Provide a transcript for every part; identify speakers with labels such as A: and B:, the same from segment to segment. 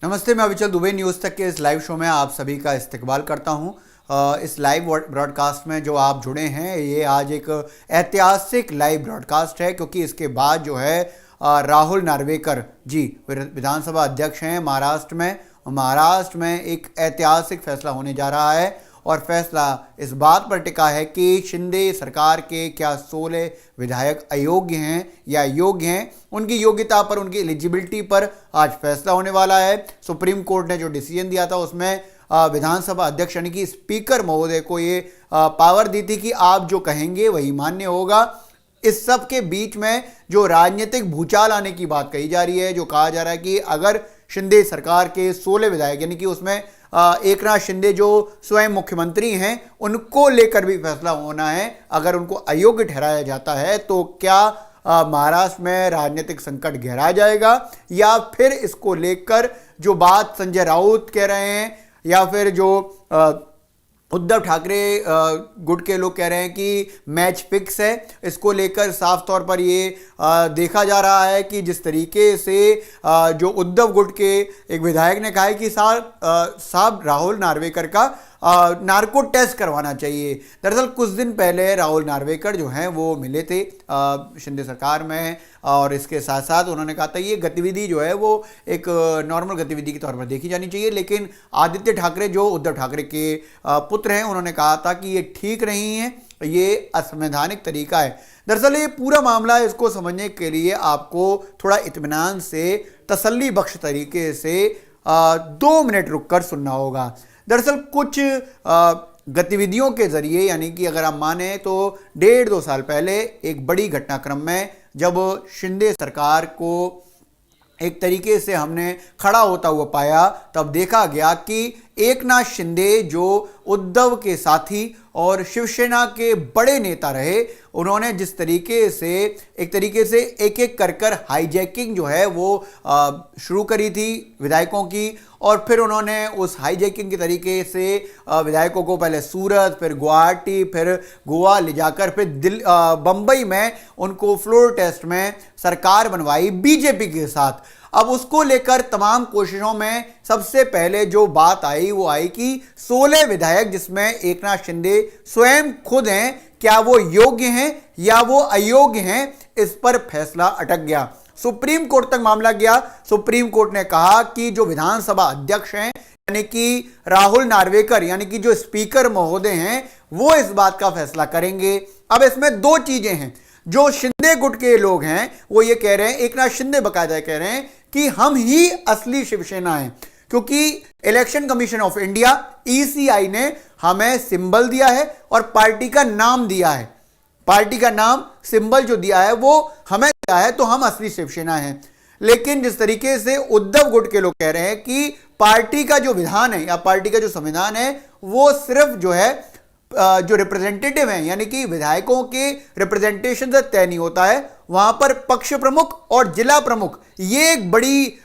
A: नमस्ते, मैं अविचल दुबे न्यूज़ तक के इस लाइव शो में आप सभी का इस्तकबाल करता हूं। इस लाइव ब्रॉडकास्ट में जो आप जुड़े हैं ये आज एक ऐतिहासिक लाइव ब्रॉडकास्ट है, क्योंकि इसके बाद जो है राहुल नार्वेकर जी विधानसभा अध्यक्ष हैं महाराष्ट्र में एक ऐतिहासिक फैसला होने जा रहा है। और फैसला इस बात पर टिका है कि शिंदे सरकार के क्या 16 विधायक अयोग्य हैं या योग्य हैं, उनकी योग्यता पर, उनकी एलिजिबिलिटी पर आज फैसला होने वाला है। सुप्रीम कोर्ट ने जो डिसीजन दिया था उसमें विधानसभा अध्यक्ष यानी कि स्पीकर महोदय को ये पावर दी थी कि आप जो कहेंगे वही मान्य होगा। इस सब के बीच में जो राजनीतिक भूचाल आने की बात कही जा रही है, जो कहा जा रहा है कि अगर शिंदे सरकार के 16 विधायक यानी कि उसमें एकनाथ शिंदे जो स्वयं मुख्यमंत्री हैं उनको लेकर भी फैसला होना है, अगर उनको अयोग्य ठहराया जाता है तो क्या महाराष्ट्र में राजनीतिक संकट गहरा जाएगा, या फिर इसको लेकर जो बात संजय राउत कह रहे हैं या फिर जो उद्धव ठाकरे गुट के लोग कह रहे हैं कि मैच फिक्स है। इसको लेकर साफ तौर पर ये देखा जा रहा है कि जिस तरीके से जो उद्धव गुट के एक विधायक ने कहा है कि साहब राहुल नार्वेकर का नार्को टेस्ट करवाना चाहिए। दरअसल कुछ दिन पहले राहुल नार्वेकर जो हैं वो मिले थे शिंदे सरकार में, और इसके साथ साथ उन्होंने कहा था ये गतिविधि जो है वो एक नॉर्मल गतिविधि के तौर पर देखी जानी चाहिए। लेकिन आदित्य ठाकरे जो उद्धव ठाकरे के पुत्र हैं उन्होंने कहा था कि ये ठीक नहीं है, ये असंवैधानिक तरीका है। दरअसल ये पूरा मामला, इसको समझने के लिए आपको थोड़ा इत्मीनान से, तसल्ली बख्श तरीके से 2 मिनट रुककर सुनना होगा। दरअसल कुछ गतिविधियों के जरिए, यानी कि अगर आप माने तो 1.5-2 साल पहले एक बड़ी घटनाक्रम में जब शिंदे सरकार को एक तरीके से हमने खड़ा होता हुआ पाया, तब देखा गया कि एकनाथ शिंदे जो उद्धव के साथी और शिवसेना के बड़े नेता रहे, उन्होंने जिस तरीके से एक एक कर हाईजैकिंग जो है वो शुरू करी थी विधायकों की, और फिर उन्होंने उस हाईजैकिंग के तरीके से विधायकों को पहले सूरत, फिर गुवाहाटी, फिर गोवा ले जाकर फिर बंबई में उनको फ्लोर टेस्ट में सरकार बनवाई बीजेपी के साथ। अब उसको लेकर तमाम कोशिशों में सबसे पहले जो बात आई वो आई कि 16 विधायक जिसमें एकनाथ शिंदे स्वयं खुद हैं, क्या वो योग्य हैं या वो अयोग्य हैं, इस पर फैसला अटक गया। सुप्रीम कोर्ट तक मामला गया। सुप्रीम कोर्ट ने कहा कि जो विधानसभा अध्यक्ष हैं यानी कि राहुल नार्वेकर यानी कि जो स्पीकर महोदय हैं वो इस बात का फैसला करेंगे। अब इसमें 2 चीजें हैं। जो शिंदे गुट के लोग हैं वो ये कह रहे हैं, एकनाथ शिंदे बकायदा कह रहे हैं कि हम ही असली शिवसेना हैं, क्योंकि election commission of India ECI ने हमें सिंबल दिया है और पार्टी का नाम दिया है। पार्टी का नाम, सिंबल जो दिया है वो हमें दिया है, तो हम असली शिवसेना हैं। लेकिन जिस तरीके से उद्धव गुट के लोग कह रहे हैं कि पार्टी का जो विधान है या पार्टी का जो संविधान है वो सिर्फ जो है जो रिप्रेजेंटेटिव हैं यानी कि विधायकों के रिप्रेजेंटेशन से तय नहीं होता है, वहां पर पक्ष प्रमुख और जिला प्रमुख ये एक बड़ी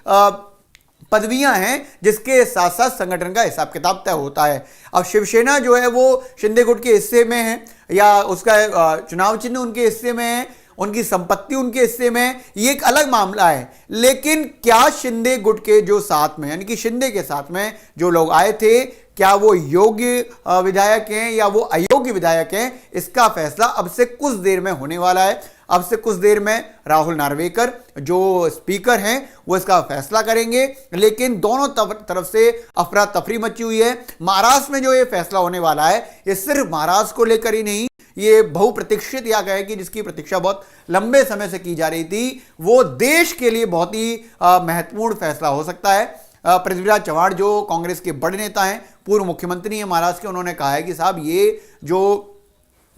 A: पदवियां हैं जिसके साथ साथ संगठन का हिसाब किताब तय होता है। अब शिवसेना जो है वो शिंदे गुट के हिस्से में है या उसका चुनाव चिन्ह उनके हिस्से में है, उनकी संपत्ति उनके हिस्से में, ये एक अलग मामला है। लेकिन क्या शिंदे गुट के जो साथ में यानी कि शिंदे के साथ में जो लोग आए थे, क्या वो योग्य विधायक हैं या वो अयोग्य विधायक हैं, इसका फैसला अब से कुछ देर में होने वाला है। अब से कुछ देर में राहुल नार्वेकर जो स्पीकर हैं वो इसका फैसला करेंगे। लेकिन दोनों तरफ से अफरा तफरी मची हुई है। महाराष्ट्र में जो ये फैसला होने वाला है ये सिर्फ महाराष्ट्र को लेकर ही नहीं, ये बहुप्रतीक्षित या कहे कि जिसकी प्रतीक्षा बहुत लंबे समय से की जा रही थी, वो देश के लिए बहुत ही महत्वपूर्ण फैसला हो सकता है। पृथ्वीराज चव्हाण जो कांग्रेस के बड़े नेता हैं, पूर्व मुख्यमंत्री हैं महाराष्ट्र के, उन्होंने कहा है कि साहब ये जो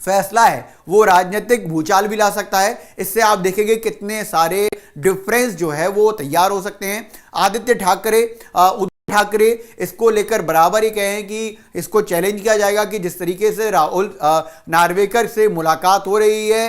A: फैसला है वो राजनीतिक भूचाल भी ला सकता है। इससे आप देखेंगे कितने सारे डिफरेंस जो है वो तैयार हो सकते हैं। आदित्य ठाकरे, उद्धव ठाकरे इसको लेकर बराबर ही कहे कि इसको चैलेंज किया जाएगा कि जिस तरीके से राहुल नार्वेकर से मुलाकात हो रही है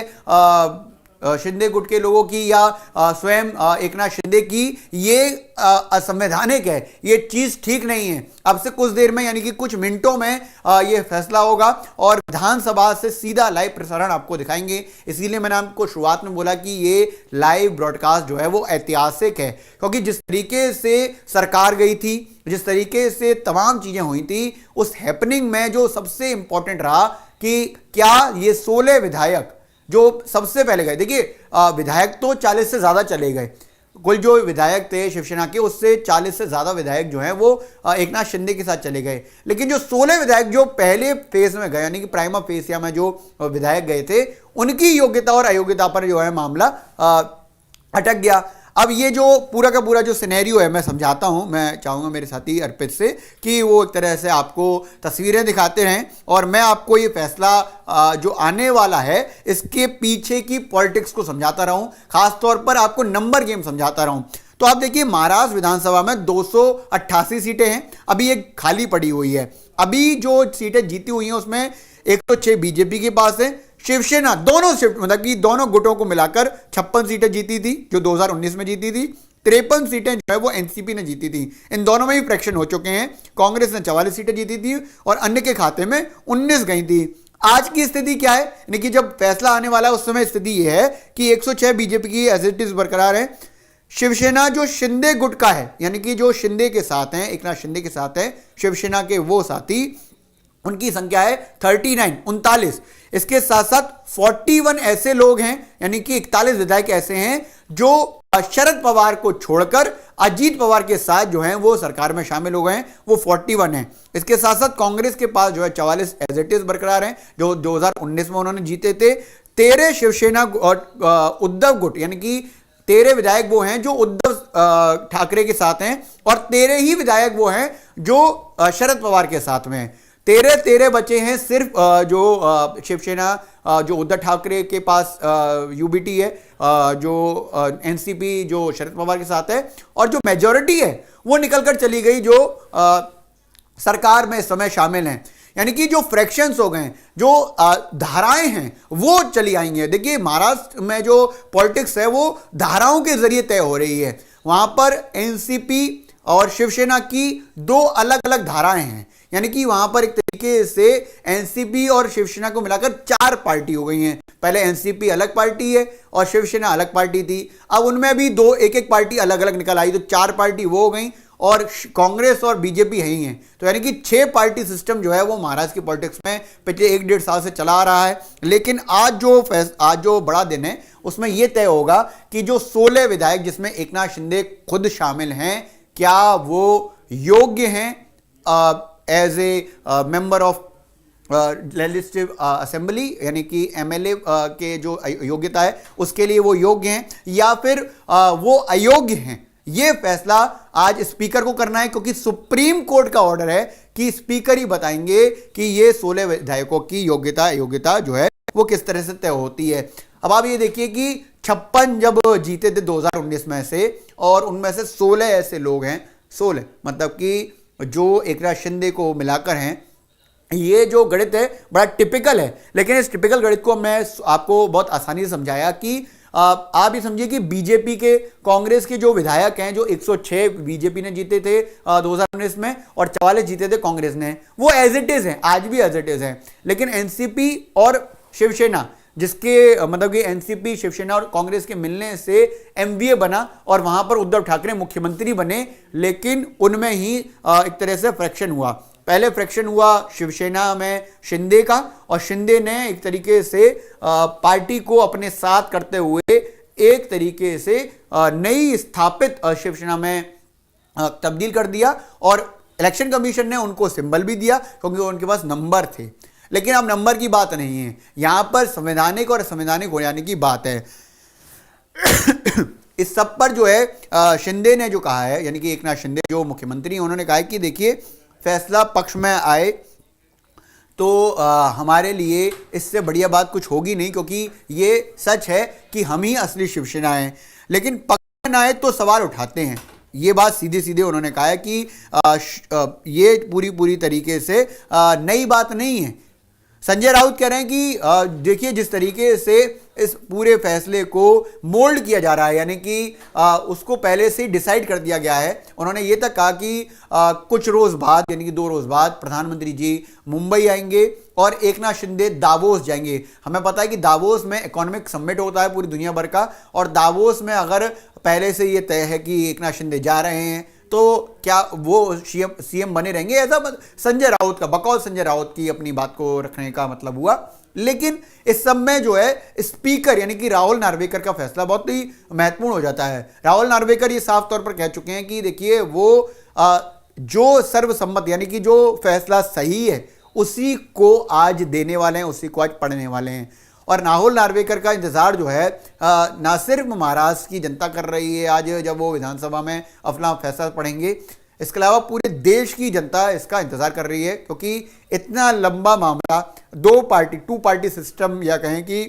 A: शिंदे गुट के लोगों की या स्वयं एकनाथ शिंदे की, ये असंवैधानिक है, ये चीज ठीक नहीं है। अब से कुछ देर में यानी कि कुछ मिनटों में ये फैसला होगा और विधानसभा से सीधा लाइव प्रसारण आपको दिखाएंगे। इसीलिए मैंने आपको शुरुआत में बोला कि ये लाइव ब्रॉडकास्ट जो है वो ऐतिहासिक है, क्योंकि जिस तरीके से सरकार गई थी, जिस तरीके से तमाम चीजें हुई थी, उस हैपनिंग में जो सबसे इंपॉर्टेंट रहा कि क्या ये 16 विधायक जो सबसे पहले गए, देखिए विधायक तो 40 से ज्यादा चले गए, कुल जो विधायक थे शिवसेना के उससे 40 से ज्यादा विधायक जो हैं वो एकनाथ शिंदे के साथ चले गए, लेकिन जो 16 विधायक जो पहले फेज में गए यानी कि प्राइमा फेसिया में जो विधायक गए थे, उनकी योग्यता और अयोग्यता पर जो है मामला अटक गया। अब ये जो पूरा का पूरा जो सिनेरियो है मैं समझाता हूं, मैं चाहूंगा मेरे साथी अर्पित से कि वो एक तरह से आपको तस्वीरें दिखाते रहें और मैं आपको ये फैसला जो आने वाला है इसके पीछे की पॉलिटिक्स को समझाता रहूं, खासतौर पर आपको नंबर गेम समझाता रहूं। तो आप देखिए महाराष्ट्र विधानसभा में 288 सीटें हैं, अभी एक खाली पड़ी हुई है। अभी जो सीटें जीती हुई हैं उसमें 106 बीजेपी के पास है, शिवसेना दोनों शिफ्ट मतलब कि दोनों गुटों को मिलाकर 56 सीटें जीती थी जो 2019 में जीती थी, 53 सीटें जो है वो एनसीपी ने जीती थी। इन दोनों में ही फ्रैक्शन हो चुके हैं। कांग्रेस ने 44 सीटें जीती थी और अन्य के खाते में 19 गई थी। आज की स्थिति क्या है, यानी कि जब फैसला आने वाला है उस समय स्थिति यह है कि 106 बीजेपी की एज इट इज बरकरार है। शिवसेना जो शिंदे गुट का है यानी कि जो शिंदे के साथ हैं, एकनाथ शिंदे के साथ है शिवसेना के वो साथी, उनकी संख्या है 39। इसके साथ साथ 41 ऐसे लोग हैं यानी कि 41 विधायक ऐसे हैं जो शरद पवार को छोड़कर अजीत पवार के साथ जो हैं वो सरकार में शामिल हो गए हैं, वो 41 हैं। इसके साथ साथ कांग्रेस के पास जो है 44 एज इट इज बरकरार हैं जो 2019 में उन्होंने जीते थे। 13 शिवसेना और उद्धव गुट यानी कि 13 विधायक वो हैं जो उद्धव ठाकरे के साथ हैं और 13 ही विधायक वो हैं जो शरद पवार के साथ में हैं। 13 बचे हैं सिर्फ जो शिवसेना जो उद्धव ठाकरे के पास यूबीटी है, जो एनसीपी जो शरद पवार के साथ है, और जो मेजॉरिटी है वो निकलकर चली गई जो सरकार में इस समय शामिल हैं। यानी कि जो फ्रैक्शंस हो गए, जो धाराएं हैं वो चली आएंगी। देखिए महाराष्ट्र में जो पॉलिटिक्स है वो धाराओं के जरिए तय हो रही है। वहां पर एनसीपी और शिवसेना की 2 अलग अलग धाराएं हैं, यानी कि वहां पर एक तरीके से एनसीपी और शिवसेना को मिलाकर 4 पार्टी हो गई हैं। पहले एनसीपी अलग पार्टी है और शिवसेना अलग पार्टी थी, अब उनमें भी 2 एक पार्टी अलग अलग निकल आई, तो 4 पार्टी वो हो गई और कांग्रेस और बीजेपी है ही हैं। तो यानी कि 6 पार्टी सिस्टम जो है वो महाराष्ट्र की पॉलिटिक्स में पिछले 1-1.5 साल से चला आ रहा है। लेकिन आज जो बड़ा दिन है उसमें यह तय होगा कि जो 16 विधायक जिसमें एकनाथ शिंदे खुद शामिल हैं, क्या वो योग्य हैं as a member of legislative assembly यानी कि एमएलए के जो योग्यता है उसके लिए वो योग्य हैं या फिर वो अयोग्य हैं। ये फैसला आज स्पीकर को करना है, क्योंकि सुप्रीम कोर्ट का ऑर्डर है कि स्पीकर ही बताएंगे कि ये 16 विधायकों की योग्यता अयोग्यता जो है वो किस तरह से तय होती है। अब आप ये देखिए कि 56 जब जीते थे 2019 में से, और उनमें से 16 ऐसे लोग हैं, 16 मतलब कि जो एकनाथ शिंदे को मिलाकर हैं। ये जो गणित है बड़ा टिपिकल है, लेकिन इस टिपिकल गणित को मैं आपको बहुत आसानी से समझाया कि आप ये समझिए कि बीजेपी के कांग्रेस के जो विधायक हैं, जो 106 बीजेपी ने जीते थे 2019 में और 44 जीते थे कांग्रेस ने, वो एज इट इज हैं, आज भी एज इट इज हैं। लेकिन एनसीपी और शिवसेना, जिसके मतलब कि एनसीपी शिवसेना और कांग्रेस के मिलने से एमवीए बना और वहां पर उद्धव ठाकरे मुख्यमंत्री बने, लेकिन उनमें ही एक तरह से फ्रैक्शन हुआ। पहले फ्रैक्शन हुआ शिवसेना में शिंदे का, और शिंदे ने एक तरीके से पार्टी को अपने साथ करते हुए एक तरीके से नई स्थापित शिवसेना में तब्दील कर दिया, और इलेक्शन कमीशन ने उनको सिंबल भी दिया क्योंकि उनके पास नंबर थे। लेकिन अब नंबर की बात नहीं है, यहां पर संवैधानिक और असंवैधानिक हो जाने की बात है। इस सब पर जो है शिंदे ने जो कहा है, यानी कि एकनाथ शिंदे जो मुख्यमंत्री हैं, उन्होंने कहा है कि देखिए फैसला पक्ष में आए तो हमारे लिए इससे बढ़िया बात कुछ होगी नहीं, क्योंकि ये सच है कि हम ही असली शिवसेना हैं। लेकिन पक्ष में आए तो सवाल उठाते हैं, ये बात सीधे सीधे उन्होंने कहा है कि ये पूरी तरीके से नई बात नहीं है। संजय राउत कह रहे हैं कि देखिए जिस तरीके से इस पूरे फैसले को मोल्ड किया जा रहा है, यानी कि उसको पहले से डिसाइड कर दिया गया है। उन्होंने ये तक कहा कि कुछ रोज बाद, यानी कि 2 रोज बाद प्रधानमंत्री जी मुंबई आएंगे और एकनाथ शिंदे दावोस जाएंगे। हमें पता है कि दावोस में इकोनॉमिक समिट होता है पूरी दुनिया भर का, और दावोस में अगर पहले से ये तय है कि एकनाथ शिंदे जा रहे हैं तो क्या वो सीएम बने रहेंगे, ऐसा संजय राउत का, बकौल संजय राउत की अपनी बात को रखने का मतलब हुआ। लेकिन इस सब में जो है स्पीकर यानी कि राहुल नार्वेकर का फैसला बहुत ही महत्वपूर्ण हो जाता है। राहुल नार्वेकर ये साफ तौर पर कह चुके हैं कि देखिए वो जो सर्वसम्मत यानी कि जो फैसला सही है उसी को आज देने वाले हैं, उसी को आज पढ़ने वाले हैं। और राहुल नार्वेकर का इंतजार जो है ना सिर्फ महाराष्ट्र की जनता कर रही है आज जब वो विधानसभा में अपना फैसला पढ़ेंगे, इसके अलावा पूरे देश की जनता इसका इंतजार कर रही है, क्योंकि इतना लंबा मामला, 2 पार्टी सिस्टम, या कहें कि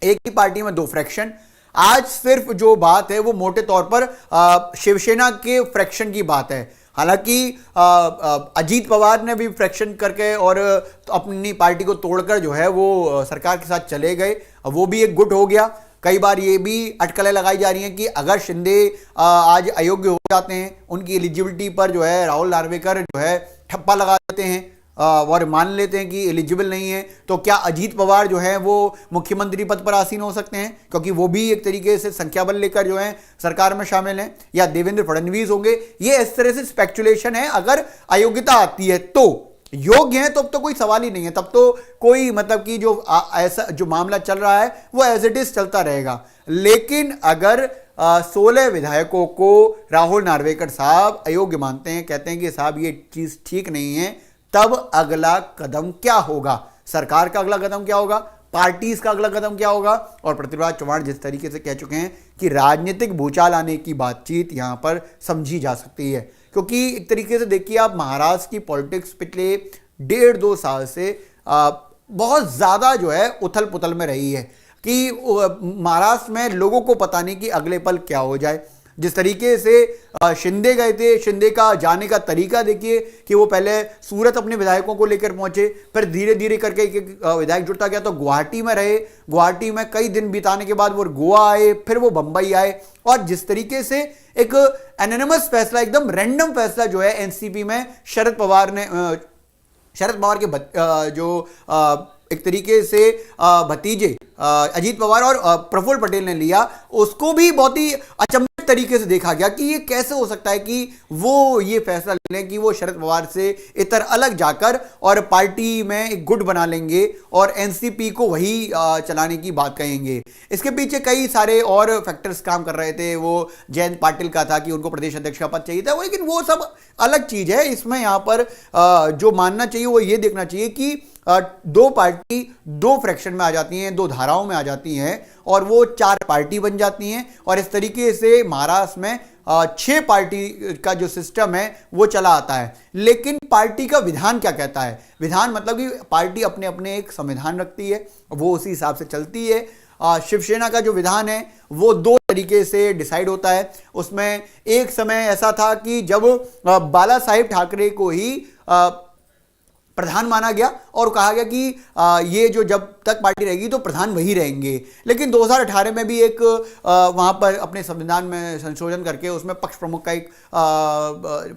A: एक ही पार्टी में 2 फ्रैक्शन, आज सिर्फ जो बात है वो मोटे तौर पर शिवसेना के फ्रैक्शन की बात है। हालांकि अजीत पवार ने भी फ्रैक्शन करके और अपनी पार्टी को तोड़कर जो है वो सरकार के साथ चले गए, वो भी एक गुट हो गया। कई बार ये भी अटकलें लगाई जा रही हैं कि अगर शिंदे आज अयोग्य हो जाते हैं, उनकी एलिजिबिलिटी पर जो है राहुल नार्वेकर जो है ठप्पा लगा देते हैं और मान लेते हैं कि एलिजिबल नहीं है, तो क्या अजीत पवार जो है वो मुख्यमंत्री पद पर आसीन हो सकते हैं, क्योंकि वो भी एक तरीके से संख्या बल लेकर जो है सरकार में शामिल हैं, या देवेंद्र फडणवीस होंगे। ये इस तरह से स्पेकुलेशन है। अगर अयोग्यता आती है तो योग्य है तो अब तो कोई सवाल ही नहीं है, तब तो कोई मतलब कि जो ऐसा जो मामला चल रहा है वो एज इट इज चलता रहेगा। लेकिन अगर 16 विधायकों को राहुल नार्वेकर साहब अयोग्य मानते हैं, कहते हैं कि साहब ये चीज ठीक नहीं है, तब अगला कदम क्या होगा, सरकार का अगला कदम क्या होगा, पार्टीज का अगला कदम क्या होगा। और पृथ्वीराज चौहान जिस तरीके से कह चुके हैं कि राजनीतिक भूचाल आने की बातचीत यहां पर समझी जा सकती है, क्योंकि एक तरीके से देखिए आप महाराष्ट्र की पॉलिटिक्स पिछले 1.5-2 साल से बहुत ज्यादा जो है उथल पुथल में रही है कि महाराष्ट्र में लोगों को पता नहीं कि अगले पल क्या हो जाए। जिस तरीके से शिंदे गए थे, शिंदे का जाने का तरीका देखिए कि वो पहले सूरत अपने विधायकों को लेकर पहुंचे, फिर धीरे धीरे करके एक विधायक जुड़ता गया तो गुवाहाटी में रहे, गुवाहाटी में कई दिन बिताने के बाद वो गोवा आए, फिर वो बंबई आए, और जिस तरीके से एक एनोनिमस फैसला, एकदम रैंडम फैसला जो है एनसीपी में शरद पवार के जो एक तरीके से भतीजे अजीत पवार और प्रफुल्ल पटेल ने लिया, उसको भी बहुत ही अचंभित तरीके से देखा गया कि ये कैसे हो सकता है कि वो ये फैसला ले लें कि वो शरद पवार से इतर अलग जाकर और पार्टी में एक गुट बना लेंगे और एनसीपी को वही चलाने की बात कहेंगे। इसके पीछे कई सारे और फैक्टर्स काम कर रहे थे। वो जयंत पाटिल का था कि उनको प्रदेश अध्यक्ष का पद चाहिए था, लेकिन वो सब अलग चीज है। इसमें यहां पर जो मानना चाहिए वो ये देखना चाहिए कि 2 पार्टी 2 फ्रैक्शन में आ जाती हैं, 2 धाराओं में आ जाती हैं और वो 4 पार्टी बन जाती हैं, और इस तरीके से महाराष्ट्र में 6 पार्टी का जो सिस्टम है वो चला आता है। लेकिन पार्टी का विधान क्या कहता है, विधान मतलब कि पार्टी अपने अपने एक संविधान रखती है, वो उसी हिसाब से चलती है। शिवसेना का जो विधान है वो 2 तरीके से डिसाइड होता है। उसमें एक समय ऐसा था कि जब बाला साहेब ठाकरे को ही प्रधान माना गया और कहा गया कि ये जो जब तक पार्टी रहेगी तो प्रधान वही रहेंगे। लेकिन 2018 में भी एक वहां पर अपने संविधान में संशोधन करके उसमें पक्ष प्रमुख का एक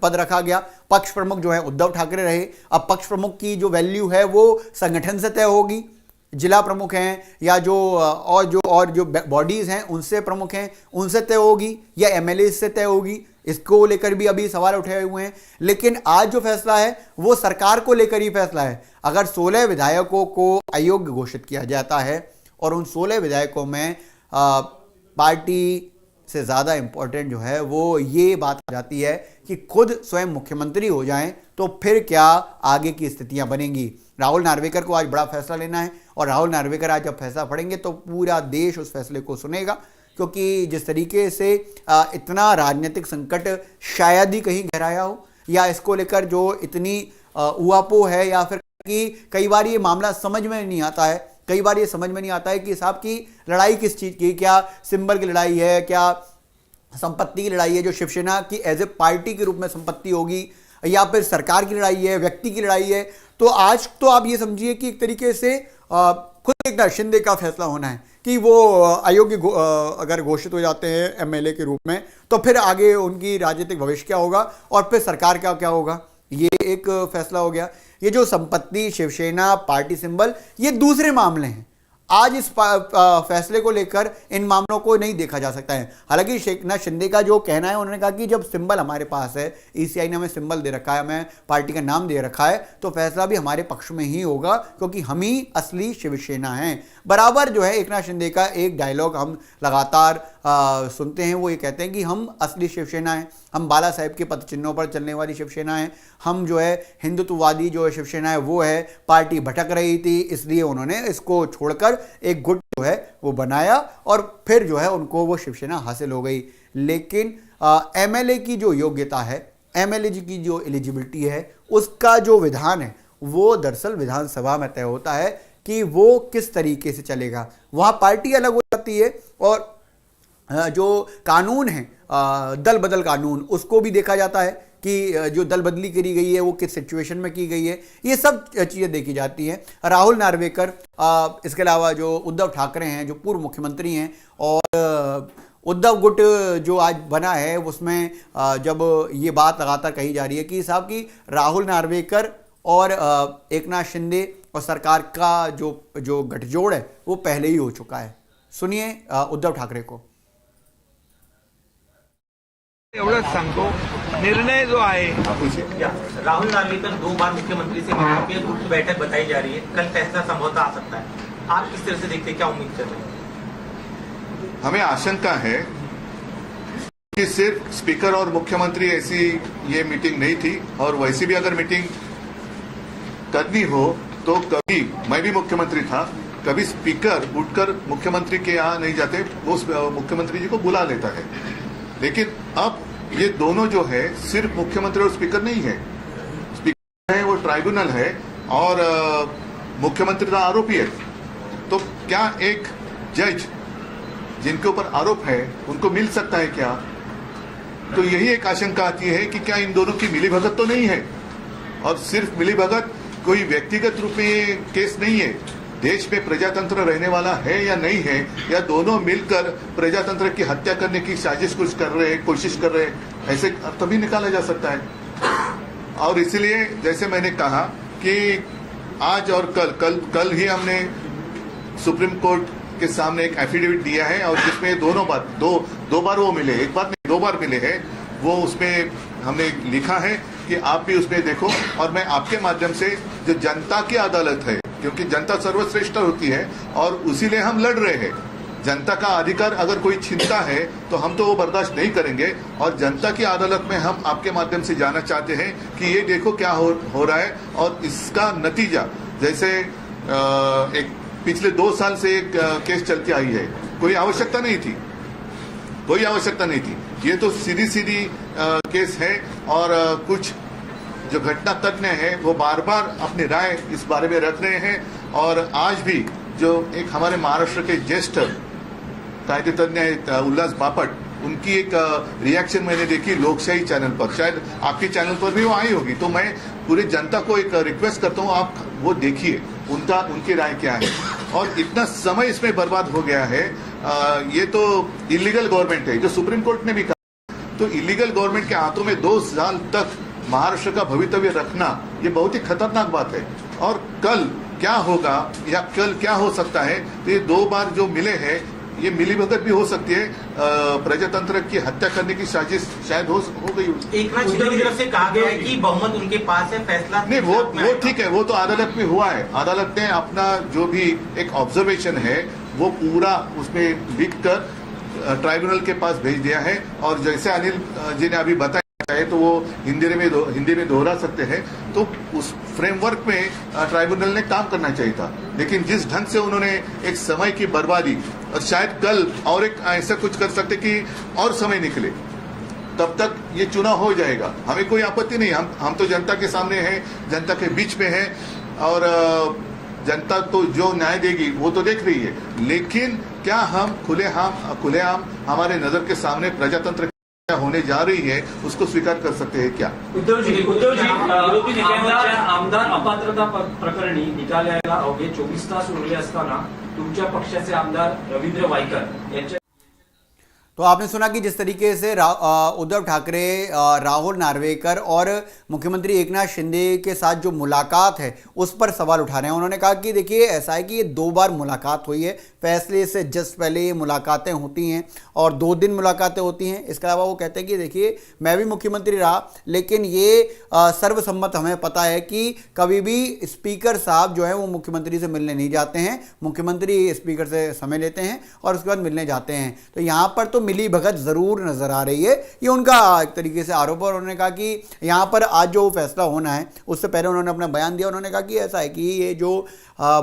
A: पद रखा गया। पक्ष प्रमुख जो है उद्धव ठाकरे रहे। अब पक्ष प्रमुख की जो वैल्यू है वो संगठन से तय होगी, जिला प्रमुख हैं या जो बॉडीज हैं उनसे प्रमुख हैं उनसे तय होगी, या एमएलए से तय होगी। इसको लेकर भी अभी सवाल उठाए हुए हैं। लेकिन आज जो फैसला है वो सरकार को लेकर ही फैसला है। अगर 16 विधायकों को अयोग्य घोषित किया जाता है और उन 16 विधायकों में पार्टी से ज़्यादा इंपॉर्टेंट जो है वो ये बात आ जाती है कि खुद स्वयं मुख्यमंत्री हो जाएं, तो फिर क्या आगे की स्थितियां बनेंगी। राहुल नार्वेकर को आज बड़ा फैसला लेना है, और राहुल नार्वेकर आज जब फैसला पढ़ेंगे तो पूरा देश उस फैसले को सुनेगा, क्योंकि जिस तरीके से इतना राजनीतिक संकट शायद ही कहीं गहराया हो, या इसको लेकर जो इतनी उहापोह है, या फिर कि कई बार ये मामला समझ में नहीं आता है। कई बार ये समझ में नहीं आता है कि साहब की लड़ाई किस चीज़ की, क्या सिंबल की लड़ाई है, क्या संपत्ति की लड़ाई है, जो शिवसेना की एज ए पार्टी के रूप में संपत्ति होगी, या फिर सरकार की लड़ाई है, व्यक्ति की लड़ाई है, तो आज तो आप ये समझिए कि एक तरीके से खुद एकनाथ शिंदे का फैसला होना है कि वो अयोग्य अगर घोषित हो जाते हैं एमएलए के रूप में, तो फिर आगे उनकी राजनीतिक भविष्य क्या होगा और फिर सरकार का क्या होगा, ये एक फैसला हो गया। ये जो संपत्ति, शिवसेना, पार्टी सिंबल, ये दूसरे मामले हैं। आज इस फैसले को लेकर इन मामलों को नहीं देखा जा सकता है। हालांकि एकनाथ शिंदे का जो कहना है, उन्होंने कहा कि जब सिंबल हमारे पास है, ईसीआई ने हमें सिंबल दे रखा है, हमें पार्टी का नाम दे रखा है, तो फैसला भी हमारे पक्ष में ही होगा क्योंकि हम ही असली शिवसेना हैं। बराबर जो है एकनाथ शिंदे का एक डायलॉग हम लगातार सुनते हैं, वो ये कहते हैं कि हम असली शिवसेना हैं, हम बाला साहेब के पद चिन्हों पर चलने वाली शिवसेना है, हम जो है हिंदुत्ववादी जो शिवसेना है वो है। पार्टी भटक रही थी इसलिए उन्होंने इसको छोड़कर एक गुट जो है वो बनाया और फिर जो है उनको वो शिवसेना हासिल हो गई। लेकिन एमएलए की जो योग्यता है, एमएलए की जो एलिजिबिलिटी है, उसका जो विधान है वो दरअसल विधानसभा में तय होता है कि वो किस तरीके से चलेगा। वहाँ पार्टी अलग हो जाती है और जो कानून है, दल बदल कानून, उसको भी देखा जाता है कि जो दल बदली करी गई है वो किस सिचुएशन में की गई है, ये सब चीज़ें देखी जाती हैं। राहुल नार्वेकर, इसके अलावा जो उद्धव ठाकरे हैं जो पूर्व मुख्यमंत्री हैं, और उद्धव गुट जो आज बना है उसमें जब ये बात लगातार कही जा रही है कि साहब कि राहुल नार्वेकर और एकनाथ शिंदे और सरकार का जो गठजोड़ है वो पहले ही हो चुका है। सुनिए उद्धव ठाकरे को।
B: एवढंच सांगतो, निर्णय जो आहे,
C: राहुल नार्वेकर 2 बार मुख्यमंत्री से मिले, गुट बैठक बताई जा रही है, कल फैसला संभवतः आ सकता है। आप किस तरह से देखते हैं, क्या उम्मीद कर रहे हैं?
D: हमें आशंका है कि सिर्फ स्पीकर और मुख्यमंत्री ऐसी ये मीटिंग नहीं थी, और वैसी भी अगर मीटिंग करनी हो तो कभी, मैं भी मुख्यमंत्री था, कभी स्पीकर उठकर मुख्यमंत्री के यहाँ नहीं जाते, वो मुख्यमंत्री जी को बुला लेता है। लेकिन अब ये दोनों जो है सिर्फ मुख्यमंत्री और स्पीकर नहीं है, स्पीकर है वो ट्राइब्यूनल है और मुख्यमंत्री का आरोपी है। तो क्या एक जज जिनके ऊपर आरोप है उनको मिल सकता है क्या? तो यही एक आशंका आती है कि क्या इन दोनों की मिलीभगत तो नहीं है, और सिर्फ मिलीभगत कोई व्यक्तिगत रूप में ये केस नहीं है, देश में प्रजातंत्र रहने वाला है या नहीं है, या दोनों मिलकर प्रजातंत्र की हत्या करने की साजिश कुछ कर रहे हैं, कोशिश कर रहे हैं, ऐसे तभी निकाला जा सकता है। और इसलिए जैसे मैंने कहा कि आज और कल ही हमने सुप्रीम कोर्ट के सामने एक एफिडेविट दिया है, और जिसमें दो बार वो मिले, एक बार नहीं 2 बार मिले हैं, वो उसमें हमने लिखा है कि आप भी उसमें देखो, और मैं आपके माध्यम से जो जनता की अदालत है, क्योंकि जनता सर्वश्रेष्ठ होती है और उसीलिए हम लड़ रहे हैं, जनता का अधिकार अगर कोई छीनता है तो हम तो वो बर्दाश्त नहीं करेंगे, और जनता की अदालत में हम आपके माध्यम से जाना चाहते हैं कि ये देखो क्या हो रहा है, और इसका नतीजा, जैसे एक पिछले 2 साल से एक केस चलती आई है, कोई आवश्यकता नहीं थी, कोई आवश्यकता नहीं थी, ये तो सीधी केस है, और कुछ जो घटना तज्ञ है वो बार बार अपनी राय इस बारे में रख रहे हैं। और आज भी जो एक हमारे महाराष्ट्र के ज्येष्ठ कायदे तज्ञ उल्लास बापट, उनकी एक रिएक्शन मैंने देखी लोकशाही चैनल पर, शायद आपके चैनल पर भी वो आई होगी, तो मैं पूरी जनता को एक रिक्वेस्ट करता हूँ, आप वो देखिए उनकी राय क्या है। और इतना समय इसमें बर्बाद हो गया है, ये तो इलीगल गवर्नमेंट है, जो सुप्रीम कोर्ट ने भी कहा, तो इलीगल गवर्नमेंट के हाथों में 2 साल तक महाराष्ट्र का भवितव्य रखना ये बहुत ही खतरनाक बात है। और कल क्या होगा या कल क्या हो सकता है, तो ये 2 बार जो मिले हैं ये मिलीभगत भी हो सकती है, प्रजातंत्र की हत्या करने की साजिश शायद हो गई।
C: एकनाथ शिंदे की तरफ से कहा गया है कि बहुमत उनके पास है, फैसला
D: नहीं, वो ठीक है, वो तो अदालत में हुआ है, अदालत ने अपना जो भी एक ऑब्जर्वेशन है वो पूरा उसमें लिख कर ट्राइब्यूनल के पास भेज दिया है। और जैसे अनिल जी ने अभी बताया है तो वो हिंदी में दोहरा सकते हैं, तो उस फ्रेमवर्क में ट्राइब्यूनल ने काम करना चाहिए था। लेकिन जिस ढंग से उन्होंने एक समय की बर्बादी, और शायद कल और एक ऐसा कुछ कर सकते कि और समय निकले, तब तक ये चुनाव हो जाएगा, हमें कोई आपत्ति नहीं, हम तो जनता के सामने हैं, जनता के बीच में है, और जनता तो जो न्याय देगी वो तो देख रही है। लेकिन क्या हम खुलेआम हमारे नजर के सामने प्रजातंत्र होने जा रही है उसको स्वीकार कर सकते हैं क्या?
E: उद्धव जी विरोधी नेत्यांच्या आमदार अपात्रता प्रकरणी निकाल यायला अवघे 24 तास उरले असताना तुमच्या पक्षाचे आमदार रवींद्र वायकर यांच्या
A: तो आपने सुना कि जिस तरीके से उद्धव ठाकरे राहुल नार्वेकर और मुख्यमंत्री एकनाथ शिंदे के साथ जो मुलाकात है उस पर सवाल उठा रहे हैं। उन्होंने कहा कि देखिए ऐसा है कि ये 2 बार मुलाकात हुई है, फैसले से जस्ट पहले ये मुलाकातें होती हैं और 2 दिन मुलाकातें होती हैं। इसके अलावा वो कहते हैं कि देखिए मैं भी मुख्यमंत्री रहा, लेकिन ये सर्वसम्मत हमें पता है कि कभी भी स्पीकर साहब जो है वो मुख्यमंत्री से मिलने नहीं जाते हैं, मुख्यमंत्री स्पीकर से समय लेते हैं और उसके बाद मिलने जाते हैं। तो यहाँ पर तो मिली भगत जरूर नजर आ रही है, ये उनका एक तरीके से आरोप है। उन्होंने कहा कि यहाँ पर आज जो फैसला होना है उससे पहले उन्होंने अपना बयान दिया। उन्होंने कहा कि ऐसा है कि ये जो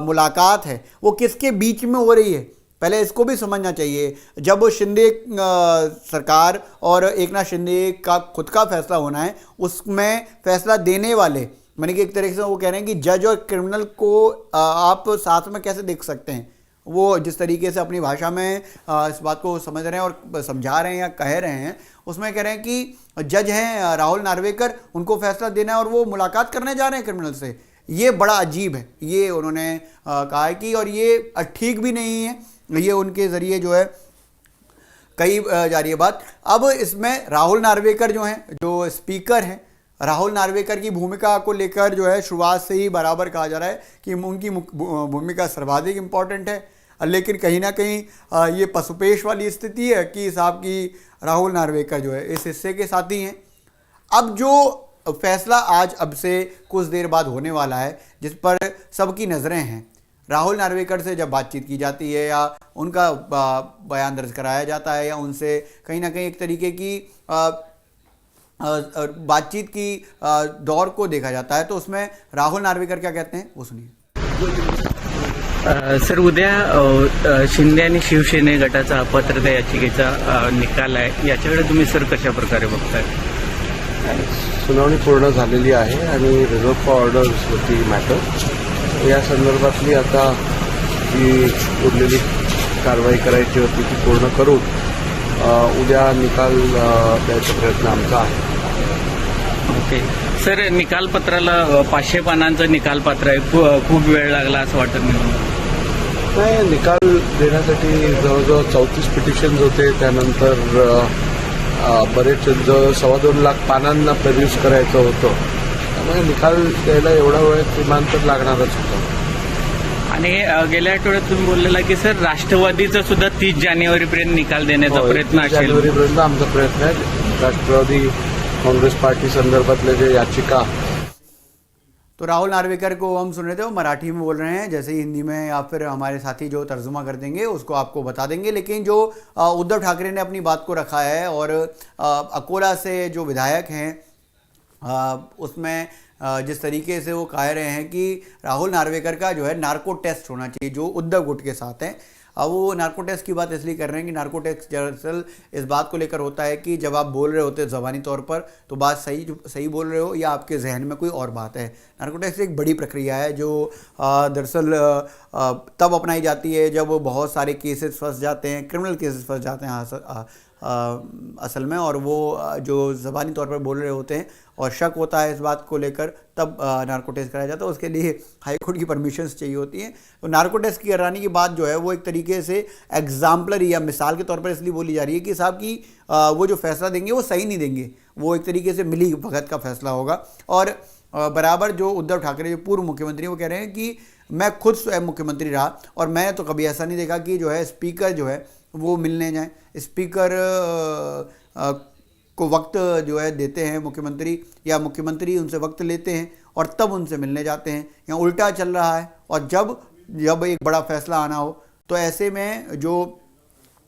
A: मुलाकात है वो किसके बीच में हो रही है, पहले इसको भी समझना चाहिए। जब शिंदे सरकार और एकनाथ शिंदे का खुद का फैसला होना है उसमें फैसला देने वाले मानी कि एक तरीके से वो कह रहे हैं कि जज और क्रिमिनल को आप साथ में कैसे देख सकते हैं। वो जिस तरीके से अपनी भाषा में इस बात को समझ रहे हैं और समझा रहे हैं या कह रहे हैं, उसमें कह रहे हैं कि जज हैं राहुल नार्वेकर, उनको फैसला देना है और वो मुलाकात करने जा रहे हैं क्रिमिनल से। ये बड़ा अजीब है, ये उन्होंने कहा है कि, और ये ठीक भी नहीं है, ये उनके ज़रिए जो है कही जा रही है बात। अब इसमें राहुल नार्वेकर जो हैं, जो स्पीकर हैं, राहुल नार्वेकर की भूमिका को लेकर जो है शुरुआत से ही बराबर कहा जा रहा है कि उनकी भूमिका सर्वाधिक इम्पॉर्टेंट है, लेकिन कहीं ना कहीं ये पशुपेश वाली स्थिति है कि साहब की राहुल नार्वेकर जो है इस हिस्से के साथी हैं। अब जो फैसला आज अब से कुछ देर बाद होने वाला है जिस पर सबकी नज़रें हैं, राहुल नार्वेकर से जब बातचीत की जाती है या उनका बयान दर्ज कराया जाता है या उनसे कहीं ना कहीं एक तरीके की बातचीत की दौर को देखा जाता है, तो उसमें राहुल नार्वेकर क्या कहते हैं वो सुनिए।
F: सर, उद्या शिंदे आणि शिवसेने गटाचा अपात्रता याचिकेचा निकाल आहे, याच्याकडे तुम्ही सर कशा प्रकारे बघताय?
G: सुनावणी पूर्ण झालेली आहे आणि रिझर्व फॉर ऑर्डर्स होती मॅटर, या संदर्भातली आता जी उरलेली कारवाई करायची होती ती पूर्ण करून उद्या निकाल द्यायचा प्रयत्न आमचा आहे।
F: ओके सर, निकालपत्राला 500 पानांचं निकालपत्र आहे, खूप वेळ लागला असं वाटत नाही?
G: नाही, निकाल देण्यासाठी जवळजवळ 34 पिटिशन्स होते, त्यानंतर बरेच जवळ 2.25 लाख पानांना प्रोड्यूस करायचं होतं, त्यामुळे निकाल द्यायला एवढा वेळ किमान तर लागणारच होता।
F: आणि गेल्या आठवड्यात तुम्ही बोललेला की सर राष्ट्रवादीचा सुद्धा 30 जानेवारीपर्यंत निकाल देण्याचा प्रयत्न असेल?
G: जानेवारीपर्यंत आमचा प्रयत्न आहे। राष्ट्रवादी कांग्रेस पार्टी संदर्भातले जे याचिका।
A: तो राहुल नार्वेकर को हम सुन रहे थे, वो मराठी में बोल रहे हैं, जैसे ही हिंदी में या फिर हमारे साथी जो तर्जुमा कर देंगे उसको आपको बता देंगे। लेकिन जो उद्धव ठाकरे ने अपनी बात को रखा है और अकोला से जो विधायक हैं उसमें जिस तरीके से वो कह रहे हैं कि राहुल नार्वेकर का जो है नार्को टेस्ट होना चाहिए जो उद्धव गुट के साथ हैं। अब वो नार्को टेस्ट की बात इसलिए कर रहे हैं कि नार्को टेस्ट दरअसल इस बात को लेकर होता है कि जब आप बोल रहे होते ज़बानी तौर पर तो बात सही बोल रहे हो या आपके जहन में कोई और बात है। नार्को टेस्ट एक बड़ी प्रक्रिया है जो दरअसल तब अपनाई जाती है जब बहुत सारे केसेस फंस जाते हैं, क्रिमिनल केसेस फंस जाते हैं असल में, और वो जो ज़बानी तौर पर बोल रहे होते हैं और शक होता है इस बात को लेकर, तब नार्को टेस्ट कराया जाता है। उसके लिए हाई कोर्ट की परमिशंस चाहिए होती हैं। तो नार्को टेस्ट की कराने की बात जो है वो एक तरीके से एग्जाम्पलरी या मिसाल के तौर पर इसलिए बोली जा रही है कि साहब की वो जो फैसला देंगे वो सही नहीं देंगे, वो एक तरीके से मिली भगत का फैसला होगा। और बराबर जो उद्धव ठाकरे जो पूर्व मुख्यमंत्री वो कह रहे हैं कि मैं खुद स्वयं मुख्यमंत्री रहा और मैंने तो कभी ऐसा नहीं देखा कि जो है स्पीकर जो है वो मिलने जाएं। स्पीकर को वक्त जो है देते हैं मुख्यमंत्री या मुख्यमंत्री उनसे वक्त लेते हैं और तब उनसे मिलने जाते हैं। यहाँ उल्टा चल रहा है। और जब एक बड़ा फैसला आना हो तो ऐसे में जो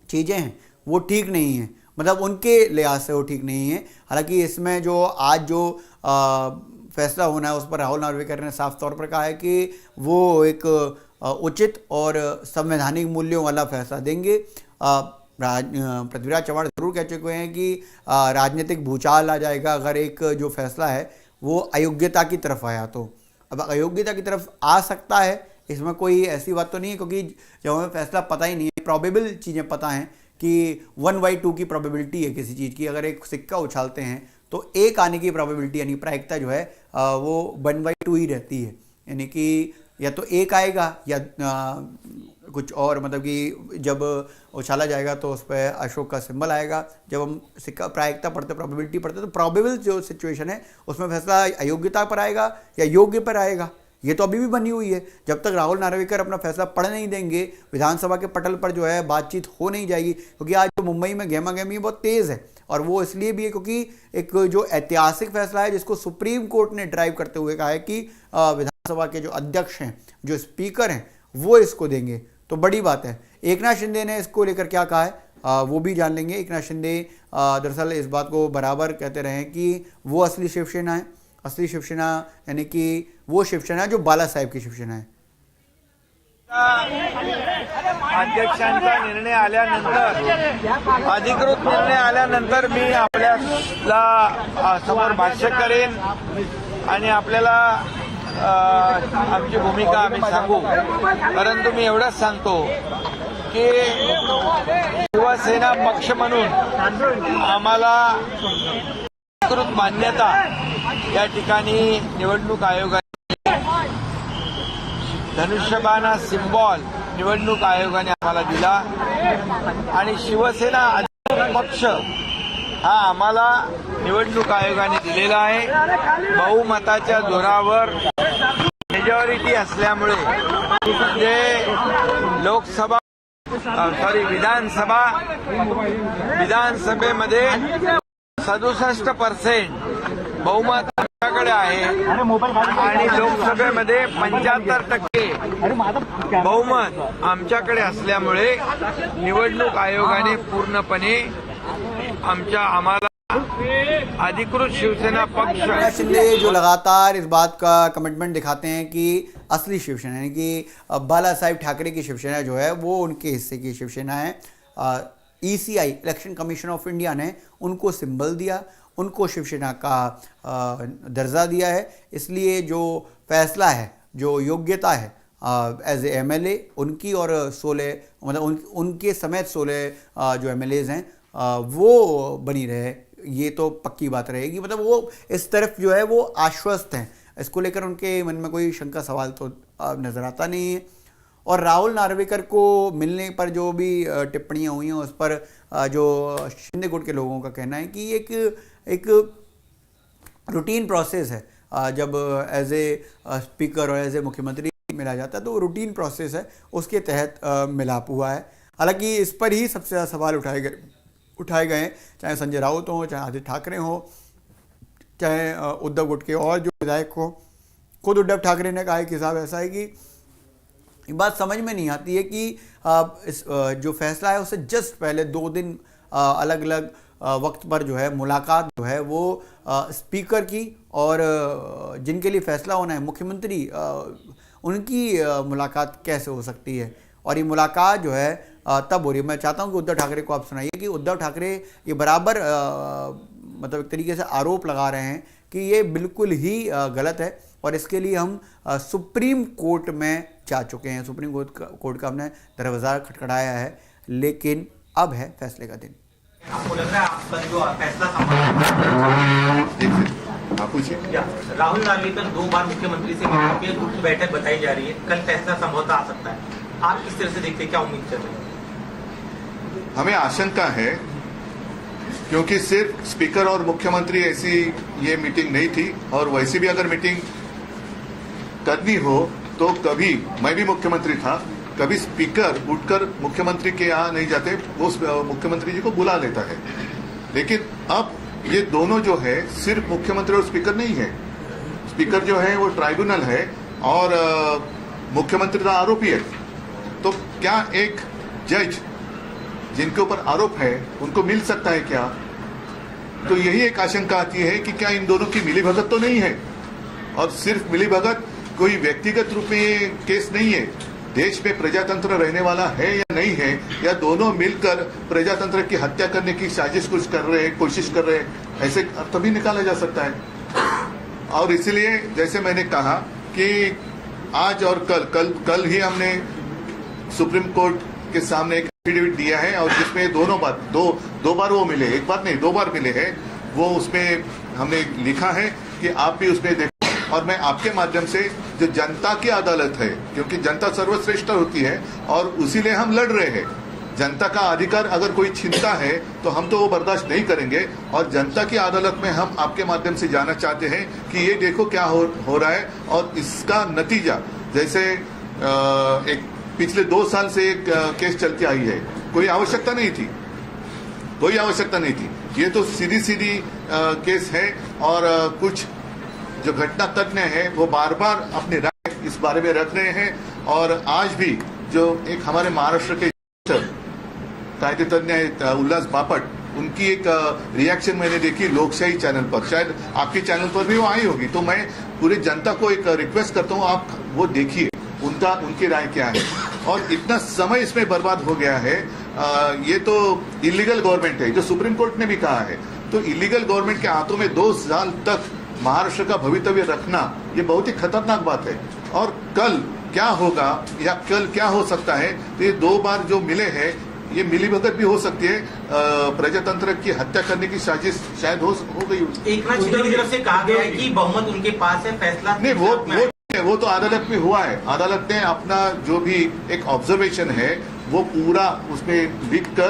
A: चीज़ें हैं वो ठीक नहीं हैं, मतलब उनके लिहाज से वो ठीक नहीं है। हालांकि इसमें जो आज जो फैसला होना है उस पर राहुल नार्वेकर ने साफ तौर पर कहा है कि वो एक उचित और संवैधानिक मूल्यों वाला फैसला देंगे। पृथ्वीराज चव्हाण जरूर कह चुके हैं कि राजनीतिक भूचाल आ जाएगा अगर एक जो फैसला है वो अयोग्यता की तरफ आया। तो अब अयोग्यता की तरफ आ सकता है, इसमें कोई ऐसी बात तो नहीं है, क्योंकि जब हमें फैसला पता ही नहीं है, प्रॉबेबल चीज़ें पता हैं कि 1/2 की प्रोबेबिलिटी है किसी चीज़ की। अगर एक सिक्का उछालते हैं तो एक आने की प्रोबेबिलिटी यानी प्रायिकता जो है वो 1/2 ही रहती है, यानी कि या तो एक आएगा या कुछ और, मतलब कि जब उछाला जाएगा तो उस पर अशोक का सिंबल आएगा। जब हम सिक्का प्रायिकता पढ़ते, प्रोबेबिलिटी पढ़ते, तो प्रोबेबल जो सिचुएशन है उसमें फैसला अयोग्यता पर आएगा या योग्य पर आएगा। ये तो अभी भी बनी हुई है। जब तक राहुल नार्वेकर अपना फैसला पढ़ नहीं देंगे, विधानसभा के पटल पर जो है बातचीत हो नहीं जाएगी। क्योंकि आज जो मुंबई में गहमा गहमी बहुत तेज़ है, और वो इसलिए भी है क्योंकि एक जो ऐतिहासिक फैसला है जिसको सुप्रीम कोर्ट ने ड्राइव करते हुए कहा है कि विधानसभा के जो अध्यक्ष हैं, जो स्पीकर हैं, वो इसको देंगे। तो बड़ी बात है। एकनाथ शिंदे ने इसको लेकर क्या कहा है वो भी जान लेंगे। एकनाथ शिंदे दरअसल इस बात को बराबर कहते रहे हैं कि वो असली शिवसेना है। असली शिवसेना यानी कि वो शिवसेना जो बाला साहेब की शिवसेना है।
B: अध्यक्षांचा निर्णय आल्यानंतर, अधिकृत निर्णय आल्यानंतर मी आपल्याला समोर भाष्य करेन आणि आपल्याला आमची भूमिका आम्ही सांगू। परंतु मी एवढंच सांगतो की शिवसेना पक्ष म्हणून आम्हाला अधिकृत मान्यता या ठिकाणी निवडणूक आयोगाने, धनुष्यबाणा सिम्बॉल निवडणूक आयोगाने आम्हाला दिला आणि शिवसेना अधिकृत पक्ष हा आम्हाला निवडणूक आयोगाने दिलेला आहे। बहुमताच्या जोरावर मेजॉरिटी असल्यामुळे जे लोकसभा विधानसभेमध्ये 67% बहुमत आमच्याकडे आहे आणि लोकसभेमध्ये 75% बहुमत आमच्याकडे असल्यामुळे निवडणूक आयोगाने पूर्णपणे आम्हाला अधिकृत शिवसेना पक्ष।
A: शिंदे जो लगातार इस बात का कमिटमेंट दिखाते हैं कि असली शिवसेना यानी कि बाला साहेब ठाकरे की शिवसेना जो है वो उनके हिस्से की शिवसेना है। ECI election commission of India ने उनको सिंबल दिया, उनको शिवसेना का दर्जा दिया है। इसलिए जो फैसला है, जो योग्यता है एज ए MLA उनकी और 16 मतलब उनके समेत 16 जो MLAs हैं वो बनी रहे, ये तो पक्की बात रहेगी। मतलब वो इस तरफ जो है वो आश्वस्त हैं, इसको लेकर उनके मन में कोई शंका सवाल तो नज़र आता नहीं है। और राहुल नार्वेकर को मिलने पर जो भी टिप्पणियाँ हुई हैं उस पर जो शिंदे गुट के लोगों का कहना है कि एक रूटीन प्रोसेस है। जब एज ए स्पीकर और एज ए मुख्यमंत्री मिला जाता है तो रूटीन प्रोसेस है, उसके तहत मिलाप हुआ है। हालांकि इस पर ही सबसे ज़्यादा सवाल उठाए गए, चाहे संजय राउत हो, चाहे आदित्य ठाकरे हो, चाहे उद्धव गुट के और जो विधायक हो। खुद उद्धव ठाकरे ने कहा है कि साहब ऐसा है कि ये बात समझ में नहीं आती है कि इस जो फैसला है उससे जस्ट पहले 2 दिन अलग अलग वक्त पर जो है मुलाकात जो है वो स्पीकर की और जिनके लिए फैसला होना है मुख्यमंत्री, उनकी मुलाकात कैसे हो सकती है। और ये मुलाकात जो है तब हो रही है। मैं चाहता हूँ कि उद्धव ठाकरे को आप सुनाइए कि उद्धव ठाकरे ये बराबर मतलब एक तरीके से आरोप लगा रहे हैं कि ये बिल्कुल ही गलत है और इसके लिए हम सुप्रीम कोर्ट में जा चुके हैं। सुप्रीम कोर्ट का हमने दरवाज़ा खटखटाया है, लेकिन अब है फैसले का दिन।
C: आपको लग रहा है आपका जो फैसला राहुल नार्वेकर 2 बार मुख्यमंत्री से मिलने की गुप्त बैठक बताई जा रही है, कल फैसला संभवतः आ सकता है। आप किस तरह से देखते हैं, क्या उम्मीद कर रहे हैं?
D: हमें आशंका है क्योंकि सिर्फ स्पीकर और मुख्यमंत्री ऐसी ये मीटिंग नहीं थी, और वैसी भी अगर मीटिंग करनी हो तो कभी, मैं भी मुख्यमंत्री था, कभी स्पीकर उठकर मुख्यमंत्री के यहाँ नहीं जाते, वो मुख्यमंत्री जी को बुला लेता है। लेकिन अब ये दोनों जो है सिर्फ मुख्यमंत्री और स्पीकर नहीं है। स्पीकर जो है वो ट्राइब्यूनल है और मुख्यमंत्री का आरोपी है। तो क्या एक जज जिनके ऊपर आरोप है उनको मिल सकता है क्या? तो यही एक आशंका आती है कि क्या इन दोनों की मिलीभगत तो नहीं है, और सिर्फ मिलीभगत कोई व्यक्तिगत रूप में ये केस नहीं है। देश में प्रजातंत्र रहने वाला है या नहीं है, या दोनों मिलकर प्रजातंत्र की हत्या करने की साजिश कुछ कर रहे हैं, कोशिश कर रहे हैं, ऐसे अर्थ भी निकाला जा सकता है। और इसलिए जैसे मैंने कहा कि आज और कल ही हमने सुप्रीम कोर्ट के सामने एक एफिडेविट दिया है और जिसमें दो बार वो मिले, एक बार नहीं 2 बार मिले हैं। वो उसमें हमने लिखा है कि आप भी उसमें देखो और मैं आपके माध्यम से जो जनता की अदालत है, क्योंकि जनता सर्वश्रेष्ठ होती है और उसीलिए हम लड़ रहे हैं। जनता का अधिकार अगर कोई छीनता है तो हम तो वो बर्दाश्त नहीं करेंगे और जनता की अदालत में हम आपके माध्यम से जाना चाहते हैं कि ये देखो क्या हो रहा है और इसका नतीजा, जैसे एक पिछले 2 साल से एक केस चलती आई है, कोई आवश्यकता नहीं थी। ये तो सीधी केस है और कुछ जो घटना तज्ञ है वो बार बार अपनी राय इस बारे में रख रहे हैं। और आज भी जो एक हमारे महाराष्ट्र के कायदे तज्ञ उल्लास बापट, उनकी एक रिएक्शन मैंने देखी लोकशाही चैनल पर, शायद आपके चैनल पर भी वो आई होगी। तो मैं पूरी जनता को एक रिक्वेस्ट करता हूँ, आप वो देखिए उनकी राय क्या है। और इतना समय इसमें बर्बाद हो गया है, ये तो इलीगल गवर्नमेंट है, जो सुप्रीम कोर्ट ने भी कहा है। तो इलीगल गवर्नमेंट के हाथों में 2 साल तक महाराष्ट्र का भवितव्य रखना, ये बहुत ही खतरनाक बात है। और कल क्या होगा या कल क्या हो सकता है, तो ये 2 बार जो मिले हैं, ये मिलीभगत भी हो सकती है। प्रजातंत्र की हत्या करने की साजिश शायद हो गई।
C: एक नाथ शिंदे की तरफ से कहा गया है कि बहुमत उनके पास है, फैसला
D: नहीं, वो तो अदालत में हुआ है। अदालत ने अपना जो भी एक ऑब्जर्वेशन है वो पूरा उसमें लिख कर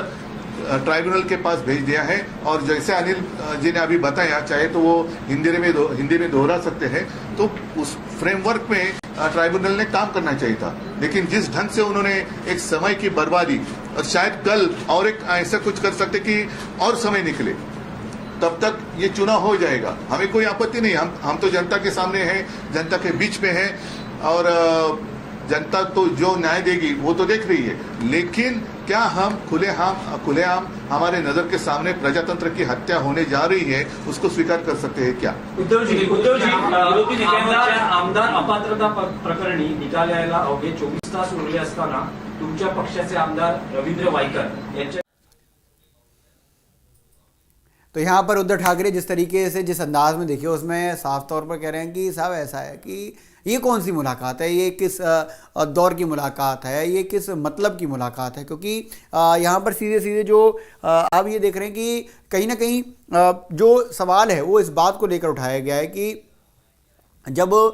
D: ट्राइब्यूनल के पास भेज दिया है। और जैसे अनिल जी ने अभी बताया, चाहे तो वो हिंदी में दोहरा सकते हैं, तो उस फ्रेमवर्क में ट्राइब्यूनल ने काम करना चाहिए था। लेकिन जिस ढंग से उन्होंने एक समय की बर्बादी, और शायद कल और एक ऐसा कुछ कर सकते कि और समय निकले, तब तक ये चुनाव हो जाएगा। हमें कोई आपत्ति नहीं, हम तो जनता के सामने हैं, जनता के बीच में हैं और जनता तो जो न्याय देगी वो तो देख रही है। लेकिन क्या हम खुलेआम हमारे नजर के सामने प्रजातंत्र की हत्या होने जा रही है, उसको स्वीकार कर सकते हैं क्या?
E: उद्धव जी विरोधी नेत्यांच्या आमदार अपात्रता प्रकरणी निकाल यायला अवघे 24 तास उरले असताना तुमच्या पक्षाचे आमदार रवींद्र वायकर यांच्या
A: तो यहाँ पर उद्धव ठाकरे जिस तरीके से, जिस अंदाज में देखिए, उसमें साफ तौर पर कह रहे हैं कि साहब ऐसा है कि ये कौन सी मुलाकात है, ये किस दौर की मुलाकात है, ये किस मतलब की मुलाकात है। क्योंकि यहाँ पर सीधे जो आप ये देख रहे हैं कि कहीं ना कहीं जो सवाल है वो इस बात को लेकर उठाया गया है कि जब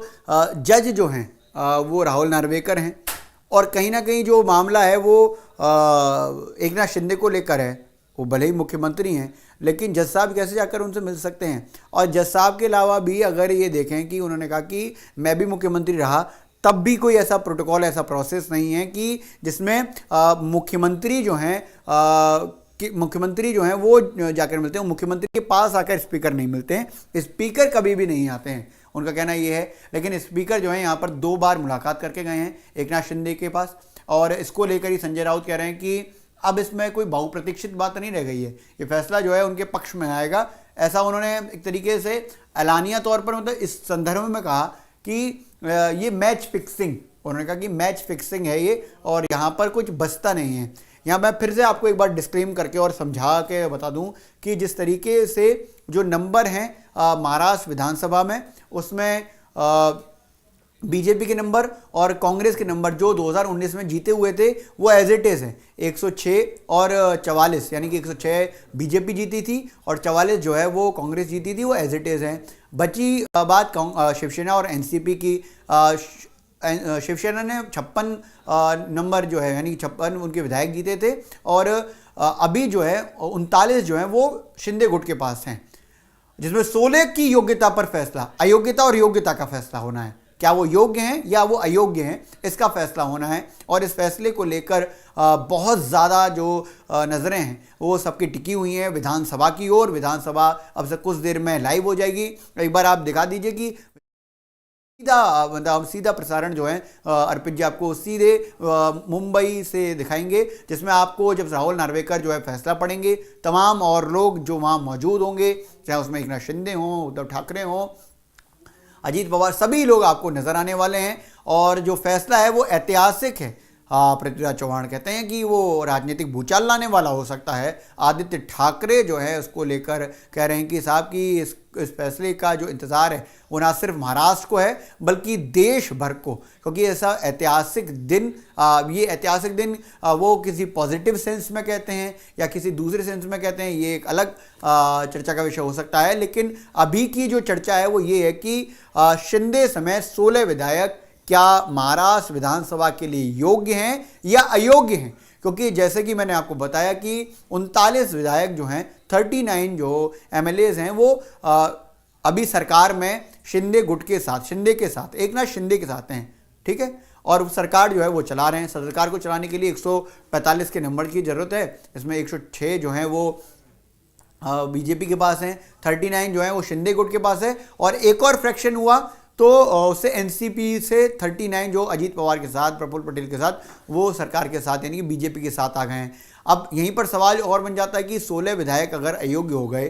A: जज जो हैं वो राहुल नार्वेकर हैं और कहीं ना कहीं जो मामला है वो एकनाथ शिंदे को लेकर है, वो भले ही मुख्यमंत्री हैं लेकिन जज साहब कैसे जाकर उनसे मिल सकते हैं। और जज साहब के अलावा भी अगर ये देखें कि उन्होंने कहा कि मैं भी मुख्यमंत्री रहा, तब भी कोई ऐसा प्रोटोकॉल, ऐसा प्रोसेस नहीं है कि जिसमें मुख्यमंत्री जो हैं वो जाकर मिलते हैं। मुख्यमंत्री के पास आकर स्पीकर नहीं मिलते हैं, स्पीकर कभी भी नहीं आते हैं, उनका कहना ये है। लेकिन स्पीकर जो है यहाँ पर 2 बार मुलाकात करके गए हैं एकनाथ शिंदे के पास, और इसको लेकर ही संजय राउत कह रहे हैं कि अब इसमें कोई बहुप्रतीक्षित बात नहीं रह गई है, ये फैसला जो है उनके पक्ष में आएगा। ऐसा उन्होंने एक तरीके से एलानिया तौर पर, मतलब इस संदर्भ में कहा कि ये मैच फिक्सिंग, उन्होंने कहा कि मैच फिक्सिंग है ये और यहाँ पर कुछ बचता नहीं है। यहाँ मैं फिर से आपको एक बार डिस्क्लेम करके और समझा के बता दूं कि जिस तरीके से जो नंबर हैं महाराष्ट्र विधानसभा में, उसमें बीजेपी के नंबर और कांग्रेस के नंबर जो 2019 में जीते हुए थे वो एज इट इज हैं 106 और 44, यानी कि 106 बीजेपी जीती थी और 44 जो है वो कांग्रेस जीती थी, वो एज इट इज हैं। बची बात शिवसेना और एनसीपी की। शिवसेना ने 56 नंबर जो है, यानी 56 उनके विधायक जीते थे और अभी जो है 39 जो है वो शिंदे गुट के पास हैं, जिसमें 16 की योग्यता पर फैसला, अयोग्यता और योग्यता का फैसला होना है। क्या वो योग्य हैं या वो अयोग्य हैं, इसका फैसला होना है। और इस फैसले को लेकर बहुत ज़्यादा जो नज़रें हैं वो सबकी टिकी हुई हैं विधानसभा की ओर। विधानसभा अब से कुछ देर में लाइव हो जाएगी। एक बार आप दिखा दीजिए कि सीधा प्रसारण जो है अर्पित जी आपको सीधे मुंबई से दिखाएंगे, जिसमें आपको जब राहुल नार्वेकर जो है फैसला पढ़ेंगे, तमाम और लोग जो वहाँ मौजूद होंगे, चाहे उसमें एकनाथ शिंदे हों, उद्धव ठाकरे हों, अजीत पवार, सभी लोग आपको नजर आने वाले हैं। और जो फैसला है वो ऐतिहासिक है। पृथ्वीराज चौहान कहते हैं कि वो राजनीतिक भूचाल लाने वाला हो सकता है। आदित्य ठाकरे जो है उसको लेकर कह रहे हैं कि साहब की इस फैसले का जो इंतज़ार है वो ना सिर्फ महाराष्ट्र को है बल्कि देश भर को, क्योंकि ऐसा ऐतिहासिक दिन, ये ऐतिहासिक दिन वो किसी पॉजिटिव सेंस में कहते हैं या किसी दूसरे सेंस में कहते हैं, ये एक अलग चर्चा का विषय हो सकता है। लेकिन अभी की जो चर्चा है वो ये है कि शिंदे समेत 16 विधायक क्या महाराष्ट्र विधानसभा के लिए योग्य हैं या अयोग्य हैं, क्योंकि जैसे कि मैंने आपको बताया कि 39 विधायक जो हैं, 39 जो एमएलएज हैं वो अभी सरकार में शिंदे गुट के साथ, शिंदे के साथ, एकनाथ शिंदे के साथ हैं, ठीक है। और सरकार जो है वो चला रहे हैं। सरकार को चलाने के लिए 145 के नंबर की ज़रूरत है, इसमें 106 जो हैं वो बीजेपी के पास हैं, 39 जो है वो शिंदे गुट के पास है, और एक और फ्रैक्शन हुआ तो उससे एनसीपी से 39 जो अजीत पवार के साथ, प्रफुल्ल पटेल के साथ, वो सरकार के साथ यानी कि बीजेपी के साथ आ गए हैं। अब यहीं पर सवाल और बन जाता है कि 16 विधायक अगर अयोग्य हो गए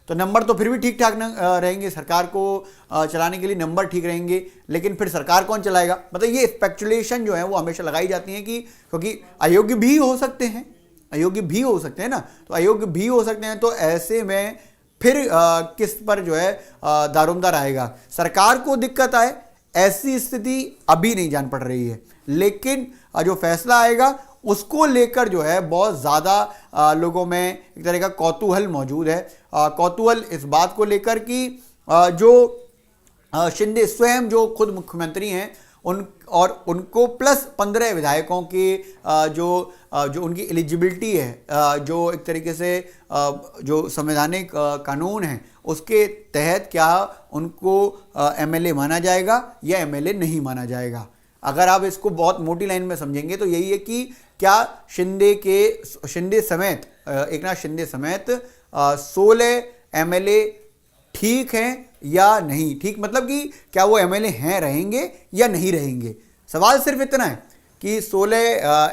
A: तो नंबर तो फिर भी ठीक ठाक रहेंगे, सरकार को चलाने के लिए नंबर ठीक रहेंगे, लेकिन फिर सरकार कौन चलाएगा? मतलब ये स्पेकुलेशन जो है वो हमेशा लगाई जाती है कि क्योंकि अयोग्य भी हो सकते हैं, अयोग्य भी हो सकते हैं ना, तो अयोग्य भी हो सकते हैं, तो ऐसे में फिर किस पर जो है दारोमदार आएगा। सरकार को दिक्कत आए ऐसी स्थिति अभी नहीं जान पड़ रही है, लेकिन जो फैसला आएगा उसको लेकर जो है बहुत ज़्यादा लोगों में एक तरह का कौतूहल मौजूद है। कौतूहल इस बात को लेकर कि जो शिंदे स्वयं जो खुद मुख्यमंत्री हैं उनको प्लस 15 विधायकों की जो उनकी एलिजिबिलिटी है, जो एक तरीके से जो संवैधानिक कानून है उसके तहत क्या उनको एमएलए माना जाएगा या एमएलए नहीं माना जाएगा। अगर आप इसको बहुत मोटी लाइन में समझेंगे तो यही है कि क्या शिंदे समेत एकनाथ शिंदे समेत 16 एमएलए ठीक हैं या नहीं ठीक, मतलब कि क्या वो एमएलए हैं, रहेंगे या नहीं रहेंगे। सवाल सिर्फ इतना है कि 16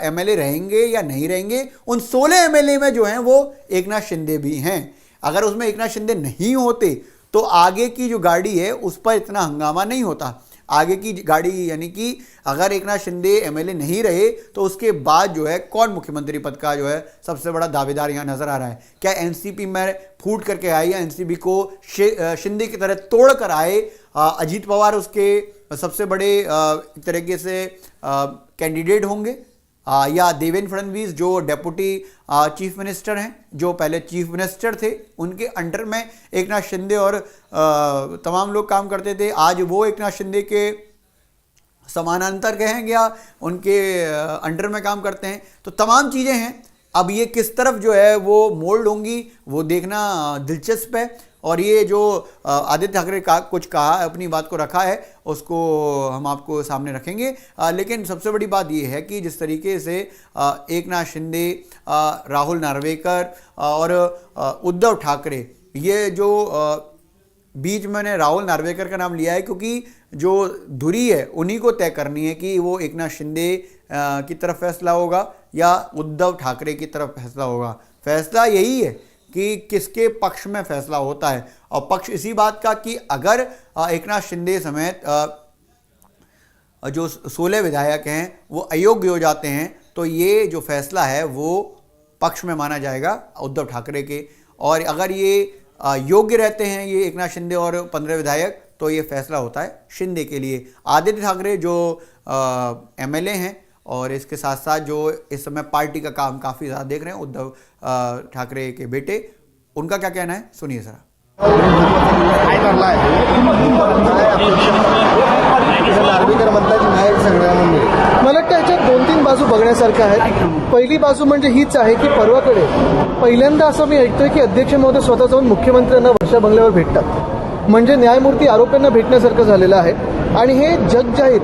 A: एमएलए रहेंगे या नहीं रहेंगे। उन 16 एमएलए में जो हैं वो एकनाथ शिंदे भी हैं। अगर उसमें एकनाथ शिंदे नहीं होते तो आगे की जो गाड़ी है उस पर इतना हंगामा नहीं होता। आगे की गाड़ी यानी कि अगर एकनाथ शिंदे एमएलए नहीं रहे तो उसके बाद जो है कौन मुख्यमंत्री पद का जो है सबसे बड़ा दावेदार यहाँ नजर आ रहा है। क्या एनसीपी में फूट करके आए या एनसीपी को शिंदे की तरह तोड़ कर आए? अजीत पवार उसके सबसे बड़े एक तरीके से कैंडिडेट होंगे, या देवेंद्र फडणवीस जो डेप्यूटी चीफ मिनिस्टर हैं, जो पहले चीफ मिनिस्टर थे, उनके अंडर में एकनाथ शिंदे और तमाम लोग काम करते थे। आज वो एकनाथ शिंदे के समानांतर कहेंगे या उनके अंडर में काम करते हैं। तो तमाम चीज़ें हैं। अब ये किस तरफ जो है वो मोल्ड होंगी वो देखना दिलचस्प है। और ये जो आदित्य ठाकरे का कुछ कहा, अपनी बात को रखा है, उसको हम आपको सामने रखेंगे। लेकिन सबसे बड़ी बात ये है कि जिस तरीके से एकनाथ शिंदे, राहुल नार्वेकर और उद्धव ठाकरे, ये जो बीच में मैंने राहुल नार्वेकर का नाम लिया है क्योंकि जो धुरी है उन्हीं को तय करनी है कि वो एकनाथ शिंदे की तरफ फैसला होगा या उद्धव ठाकरे की तरफ फैसला होगा। फैसला यही है कि किसके पक्ष में फैसला होता है, और पक्ष इसी बात का कि अगर एकनाथ शिंदे समेत जो 16 विधायक हैं वो अयोग्य हो जाते हैं तो ये जो फैसला है वो पक्ष में माना जाएगा उद्धव ठाकरे के, और अगर ये योग्य रहते हैं ये एकनाथ शिंदे और 15 विधायक तो ये फैसला होता है शिंदे के लिए। आदित्य ठाकरे जो एमएलए हैं और इसके साथ साथ जो इस समय पार्टी का काम काफ़ी ज़्यादा देख रहे हैं, उद्धव ठाकरे के बेटे, उनका क्या कहना है सुनिए जरा।
H: नार्वेकर म्हणतात नायक सगळ्यांमध्ये मला वाटतं याच्यात 2-3 बाजू बघण्यासारख्या आहेत। पहिली बाजू म्हणजे हीच आहे की परवाकडे पहिल्यांदा असं मी ऐकतोय की अध्यक्ष महोदय स्वतः जाऊन मुख्यमंत्र्यांना वर्षा बंगल्यावर भेटतात, म्हणजे न्यायमूर्ती आरोपींना भेटण्यासारखं झालेलं आहे। आणि हे जगजाहीर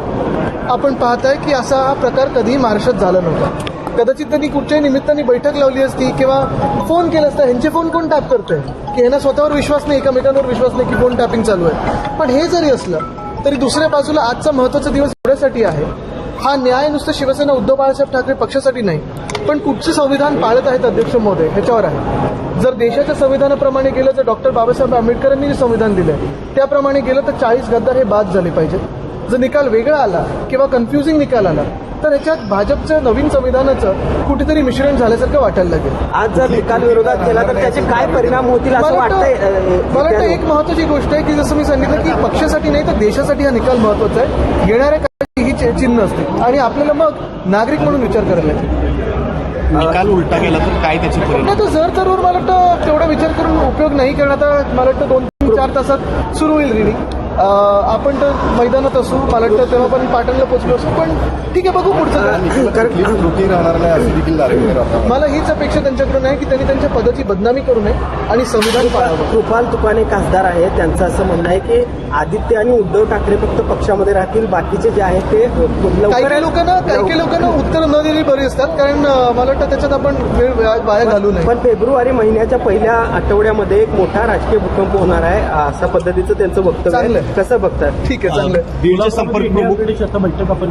H: आपण पाहताय की असा हा प्रकार कधीही महाराष्ट्रात झाला नव्हता। कदाचित त्यांनी कुठच्याही निमित्ताने बैठक लावली असती किंवा फोन केला असता। ह्यांचे फोन कोण टॅप करतोय की ह्यांना स्वतःवर विश्वास नाही, एकमेकांवर विश्वास नाही की फोन टॅपिंग चालू आहे। पण हे जरी असलं तरी दुसऱ्या बाजूला आजचा महत्त्वाचा दिवस एवढ्यासाठी आहे, हा न्याय नुसतं शिवसेना उद्धव बाळासाहेब ठाकरे पक्षासाठी नाही पण कुठचे संविधान पाळत आहेत अध्यक्ष महोदय ह्याच्यावर आहे। जर देशाच्या संविधानाप्रमाणे गेलं तर डॉक्टर बाबासाहेब आंबेडकरांनी जे संविधान दिलंय त्याप्रमाणे गेलं तर 40 गद्दार हे बाद झाले पाहिजेत। जर निकाल वेगळा आला किंवा कन्फ्युजिंग निकाल आला तर याच्यात भाजपचं नवीन संविधानाचं कुठेतरी मिश्रण झाल्यासारखं वाटायला लागेल.
I: आज जर निकाल विरोधात केला तर त्याचे काय परिणाम होतील असं वाटतंय?
H: मला वाटतं एक महत्वाची गोष्ट आहे की जसं मी सांगितलं की पक्षासाठी नाही तर देशासाठी हा निकाल महत्वाचा आहे. येणाऱ्या काळाची ही चिन्ह असते आणि आपल्याला मग नागरिक म्हणून विचार करायला लागेल.
J: निकाल उलटा गेला तर काय त्याचे परिणाम?
H: नाही तर जर तरवर मला वाटतं तेवढा विचार करून उपयोग नाही, कारण आता मला वाटतं 2-4 तासात सुरू होईल रिडिंग. आपण तर मैदानात असू, मला वाटतं तेव्हा पण पाटणला पोहोचलो असू, पण ठीक आहे बघू पुढचं
J: त्रुटी राहणार नाही असं देखील नार्वेकर.
H: मला हीच अपेक्षा त्यांच्याकडून आहे की त्यांनी त्यांच्या पदाची बदनामी करू नये आणि संविधान पाळावं.
I: कृपाल तुकाने खासदार आहेत, त्यांचं असं म्हणणं आहे की आदित्य आणि उद्धव ठाकरे फक्त पक्षामध्ये राहतील, बाकीचे जे आहेत ते
H: काही लोकांना उत्तर न दिली बरी असतात, कारण मला वाटतं त्याच्यात आपण वेळ वाया घालू नये.
I: पण फेब्रुवारी महिन्याच्या पहिल्या आठवड्यामध्ये एक मोठा राजकीय भूकंप होणार आहे अशा पद्धतीचं त्यांचं वक्तव्य आहे. कसं बघतात?
H: ठीक आहे, चांगलं.
J: बीडचे संपर्क प्रमुख बैठक आपण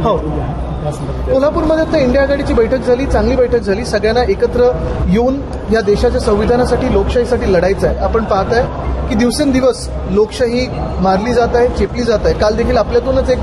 H: कोल्हापूरमध्ये आता इंडिया आघाडीची बैठक झाली, चांगली बैठक झाली. सगळ्यांना एकत्र येऊन या देशाच्या संविधानासाठी, लोकशाहीसाठी लढायचं आहे. आपण पाहत आहे की दिवसेंदिवस लोकशाही मारली जात आहे, चेपली जात आहे. काल देखील आपल्यातूनच एक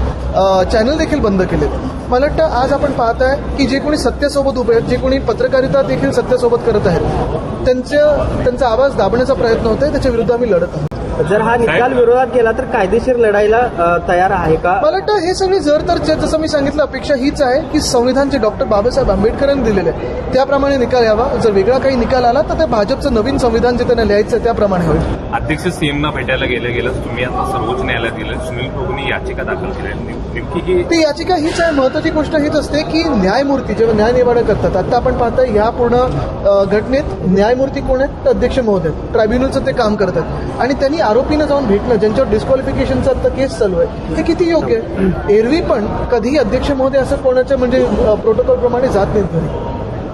H: चॅनल देखील बंद केले. मला वाटतं आज आपण पाहत आहे की जे कोणी सत्यासोबत उभे आहेत, जे कोणी पत्रकारिता देखील सत्यासोबत करत आहेत, त्यांचा आवाज दाबण्याचा प्रयत्न होत आहे. त्याच्या विरुद्ध आम्ही लढत आहोत.
I: जर हा निकाल विरोधात गेला तर कायदेशीर लढाईला तयार आहे का?
H: मला वाटतं हे सगळे जर तर जसं मी सांगितलं, अपेक्षा हीच आहे की संविधान जे डॉक्टर बाबासाहेब आंबेडकरांनी दिलेलं आहे त्याप्रमाणे निकाल यावा. जर वेगळा काही निकाल आला तर ते भाजपचं नवीन संविधान जे त्यांना लिहायचं आहे त्याप्रमाणे होईल.
K: अध्यक्ष सीएमना भेटायला गेलं तुम्ही आता सर्वोच्च न्यायालयात गेले, सुनील प्रभूंनी याचिका दाखल केली. नेमकी
H: ती याचिका हीच आहे. महत्वाची गोष्ट हीच असते की न्यायमूर्ती जेव्हा न्यायनिवाडा करतात, आता आपण पाहतोय या पूर्ण घटनेत न्यायमूर्ती कोण आहेत? अध्यक्ष महोदय. ट्रायब्युनलचं ते काम करतात आणि त्यांनी आरोपीनं जाऊन भेटणं, ज्यांच्यावर डिस्क्वालिफिकेशनचा आता केस चालू आहे, हे किती योग्य आहे? एरवी पण कधीही अध्यक्ष महोदय असं कोणाच्या म्हणजे प्रोटोकॉल प्रमाणे जात नाहीत घरी.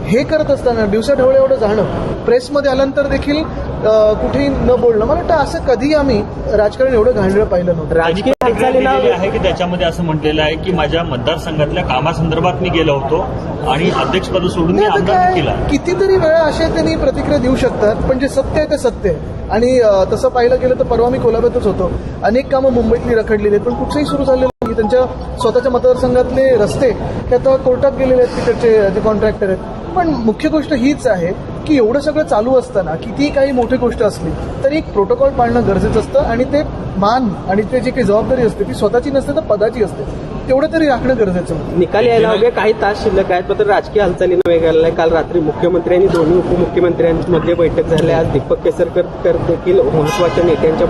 H: हे करत असताना दिवसा ढवळे एवढं जाणं, प्रेसमध्ये आल्यानंतर देखील कुठेही न बोलणं, मला वाटतं असं कधीही आम्ही राजकारण एवढं घाणेरडं पाहिलं नव्हतं.
I: राजकीय हालचालीला
L: आहे की त्याच्यामध्ये असं म्हटलेलं आहे की माझ्या मतदारसंघातल्या कामासंदर्भात मी गेलो होतो आणि अध्यक्षपद सोडून मी आमदार केला.
H: कितीतरी वेळा अशा त्यांनी प्रतिक्रिया देऊ शकतात, पण जे सत्य आहे ते सत्य आहे. आणि तसं पाहिलं गेलं तर परवा मी कोल्हापूरच होतो. अनेक कामं मुंबईतली रखडलेली आहेत, पण कुठचंही सुरू झालेलं नाही. त्यांच्या स्वतःच्या मतदारसंघातले रस्ते हे आता कोर्टात गेलेले आहेत, तिकडचे जे कॉन्ट्रॅक्टर आहेत. पण मुख्य गोष्ट हीच आहे की एवढं सगळं चालू असताना कितीही काही मोठी गोष्ट असली तरी एक प्रोटोकॉल पाळणं गरजेचं असतं आणि ते मान आणि ते जी काही जबाबदारी असते ती स्वतःची नसते तर पदाची असते, तेवढं तरी राखणं गरजेचं होतं.
I: निकाल यायला अवघे काही तास शिल्लक आहेत, मात्र राजकीय हालचालीनं वेग आलेला आहे. काल रात्री मुख्यमंत्री आणि दोन्ही उपमुख्यमंत्र्यांमध्ये बैठक झाली. आज दीपक केसरकर देखील महत्वाच्या नेत्यांच्या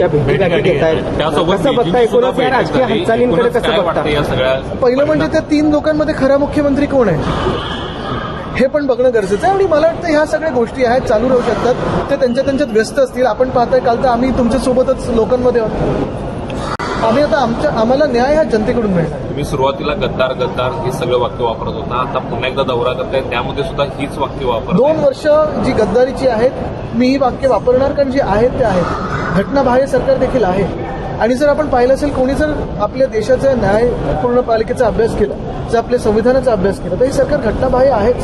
I: भेटीगाठी घेत आहेत. कसं बघता एकूणच या राजकीय हालचालींकडे कसं बघता?
H: पहिलं म्हणजे त्या 3 लोकांमध्ये खरा मुख्यमंत्री कोण आहे हे पण बघणं गरजेचं आहे. आणि मला वाटतं ह्या सगळ्या गोष्टी आहेत, चालू राहू शकतात. ते त्यांच्यात व्यस्त असतील. आपण पाहताय काल तर आम्ही तुमच्यासोबतच लोकांमध्ये आहोत. आम्ही आता आम्हाला न्याय हा जनतेकडून मिळणार.
K: तुम्ही सुरुवातीला गद्दार हे सगळं वाक्य वापरत होता, आता पुन्हा एकदा दौरा करताय त्यामध्ये सुद्धा हीच वाक्य वापर.
H: 2 वर्ष जी गद्दारीची आहेत मी ही वाक्य वापरणार, कारण जी आहेत ते आहेत. घटनाबाह्य सरकार देखील आहे. आणि जर आपण पाहिलं असेल, कोणी जर आपल्या देशाच्या न्यायपूर्ण पालिकेचा अभ्यास केला, जर आपल्या संविधानाचा अभ्यास केला, तर हे सरकार घटनाबाह्य आहेच,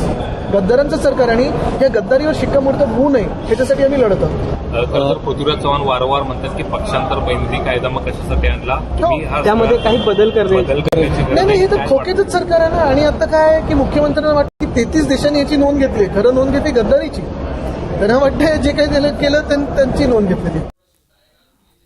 H: गद्दारांचं सरकार. आणि या गद्दारीवर शिक्कामोर्तब होऊ नये याच्यासाठी आम्ही लढत आहोत.
K: पृथ्वीराज चव्हाण वारंवार म्हणतात की पक्षांतर बैंदी कायदा मग कशासाठी आणला,
I: त्यामध्ये काही बदल
K: करण्याची
H: नाही, हे तर खोकेचंच सरकार आहे ना. आणि आता काय आहे की मुख्यमंत्र्यांना वाटतं की 33 देशांनी याची नोंद घेतली. खरं नोंद घेतली गद्दारीची. त्यांना वाटतं जे काही केलं त्यांची नोंद घेतली.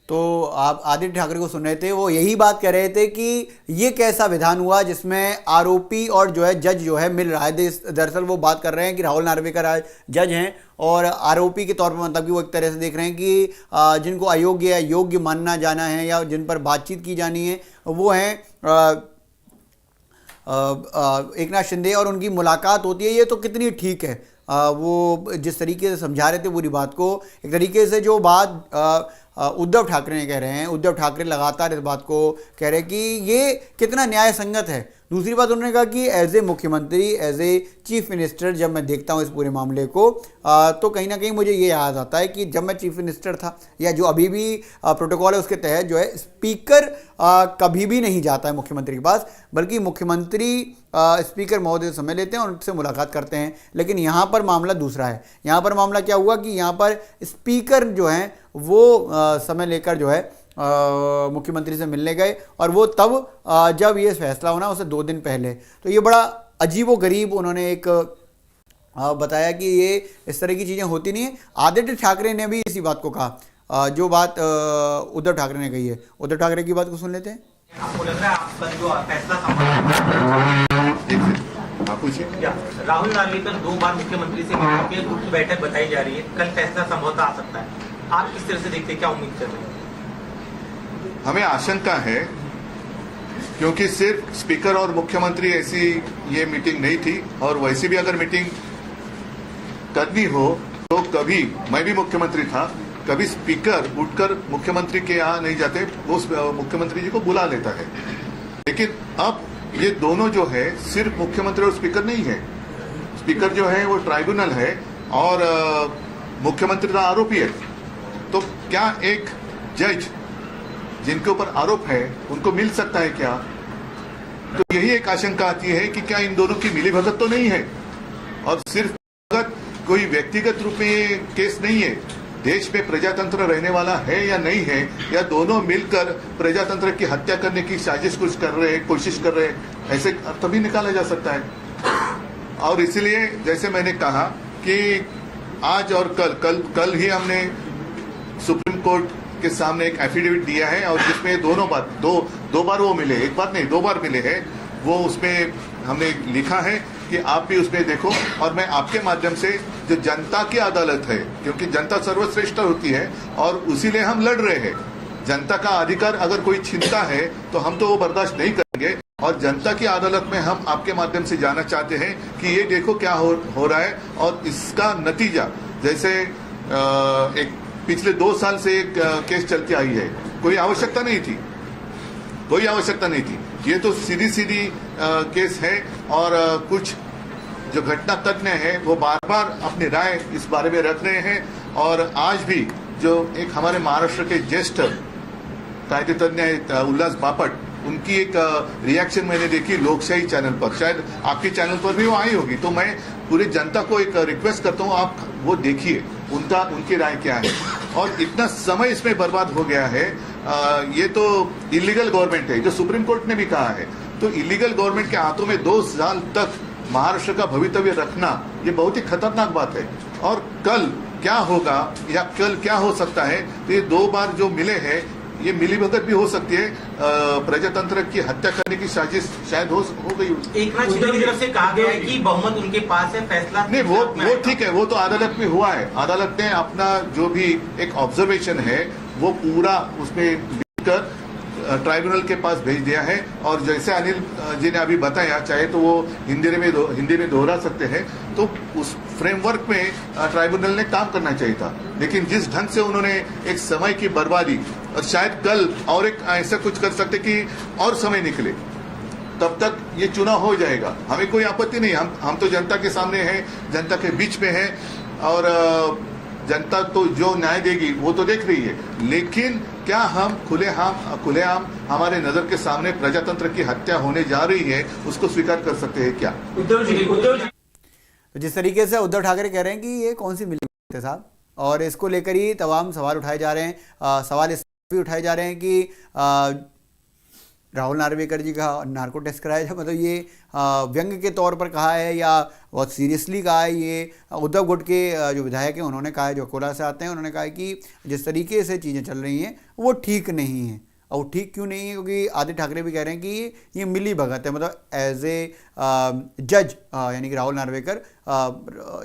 A: तो आप आदित्य ठाकरे को सुन रहे थे, वो यही बात कह रहे थे कि ये कैसा विधान हुआ जिसमें आरोपी और जो है जज जो है मिल रहा है. दरअसल वो बात कर रहे हैं कि राहुल नार्वेकर आज जज हैं और आरोपी के तौर पर, मतलब कि वो एक तरह से देख रहे हैं कि जिनको अयोग्य या योग्य मानना जाना है या जिन पर बातचीत की जानी है वो हैं एकनाथ शिंदे, और उनकी मुलाकात होती है. ये तो कितनी ठीक है. वो जिस तरीके से समझा रहे थे पूरी बात को, एक तरीके से जो बात उद्धव ठाकरे ने कह रहे हैं, उद्धव ठाकरे लगातार इस बात को कह रहे हैं कि ये कितना न्याय संगत है. दूसरी बात उन्होंने कहा कि एज ए मुख्यमंत्री, एज ए चीफ मिनिस्टर जब मैं देखता हूँ इस पूरे मामले को तो कहीं ना कहीं मुझे ये याद आता है कि जब मैं चीफ मिनिस्टर था, या जो अभी भी प्रोटोकॉल है उसके तहत जो है स्पीकर कभी भी नहीं जाता है मुख्यमंत्री के पास, बल्कि मुख्यमंत्री स्पीकर महोदय से समय लेते हैं और उनसे मुलाकात करते हैं. लेकिन यहाँ पर मामला दूसरा है. यहाँ पर मामला क्या हुआ कि यहाँ पर स्पीकर जो हैं वो समय लेकर जो है मुख्यमंत्री से मिलने गए, और वो तब जब ये फैसला होना उससे 2 दिन पहले। तो ये बड़ा अजीबोगरीब उन्होंने एक बताया कि ये इस तरह की चीज़ें होती नहीं है। आदित्य ठाकरे ने भी इसी बात को कहा, जो बात उद्धव ठाकरे ने कही है। उद्धव ठाकरे की बात को सुन लेते हैं।
C: आपको लग रहा है आपका जो फैसला राहुल नार्वेकर 2 बार मुख्यमंत्री से मिलकर के गुप्त बैठक बताई जा रही है, कल फैसला संभवतः आ सकता है। आप किस तरह से देखते हैं, क्या उम्मीद कर रहे हैं?
D: हमें आशंका है, क्योंकि सिर्फ स्पीकर और मुख्यमंत्री ऐसी ये मीटिंग नहीं थी, और वैसी भी अगर मीटिंग करनी हो तो कभी, मैं भी मुख्यमंत्री था, कभी स्पीकर उठकर मुख्यमंत्री के यहाँ नहीं जाते, वो मुख्यमंत्री जी को बुला लेता है। लेकिन अब ये दोनों जो है सिर्फ मुख्यमंत्री और स्पीकर नहीं है। स्पीकर जो है वो ट्राइब्यूनल है और मुख्यमंत्री का आरोपी है। तो क्या एक जज जिनके ऊपर आरोप है उनको मिल सकता है क्या? तो यही एक आशंका आती है कि क्या इन दोनों की मिलीभगत तो नहीं है, और सिर्फ कोई व्यक्तिगत रूप में ये केस नहीं है। देश में प्रजातंत्र रहने वाला है या नहीं है, या दोनों मिलकर प्रजातंत्र की हत्या करने की साजिश कुछ कर रहे हैं, कोशिश कर रहे हैं, ऐसे तभी निकाला जा सकता है। और इसलिए जैसे मैंने कहा कि आज और कल ही हमने सुप्रीम कोर्ट के सामने एक एफिडेविट दिया है, और जिसमें दो बार वो मिले, एक बार नहीं 2 बार मिले हैं। वो उसमें हमने लिखा है कि आप भी उसमें देखो, और मैं आपके माध्यम से जो जनता की अदालत है, क्योंकि जनता सर्वश्रेष्ठ होती है और उसी लिए हम लड़ रहे हैं। जनता का अधिकार अगर कोई छीनता है तो हम तो वो बर्दाश्त नहीं करेंगे, और जनता की अदालत में हम आपके माध्यम से जाना चाहते हैं कि ये देखो क्या हो रहा है, और इसका नतीजा, जैसे एक पिछले 2 साल से एक केस चलती आई है, कोई आवश्यकता नहीं थी, कोई आवश्यकता नहीं थी। ये तो सीधी केस है, और कुछ जो घटना तज्ञ है वो बार बार अपनी राय इस बारे में रख रहे हैं। और आज भी जो एक हमारे महाराष्ट्र के ज्येष्ठ कायदे तज्ञ उल्लास बापट, उनकी एक रिएक्शन मैंने देखी लोकशाही चैनल पर, शायद आपके चैनल पर भी वो आई होगी। तो मैं पूरी जनता को एक रिक्वेस्ट करता हूँ, आप वो देखिए उनकी राय क्या है। और इतना समय इसमें बर्बाद हो गया है, ये तो इलीगल गवर्नमेंट है, जो सुप्रीम कोर्ट ने भी कहा है। तो इलीगल गवर्नमेंट के हाथों में 2 साल तक महाराष्ट्र का भवितव्य रखना, ये बहुत ही खतरनाक बात है। और कल क्या होगा या कल क्या हो सकता है, तो ये 2 बार जो मिले हैं, ये मिलीभगत भी हो सकती है, प्रजातंत्र की हत्या करने की साजिश शायद हो गई।
C: एकनाथ शिंदे की तरफ से कहा गया है कि बहुमत उनके पास है, फैसला
D: नहीं, वो ठीक है, वो तो अदालत में हुआ है। अदालत ने अपना जो भी एक ऑब्जर्वेशन है वो पूरा उसमें लिखकर ट्राइब्यूनल के पास भेज दिया है। और जैसे अनिल जी ने अभी बताया, चाहे तो वो हिंदी में दोहरा सकते हैं, तो उस फ्रेमवर्क में ट्राइब्यूनल ने काम करना चाहिए था। लेकिन जिस ढंग से उन्होंने एक समय की बर्बादी, और शायद कल और एक ऐसा कुछ कर सकते कि और समय निकले, तब तक ये चुनाव हो जाएगा। हमें कोई आपत्ति नहीं, हम तो जनता के सामने हैं, जनता के बीच में हैं, और जनता तो जो न्याय देगी वो तो देख रही है। लेकिन क्या हम खुलेआम हमारे नजर के सामने प्रजातंत्र की हत्या होने जा रही है, उसको स्वीकार कर सकते हैं क्या?
A: उद्धव जी जिस तरीके से उद्धव ठाकरे कह रहे हैं कि ये कौन सी मिली साहब, और इसको लेकर ही तमाम सवाल उठाए जा रहे हैं। सवाल इस भी उठाए जा रहे हैं कि राहुल नार्वेकर जी का नार्को टेस्ट कराया जाए, मतलब ये व्यंग के तौर पर कहा है या बहुत सीरियसली कहा है? ये उद्धव गुट के जो विधायक हैं उन्होंने कहा है, जो अकोला से आते हैं, उन्होंने कहा है कि जिस तरीके से चीज़ें चल रही हैं वो ठीक नहीं है। और ठीक क्यों नहीं है? क्योंकि आदित्य ठाकरे भी कह रहे हैं कि ये मिली भगत है, मतलब एज ए जज यानी कि राहुल नार्वेकर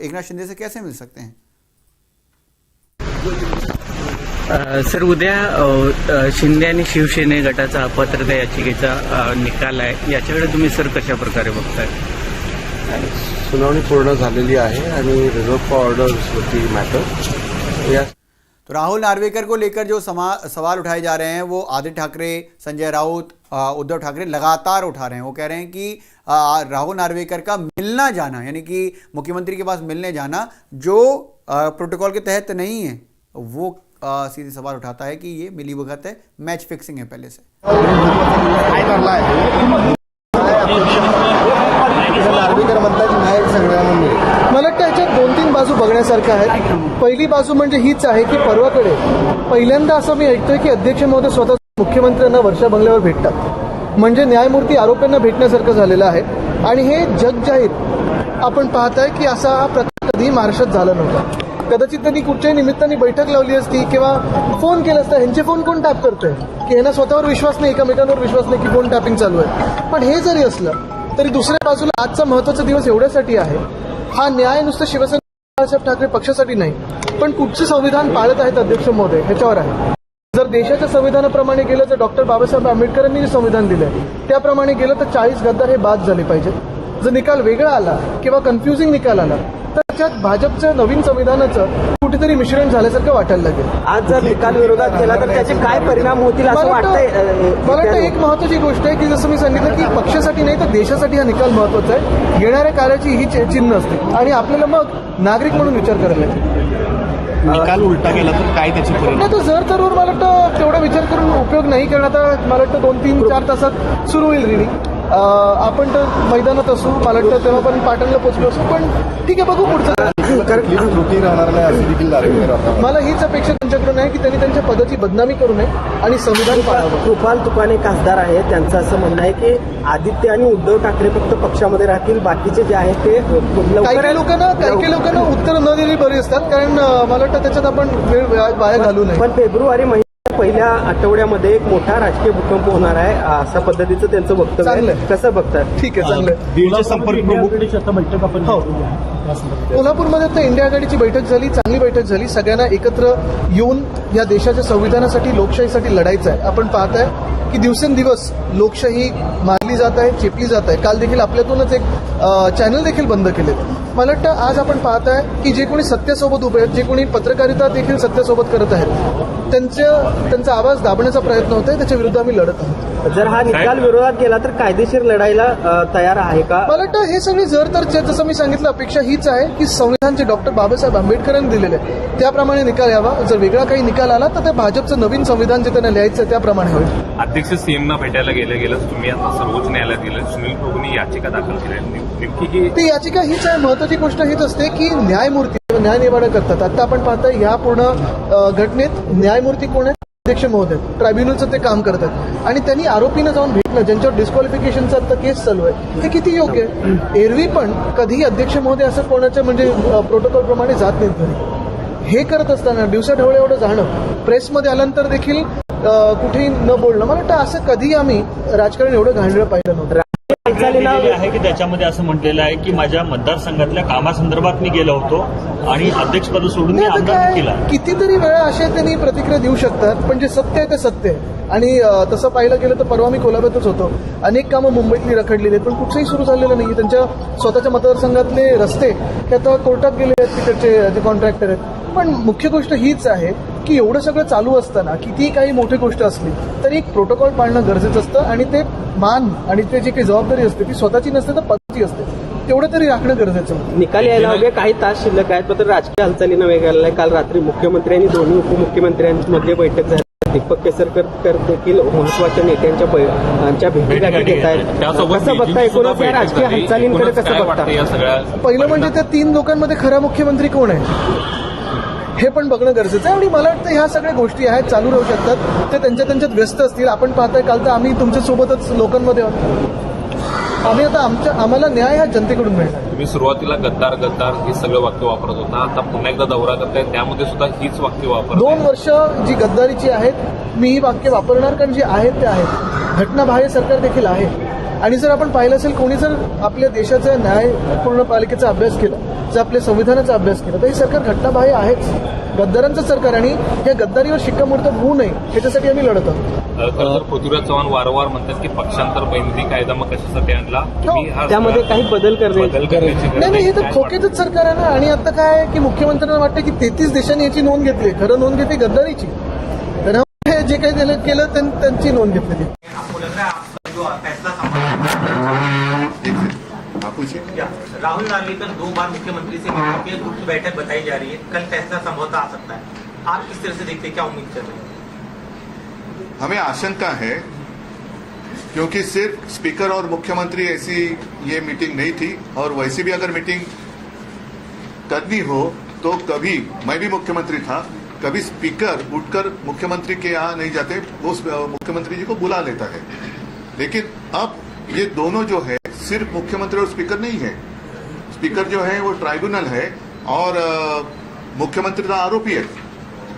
A: एकनाथ शिंदे से कैसे मिल सकते हैं?
F: सर, उद्या शिंदे आणि शिवसेने गटाचा अपात्रता याचिकेचा निकाल आहे, याच्याकडे तुम्ही सर कशा प्रकारे बघताय?
G: सुनावणी पूर्ण झालेली आहे आणि रिझर्व ऑर्डर्स होती मॅटर।
A: तो राहुल नार्वेकर को लेकर जो सवाल उठाए जा रहे हैं वो आदित्य ठाकरे, संजय राउत, उद्धव ठाकरे लगातार उठा रहे हैं। वो कह रहे हैं कि राहुल नार्वेकर का मिलना जाना, यानी कि मुख्यमंत्री के पास मिलने जाना जो प्रोटोकॉल के तहत नहीं है, वो सीधे सवाल उठाता है कि ये मिलीभगत है, मैच फिक्सिंग है पहले से।
J: नार्वेकर म्हणतात न्याय सगळ्यांना मिळेल.
H: मला वाटतं याच्यात 2-3 बाजू बघण्यासारख्या आहेत. पहिली बाजू म्हणजे हीच आहे की परवाकडे पहिल्यांदा असं मी ऐकतोय की अध्यक्ष महोदय स्वतः मुख्यमंत्र्यांना वर्षा बंगल्यावर भेटतात. म्हणजे न्यायमूर्ती आरोपींना भेटण्यासारखं झालेलं आहे. आणि हे जगजाहीर आपण पाहताय की असा हा प्रकार कधी महाराष्ट्रात झाला नव्हता. कदाचित त्यांनी कुठच्याही निमित्ताने बैठक लावली असती किंवा फोन केला असता. ह्यांचे फोन कोण टॅप करतोय की ह्यांना स्वतःवर विश्वास नाही, एकमेकांवर विश्वास नाही की फोन टॅपिंग चालू आहे. पण हे जरी असलं तरी दुसऱ्या बाजूला आजचा महत्त्वाचा दिवस एवढ्यासाठी आहे, हा न्याय नुसतं शिवसेना बाळासाहेब ठाकरे पक्षासाठी नाही, पण कुठचे संविधान पाळत आहेत अध्यक्ष महोदय ह्याच्यावर आहे. जर देशाच्या संविधानाप्रमाणे गेलं तर डॉक्टर बाबासाहेब आंबेडकरांनी जे संविधान दिलंय त्याप्रमाणे गेलं तर 40 गद्दार हे बाद झाले पाहिजे. जर निकाल वेगळा आला किंवा कन्फ्युजिंग निकाल आला तर त्याच्यात भाजपच्या नवीन संविधानाचं कुठेतरी मिश्रण झाल्यासारखं वाटायला लागेल.
I: आज जर निकाल विरोधात केला तर त्याचे काय परिणाम होतील असं वाटतंय?
H: मला वाटतं एक महत्वाची गोष्ट आहे की जसं मी सांगितलं की पक्षासाठी नाही तर देशासाठी हा निकाल महत्वाचा आहे. येणाऱ्या कार्याची ही चिन्ह असते आणि आपल्याला मग नागरिक म्हणून विचार करायला लागेल.
J: निकाल उलटा गेला तर काय त्याची परिणाम?
H: नाही तर जर तर मला वाटतं तेवढा विचार करून उपयोग नाही, कारण आता मला वाटतं 2-3-4 तासात सुरू होईल रिडिंग. आपण तर मैदानात असू, मला वाटतं तेव्हा पण पाटणला पोहोचलो असू. पण ठीक आहे, बघू पुढचं.
J: त्रुटी राहणार नाही असं देखील नार्वेकर.
H: मला हीच अपेक्षा त्यांच्याकडून आहे की त्यांनी त्यांच्या पदाची बदनामी करू नये आणि संविधान पाळावं.
I: कृपाल तुकाने खासदार आहे, त्यांचं असं म्हणणं आहे की आदित्य आणि उद्धव ठाकरे फक्त पक्षामध्ये राहतील, बाकीचे जे आहेत ते
H: काही लोकांना उत्तर न दिली बरी असतात, कारण मला वाटतं त्याच्यात आपण वेळ वाया घालू नये.
I: पण फेब्रुवारी महिन्यात पहिल्या आठवड्यामध्ये एक मोठा राजकीय भूकंप होणार आहे अशा पद्धतीचं त्यांचं वक्तव्य आहे. कसं बघतात?
H: ठीक आहे, चांगलं.
J: बीडचे संपर्क प्रमुख आता बैठक आपण
H: कोल्हापूरमध्ये आता इंडिया आघाडीची बैठक झाली, चांगली बैठक झाली. सगळ्यांना एकत्र येऊन या देशाच्या संविधानासाठी, लोकशाहीसाठी लढायचं आहे. आपण पाहताय की दिवसेंदिवस लोकशाही मारली जात आहे, चेपली जात आहे. काल देखील आपल्यातूनच एक चॅनल देखील बंद केले. मला वाटतं आज आपण पाहताय की जे कोणी सत्यासोबत उभे आहेत, जे कोणी पत्रकारिता देखील सत्यासोबत करत आहेत, त्यांचा आवाज दाबण्याचा प्रयत्न होतोय, त्याच्या विरुद्ध आम्ही लढत आहोत.
I: जर हा निकाल विरोधात गेला तर कायदेशीर लढायला तयार आहे का?
H: मला वाटतं हे सगळे जर तर जसं मी सांगितलं अपेक्षा हीच आहे की संविधान जे डॉक्टर बाबासाहेब आंबेडकरांनी दिलेले आहे त्याप्रमाणे निकाल यावा. जर वेगळा काही निकाल आला तर ते भाजपचं नवीन संविधान जे त्यांना लिहायचं त्याप्रमाणे होईल.
K: अध्यक्ष सीएमना भेटायला गेलं तुम्ही आता सर्वोच्च न्यायालयात गेलं, सुनील प्रभूंनी याचिका दाखल केली. नेमकी
H: ती याचिका हीच आहे. महत्वाची गोष्ट हीच असते की न्यायमूर्ती न्यायनिवाडा करतात. आता आपण पाहताय या पूर्ण घटनेत न्यायमूर्ती कोण आहेत? अध्यक्ष महोदय ट्रायब्युनलचं ते काम करतात आणि त्यांनी आरोपीनं जाऊन भेटणं, ज्यांच्यावर डिस्क्वालिफिकेशनचा आता केस चालू आहे, हे किती योग्य आहे? एरवी पण कधीही अध्यक्ष महोदय असं कोणाच्या म्हणजे प्रोटोकॉल प्रमाणे जात नाहीत घरी. हे करत असताना दिवसा ढवळे एवढं जाणं, प्रेसमध्ये आल्यानंतर देखील कुठेही न बोलणं, मला वाटतं असं कधी आम्ही राजकारण एवढं घाणेरडं पाहिलं नव्हतं.
L: आहे की त्याच्यामध्ये असं म्हटलेलं आहे की माझ्या मतदारसंघातल्या कामासंदर्भात मी गेलो होतो आणि अध्यक्षपद सोडून मी आमदार केला.
H: कितीतरी वेळा अशा त्यांनी प्रतिक्रिया देऊ शकतात, पण जे सत्य आहे ते सत्य आहे. आणि तसं पाहिलं गेलं तर परवा मी कोल्हापूरच होतो. अनेक कामं मुंबईतली रखडलेली आहेत, पण कुठचंही सुरू झालेलं नाही. त्यांच्या स्वतःच्या मतदारसंघातले रस्ते ते आता कोर्टात गेले आहेत, तिकडचे जे कॉन्ट्रॅक्टर आहेत. पण मुख्य गोष्ट हीच आहे की एवढं सगळं चालू असताना कितीही काही मोठी गोष्ट असली तरी एक प्रोटोकॉल पाळणं गरजेचं असतं आणि ते मान आणि ते जी काही जबाबदारी असते ती स्वतःची नसते तर पदाची असते, तेवढं तरी राखणं गरजेचं आहे.
I: निकाल यायला अवघे काही तास शिल्लक आहेत, मात्र राजकीय हालचालीनं वेग आलेला आहे. काल रात्री मुख्यमंत्री आणि दोन्ही उपमुख्यमंत्र्यांमध्ये बैठक झाली. दीपक केसरकर देखील महत्वाच्या नेत्यांच्या भेटीगाठी घेत आहेत. कसं बघता एकूणच या राजकीय हालचालींकडे कसं बघता?
H: पहिलं म्हणजे त्या 3 लोकांमध्ये खरा मुख्यमंत्री कोण आहे हे पण बघणं गरजेचं आहे. आणि मला वाटतं ह्या सगळ्या गोष्टी आहेत, चालू राहू शकतात. ते त्यांच्यात व्यस्त असतील. आपण पाहताय काल तर आम्ही तुमच्यासोबतच लोकांमध्ये आहोत. आम्ही आता आम्हाला न्याय हा जनतेकडून मिळणार.
K: तुम्ही सुरुवातीला गद्दार हे सगळं वाक्य वापरत होता, आता पुन्हा एकदा दौरा करताय त्यामध्ये सुद्धा हीच वाक्य वापरत.
H: 2 वर्ष जी गद्दारीची आहेत मी ही वाक्य वापरणार, कारण जे आहेत ते आहेत. घटनाबाह्य सरकार देखील आहे. आणि जर आपण पाहिलं असेल कोणी जर आपल्या देशाचा न्यायपूर्ण पालिकेचा अभ्यास केला, जर आपल्या संविधानाचा अभ्यास केला तर हे सरकार घटनाबाह्य आहेच, गद्दारांचं सरकार. आणि या गद्दारीवर शिक्कामोर्तब होऊ नये ह्याच्यासाठी आम्ही लढत आहोत.
K: पृथ्वीराज चव्हाण वारंवार म्हणतात की पक्षांतर बैंदी कायदा मग कशासाठी आणला,
I: त्यामध्ये काही बदल
K: करण्याची
H: नाही, हे तर खोकेचंच सरकार आहे ना. आणि आता काय आहे की मुख्यमंत्र्यांना वाटतं की 33 देशांनी याची नोंद घेतली. खरं नोंद घेतली गद्दारीची, तर जे काही केलं त्यांची नोंद घेतलेली.
C: राहुल नार्वेकर 2 बार मुख्यमंत्री से मिलकर के गुप्त बैठक बताई जा रही है, कल फैसला संभवतः आ सकता है. आप किस तरह से देखते हैं, क्या उम्मीद कर रहे हैं?
D: हमें आशंका है क्योंकि सिर्फ स्पीकर और मुख्यमंत्री ऐसी ये मीटिंग नहीं थी, और वैसी भी अगर मीटिंग करनी हो तो कभी, मैं भी मुख्यमंत्री था, कभी स्पीकर उठकर मुख्यमंत्री के यहाँ नहीं जाते, वो मुख्यमंत्री जी को बुला लेता है। लेकिन अब ये दोनों जो है सिर्फ मुख्यमंत्री और स्पीकर नहीं है। स्पीकर जो है वो ट्राइब्यूनल है और मुख्यमंत्री का आरोपी है।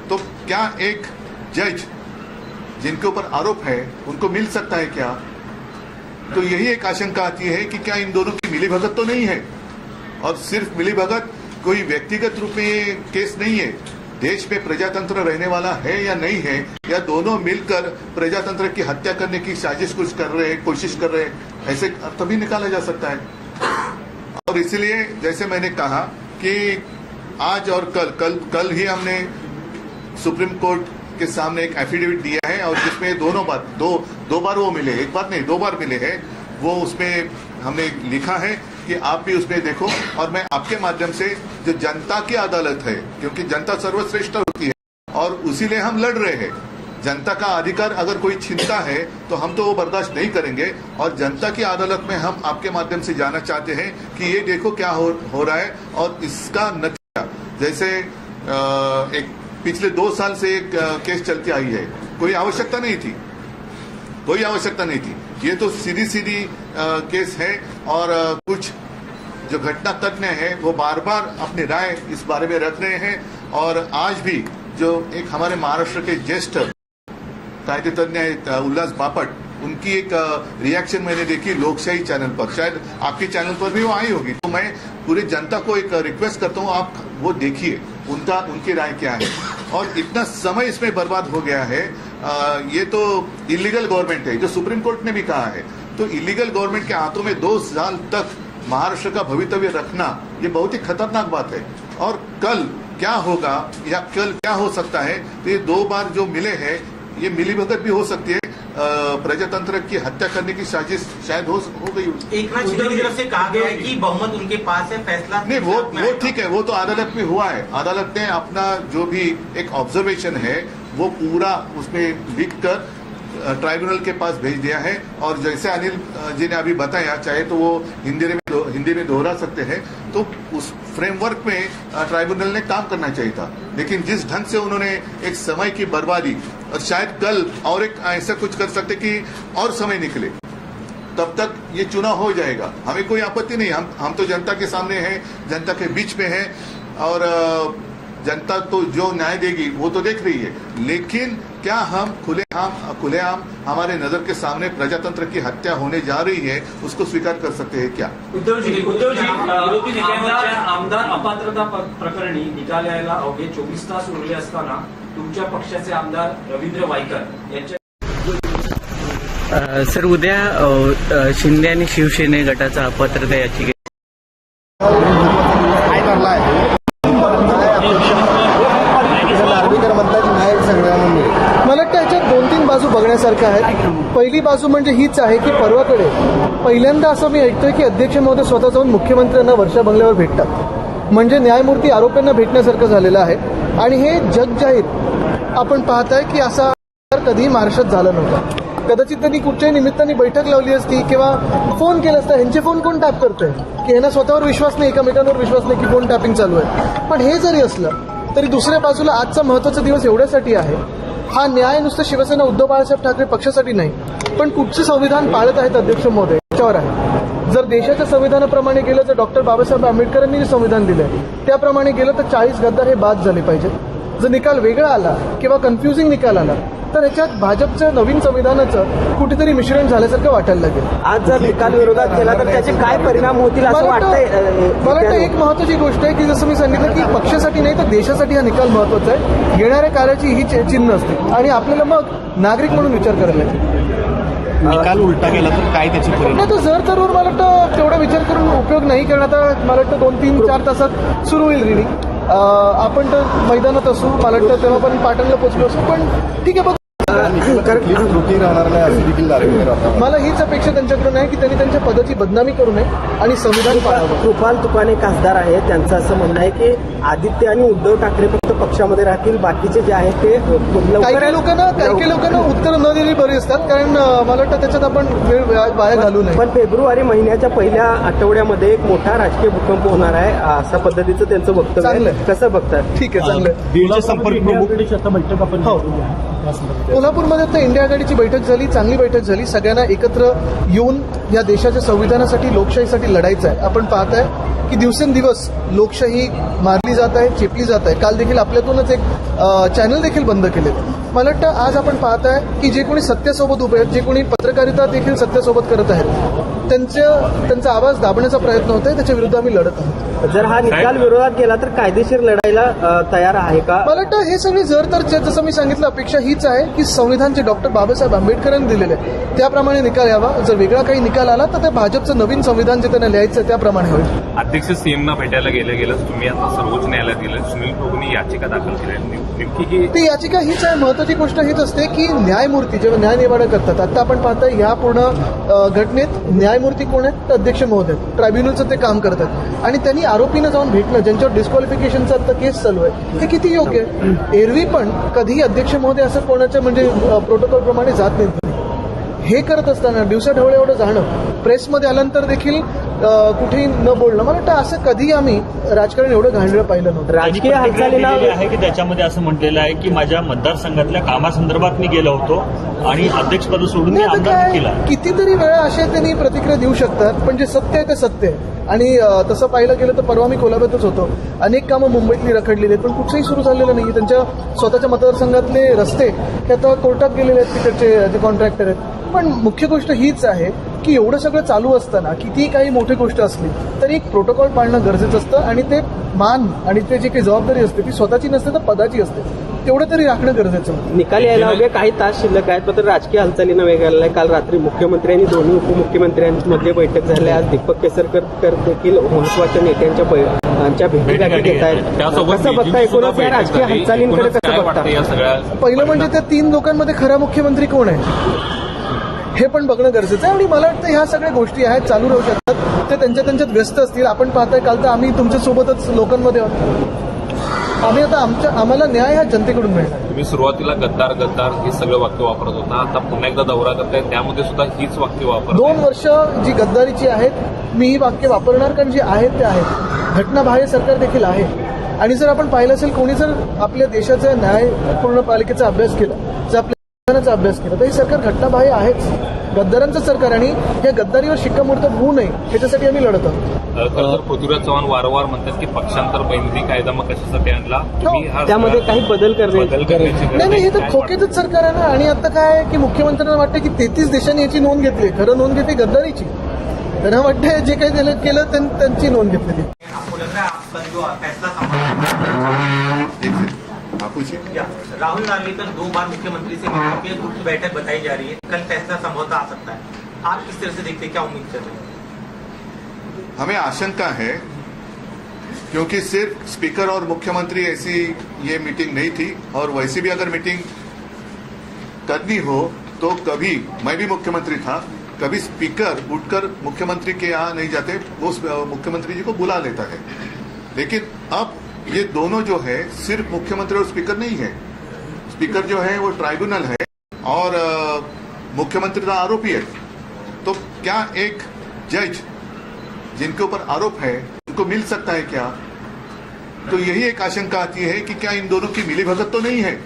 D: तो क्या एक जज जिनके ऊपर आरोप है उनको मिल सकता है क्या? तो यही एक आशंका आती है कि क्या इन दोनों की मिलीभगत तो नहीं है। और सिर्फ मिलीभगत कोई व्यक्तिगत रूप में ये केस नहीं है, देश में प्रजातंत्र रहने वाला है या नहीं है, या दोनों मिलकर प्रजातंत्र की हत्या करने की साजिश कुछ कर रहे हैं, कोशिश कर रहे हैं, ऐसे तभी निकाला जा सकता है। और इसलिए जैसे मैंने कहा कि आज और कल ही हमने सुप्रीम कोर्ट के सामने एक एफिडेविट दिया है, और जिसमें दो बार वो मिले, एक बार नहीं 2 बार मिले हैं। वो उसमें हमने लिखा है कि आप भी उसमें देखो, और मैं आपके माध्यम से जो जनता की अदालत है, क्योंकि जनता सर्वश्रेष्ठ होती है और उसी लिए हम लड़ रहे हैं। जनता का अधिकार अगर कोई छीनता है तो हम तो वो बर्दाश्त नहीं करेंगे, और जनता की अदालत में हम आपके माध्यम से जाना चाहते हैं कि ये देखो क्या हो रहा है। और इसका नतीजा, जैसे एक पिछले 2 साल से एक केस चलती आई है, कोई आवश्यकता नहीं थी, कोई आवश्यकता नहीं थी। ये तो सीधी केस है, और कुछ जो घटना तज्ञ है वो बार बार अपनी राय इस बारे में रख रहे हैं। और आज भी जो एक हमारे महाराष्ट्र के ज्येष्ठ कायदे तज्ञ उल्लास बापट, उनकी एक रिएक्शन मैंने देखी लोकशाही चैनल पर, शायद आपके चैनल पर भी वो आई होगी। तो मैं पूरी जनता को एक रिक्वेस्ट करता हूँ, आप वो देखिए उनकी राय क्या है। और इतना समय इसमें बर्बाद हो गया है, ये तो इलीगल गवर्नमेंट है, जो सुप्रीम कोर्ट ने भी कहा है। तो इलीगल गवर्नमेंट के हाथों में 2 साल तक महाराष्ट्र का भवितव्य रखना, ये बहुत ही खतरनाक बात है। और कल क्या होगा या कल क्या हो सकता है, तो ये 2 बार जो मिले हैं, ये मिलीभगत भी हो सकती है, प्रजातंत्र की हत्या करने की साजिश शायद हो गई।
C: एकनाथ शिंदे की तरफ से कहा गया है कि बहुमत उनके पास है, फैसला
D: नहीं, वो ठीक है, वो तो अदालत में हुआ है। अदालत ने अपना जो भी एक ऑब्जर्वेशन है वो पूरा उसमें लिख कर ट्राइब्यूनल के पास भेज दिया है। और जैसे अनिल जी ने अभी बताया, चाहे तो वो हिंदी में दोहरा सकते हैं, तो उस फ्रेमवर्क में ट्राइब्यूनल ने काम करना चाहिए था। लेकिन जिस ढंग से उन्होंने एक समय की बर्बादी, और शायद कल और एक ऐसा कुछ कर सकते कि और समय निकले, तब तक ये चुनाव हो जाएगा। हमें कोई आपत्ति नहीं, हम तो जनता के सामने हैं, जनता के बीच में हैं, और जनता तो जो न्याय देगी वो तो देख रही है। लेकिन क्या हम खुलेआम हमारे नजर के सामने प्रजातंत्र की हत्या होने जा रही है, उसको स्वीकार कर सकते हैं क्या?
E: उद्धव जी विरोधी नेत्यांच्या आमदार अपात्रता प्रकरणी निकाल यायला अवघे 24 तास उरले असताना तुमच्या पक्षाचे आमदार रवींद्र वायकर यांच्या
F: सर, उद्या शिंदे आणि शिवसेने गटाचा अपात्रता याचिका
J: काय ठरलाय? नार्वेकर म्हणतात न्याय सगळ्यांना मिळेल.
H: मला वाटतं याच्यात 2-3 बाजू बघण्यासारख्या आहेत. पहिली बाजू म्हणजे हीच आहे की परवाकडे पहिल्यांदा असं मी ऐकतोय की अध्यक्ष महोदय स्वतः जाऊन मुख्यमंत्र्यांना वर्षा बंगल्यावर भेटतात. म्हणजे न्यायमूर्ती आरोपींना भेटण्यासारखं झालेलं आहे. आणि हे जगजाहीर आपण पाहताय की असा कधीही महाराष्ट्रात झाला नव्हता. कदाचित त्यांनी कुठच्याही निमित्ताने बैठक लावली असती किंवा फोन केला असता. ह्यांचे फोन कोण टॅप करतोय की ह्यांना स्वतःवर विश्वास नाही, एकमेकांवर विश्वास नाही की फोन टॅपिंग चालू आहे. पण हे जरी असलं तरी दुसऱ्या बाजूला आजचा महत्वाचा दिवस एवढ्यासाठी आहे, हा न्याय नुसतं शिवसेना उद्धव बाळासाहेब ठाकरे पक्षासाठी नाही, पण कुठचे संविधान पाळत आहेत अध्यक्ष महोदय याच्यावर आहे. जर देशाच्या संविधानाप्रमाणे गेलं, जर डॉक्टर बाबासाहेब आंबेडकरांनी जे संविधान दिलंय त्याप्रमाणे गेलं तर 40 गद्दार हे बाद झाले पाहिजे. जर निकाल वेगळा आला किंवा कन्फ्युजिंग निकाल आला तर ह्याच्यात भाजपचं नवीन संविधानाचं कुठेतरी मिश्रण झाल्यासारखं वाटायला लागेल.
I: आज जर निकाल विरोधात केला तर त्याचे काय परिणाम होतील असं वाटतंय?
H: मला वाटतं एक महत्वाची गोष्ट आहे की जसं मी सांगितलं की पक्षासाठी नाही तर देशासाठी हा निकाल महत्वाचा आहे. येणाऱ्या कार्याची ही चिन्ह असते आणि आपल्याला मग नागरिक म्हणून विचार करायला लागेल.
J: निकाल उलटा गेला तर काय त्याची परिणाम?
H: नाही, तो जर तरवर मला वाटतं तेवढा विचार करून उपयोग नाही करणार. आता मला वाटतं 2-3-4 तासात सुरू होईल रिडिंग. आपण तर मैदानात असू, मला वाटतं तेव्हा पण पाटणला पोहोचलो असू, पण ठीक आहे.
J: त्रुटी राहणार नाही असं देखील नार्वेकर
H: मला हीच अपेक्षा त्यांच्याकडून आहे की त्यांनी त्यांच्या पदाची बदनामी करू नये आणि संविधान पाळावं.
I: कृपाल तुकाने खासदार आहे, त्यांचं असं म्हणणं आहे की आदित्य आणि उद्धव ठाकरे फक्त पक्षामध्ये राहतील, बाकीचे जे आहेत ते
H: काही लोकांना उत्तर न दिली बरी असतात, कारण मला वाटतं त्याच्यात आपण वेळ वाया घालू नये.
I: पण फेब्रुवारी महिन्याच्या पहिल्या आठवड्यामध्ये एक मोठा राजकीय भूकंप होणार आहे, अशा पद्धतीचं त्यांचं वक्तव्य आहे. कसं बघतात?
H: ठीक आहे, चांगलं.
L: बीडचे संपर्क प्रमुख बैठक आपण
H: कोल्हापूरमध्ये आता इंडिया आघाडीची बैठक झाली, चांगली बैठक झाली. सगळ्यांना एकत्र येऊन या देशाच्या संविधानासाठी, लोकशाहीसाठी लढायचं आहे. आपण पाहत आहे की दिवसेंदिवस लोकशाही मारली जात आहे, चेपली जात आहे. काल देखील आपल्यातूनच एक चॅनल देखील बंद केले. मला वाटतं आज आपण पाहत आहे की जे कोणी सत्यासोबत उभे आहेत, जे कोणी पत्रकारिता देखील सत्यासोबत करत आहेत, त्यांचा आवाज दाबण्याचा प्रयत्न होत आहे, त्याच्या विरुद्ध आम्ही लढत आहोत.
I: जर हा निकाल विरोधात गेला तर कायदेशीर लढायला तयार आहे का?
H: मला वाटतं हे सगळे जसं मी सांगितलं, अपेक्षा हीच आहे की संविधान जे डॉक्टर बाबासाहेब आंबेडकरांनी दिलेलं आहे त्याप्रमाणे निकाल यावा. जर वेगळा काही निकाल आला तर ते भाजपचं नवीन संविधान जे त्यांना लिहायचं आहे त्याप्रमाणे होईल.
K: अध्यक्ष सीएमना भेटायला गेलं तुम्ही आता सर्वोच्च न्यायालयात गेले, सुनील प्रभूंनी याचिका दाखल केली. नेमकी
H: ती याचिका हीच आहे. महत्वाची गोष्ट हीच असते की न्यायमूर्ती जेव्हा न्यायनिवाडा करतात, आता आपण पाहताय या पूर्ण घटनेत न्यायमूर्ती कोण आहेत? तर अध्यक्ष महोदय. ट्रायब्युनलचं ते काम करतात आणि त्यांनी आरोपीनं जाऊन भेटणं, ज्यांच्यावर डिस्क्वालिफिकेशनचा आता केस चालू आहे, हे किती योग्य आहे? एरवी पण कधी अध्यक्ष महोदय असं कोणाच्या प्रोटोकॉल प्रमाणे जात नाही. हे करत असताना दिवसाढवळे एवढं जाणं, प्रेसमध्ये आल्यानंतर देखील कुठेही न बोलणं, मला वाटतं असं कधी आम्ही राजकारण एवढं घाणेरडं पाहिलं नव्हतं.
L: राजकीय हालचाली आहे की त्याच्यामध्ये असं म्हटलेलं आहे की माझ्या मतदारसंघातल्या कामासंदर्भात मी गेलो होतो आणि अध्यक्षपद सोडून मी आमदार केला.
H: कितीतरी वेळा अशा त्यांनी प्रतिक्रिया देऊ शकतात, पण जे सत्य आहे ते सत्य आहे. आणि तसं पाहिलं गेलं तर परवा मी कोल्हापूरच होतो. अनेक कामं मुंबईतली रखडलेली आहेत, पण कुठचंही सुरू झालेलं नाही. त्यांच्या स्वतःच्या मतदारसंघातले रस्ते हे आता कोर्टात गेलेले आहेत, तिकडचे जे कॉन्ट्रॅक्टर आहेत. पण मुख्य गोष्ट हीच आहे की एवढं सगळं चालू असताना कितीही काही मोठी गोष्ट असली तरी एक प्रोटोकॉल पाळणं गरजेचं असतं आणि ते मान आणि ते जी काही जबाबदारी असते ती स्वतःची नसते तर पदाची असते, तेवढं तरी राखणं गरजेचं होतं.
I: निकाल यायला हवे, काही तास शिल्लक आहेत, मात्र राजकीय हालचालीनं वेग आलेला आहे. काल रात्री मुख्यमंत्री आणि दोन्ही उपमुख्यमंत्र्यांमध्ये बैठक झाली. आज दीपक केसरकर देखील महत्वाच्या नेत्यांच्या भेटीगाठी घेत आहेत. कसं बघता एकूणच या राजकीय हालचालींकडे कसं बघता?
H: पहिलं म्हणजे त्या 3 लोकांमध्ये खरा मुख्यमंत्री कोण आहे हे पण बघणं गरजेचं आहे. आणि मला वाटतं ह्या सगळ्या गोष्टी आहेत, चालू राहू शकतात. ते त्यांच्यात व्यस्त असतील. आपण पाहताय काल तर आम्ही तुमच्यासोबतच लोकांमध्ये आहोत. आम्ही आता आम्हाला न्याय हा जनतेकडून मिळणार.
K: तुम्ही सुरुवातीला गद्दार हे सगळं वाक्य वापरत होता, आता पुन्हा एकदा दौरा करताय, त्यामध्ये सुद्धा हीच वाक्य वापर.
H: 2 वर्ष जी गद्दारीची आहेत मी ही वाक्य वापरणार, कारण जे आहेत ते आहेत. घटनाबाह्य सरकार देखील आहे. आणि जर आपण पाहिलं असेल, कोणी जर आपल्या देशाचा न्यायपूर्ण पालिकेचा अभ्यास केला, जर आपल्या अभ्यास केला तर हे सरकार घटनाबाह्य आहेच, गद्दारांचं सरकार. आणि या गद्दारीवर शिक्कामोर्तब होऊ नये याच्यासाठी आम्ही लढत आहोत.
K: पृथ्वीराज चव्हाण वारंवार म्हणतात की पक्षांतर बैंदी कायदा मग कशासाठी आणला,
I: त्यामध्ये काही बदल
H: नाही, हे तर खोकेचंच सरकार आहे ना. आणि आता काय आहे की मुख्यमंत्र्यांना वाटतं की 33 देशांनी याची नोंद घेतली. खरं नोंद घेतली गद्दारीची. त्यांना वाटतं जे काही केलं त्यांची नोंद घेतली.
C: राहुल नार्वेकर 2 बार मुख्यमंत्री से मिलकर गुप्त बैठक बताई जा रही है, कल फैसला संभवतः आ सकता है. आप किस तरह से देखते हैं, क्या उम्मीद कर रहे हैं?
D: हमें आशंका है, क्योंकि सिर्फ स्पीकर और मुख्यमंत्री ऐसी ये मीटिंग नहीं थी, और वैसे भी अगर मीटिंग करनी हो तो कभी, मैं भी मुख्यमंत्री था, कभी स्पीकर उठकर मुख्यमंत्री के यहाँ नहीं जाते, वो मुख्यमंत्री जी को बुला लेता है. लेकिन अब ये दोनों जो है सिर्फ मुख्यमंत्री और स्पीकर नहीं है. स्पीकर जो है वो ट्राइब्यूनल है और मुख्यमंत्री का आरोपी है. तो क्या एक जज जिनके ऊपर आरोप है उनको मिल सकता है क्या? तो यही एक आशंका आती है कि क्या इन दोनों की मिलीभगत तो नहीं है,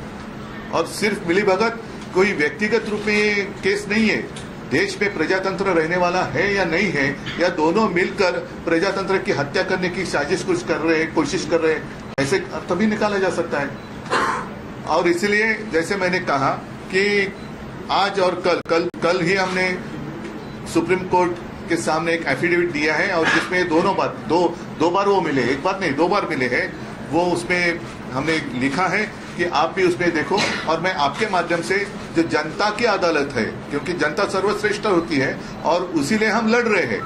D: और सिर्फ मिलीभगत कोई व्यक्तिगत रूप में ये केस नहीं है. देश में प्रजातंत्र रहने वाला है या नहीं है, या दोनों मिलकर प्रजातंत्र की हत्या करने की साजिश कोशिश कर रहे हैं, ऐसे तभी निकाला जा सकता है. और इसलिए जैसे मैंने कहा कि आज और कल ही हमने सुप्रीम कोर्ट के सामने एक एफिडेविट दिया है, और जिसमें दो बार वो मिले, एक बार नहीं 2 बार मिले हैं. वो उसमें हमने लिखा है कि आप भी उसमें देखो, और मैं आपके माध्यम से जो जनता की अदालत है, क्योंकि जनता सर्वश्रेष्ठ होती है और उसी लिए हम लड़ रहे हैं.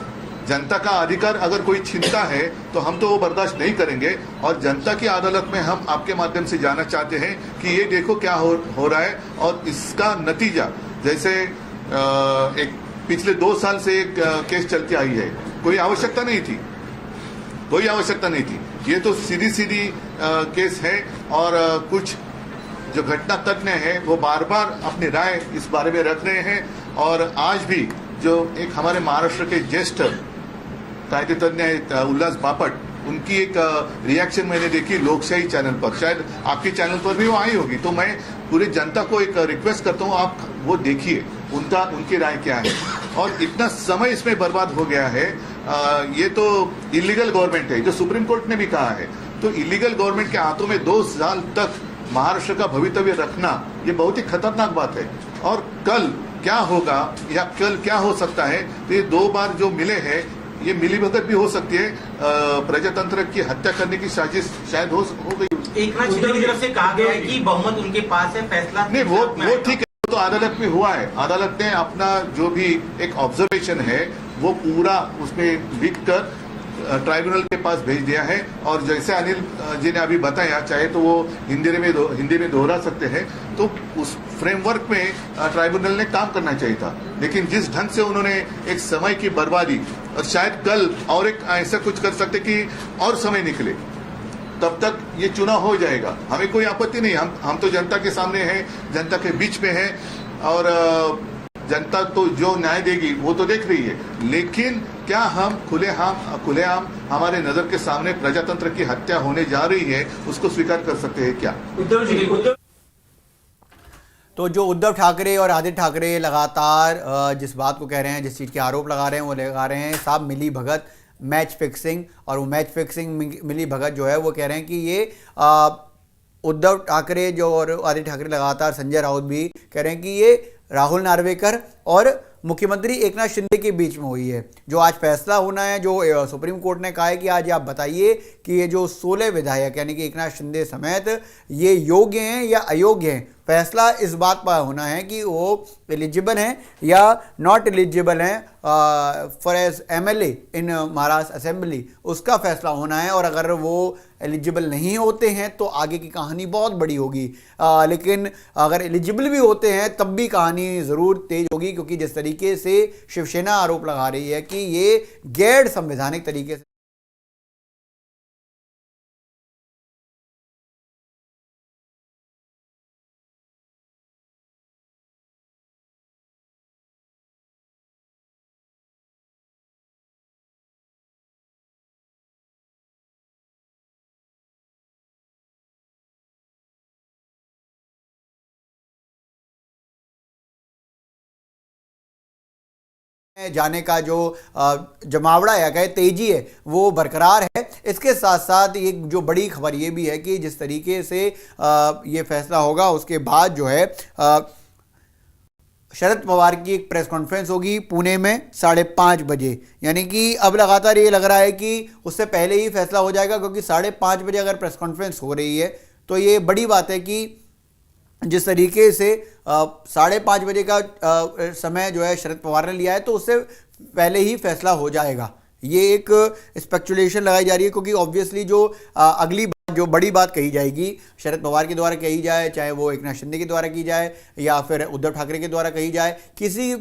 D: जनता का अधिकार अगर कोई छीनता है तो हम तो वो बर्दाश्त नहीं करेंगे। और जनता की अदालत में हम आपके माध्यम से जानना चाहते हैं कि ये देखो क्या हो रहा है और इसका नतीजा, जैसे एक पिछले 2 साल से एक केस चलती आई है, कोई आवश्यकता नहीं थी, कोई आवश्यकता नहीं थी। ये तो सीधी केस है और कुछ जो घटना तज्ञ है वो बार बार अपनी राय इस बारे में रख रहे हैं। और आज भी जो एक हमारे महाराष्ट्र के ज्येष्ठ कायदे तज्ञ उल्लास बापट, उनकी एक रिएक्शन मैंने देखी लोकशाही चैनल पर, शायद आपके चैनल पर भी वो आई होगी। तो मैं पूरी जनता को एक रिक्वेस्ट करता हूँ, आप वो देखिए उनकी राय क्या है। और इतना समय इसमें बर्बाद हो गया है, ये तो इलीगल गवर्नमेंट है, जो सुप्रीम कोर्ट ने भी कहा है। तो इलीगल गवर्नमेंट के हाथों में 2 साल तक महाराष्ट्र का भवितव्य रखना, ये बहुत ही खतरनाक बात है। और कल क्या होगा या कल क्या हो सकता है, तो ये 2 बार जो मिले हैं, ये मिलीभगत भी हो सकती है, प्रजातंत्र की हत्या करने की साजिश शायद हो गई।
C: एकनाथ शिंदे की तरफ से कहा गया है कि बहुमत उनके पास है, फैसला
D: नहीं, वो ठीक है, तो अदालत में हुआ है। अदालत ने अपना जो भी एक ऑब्जर्वेशन है वो पूरा उसमें लिख कर ट्राइब्यूनल के पास भेज दिया है। और जैसे अनिल जी ने अभी बताया, चाहे तो वो हिंदी में दोहरा सकते हैं, तो उस फ्रेमवर्क में ट्राइब्यूनल ने काम करना चाहिए था। लेकिन जिस ढंग से उन्होंने एक समय की बर्बादी, और शायद कल और एक ऐसा कुछ कर सकते कि और समय निकले, तब तक ये चुनाव हो जाएगा। हमें कोई आपत्ति नहीं, हम तो जनता के सामने हैं, जनता के बीच में हैं, और जनता तो जो न्याय देगी वो तो देख रही है। लेकिन क्या हम खुलेआम हमारे नजर के सामने प्रजातंत्र की हत्या होने जा रही है, उसको स्वीकार कर सकते हैं क्या?
A: तो जो उद्धव ठाकरे और आदित्य ठाकरे लगातार जिस बात को कह रहे हैं, जिस चीज़ के आरोप लगा रहे हैं, वो लगा रहे हैं साहब मिली भगत, मैच फिक्सिंग। और वो मैच फिक्सिंग मिली भगत जो है वो कह रहे हैं कि ये उद्धव ठाकरे जो और आदित्य ठाकरे लगातार, संजय राउत भी कह रहे हैं कि ये राहुल नार्वेकर और मुख्यमंत्री एकनाथ शिंदे के बीच में हुई है। जो आज फैसला होना है, जो सुप्रीम कोर्ट ने कहा है कि आज आप बताइए कि ये जो 16 विधायक यानी कि एकनाथ शिंदे समेत ये योग्य हैं या अयोग्य हैं। फैसला इस बात पर होना है कि वो एलिजिबल हैं या नॉट एलिजिबल हैं for as MLA in Maharashtra assembly, उसका फैसला होना है। और अगर वो एलिजिबल नहीं होते हैं तो आगे की कहानी बहुत बड़ी होगी, लेकिन अगर एलिजिबल भी होते हैं तब भी कहानी ज़रूर तेज होगी, क्योंकि जिस तरीके से शिवसेना आरोप लगा रही है कि ये गैर संवैधानिक तरीके से जाने का जो जमावड़ा है, कहे तेजी है, वो बरकरार है। इसके साथ साथ एक जो बड़ी खबर ये भी है कि जिस तरीके से ये फैसला होगा उसके बाद जो है शरद पवार की एक प्रेस कॉन्फ्रेंस होगी पुणे में 5:30 बजे। यानी कि अब लगातार ये लग रहा है कि उससे पहले ही फैसला हो जाएगा, क्योंकि 5:30 बजे अगर प्रेस कॉन्फ्रेंस हो रही है तो ये बड़ी बात है कि जिस तरीके से 5:30 बजे का समय जो है शरद पवार ने लिया है, तो उससे पहले ही फैसला हो जाएगा। ये एक स्पेकुलेशन लगाई जा रही है, क्योंकि ऑब्वियसली जो अगली जो बड़ी बात कही जाएगी शरद पवार के द्वारा कही जाए, चाहे वो एकनाथ शिंदे के द्वारा की जाए या फिर उद्धव ठाकरे के द्वारा कही जाए, किसी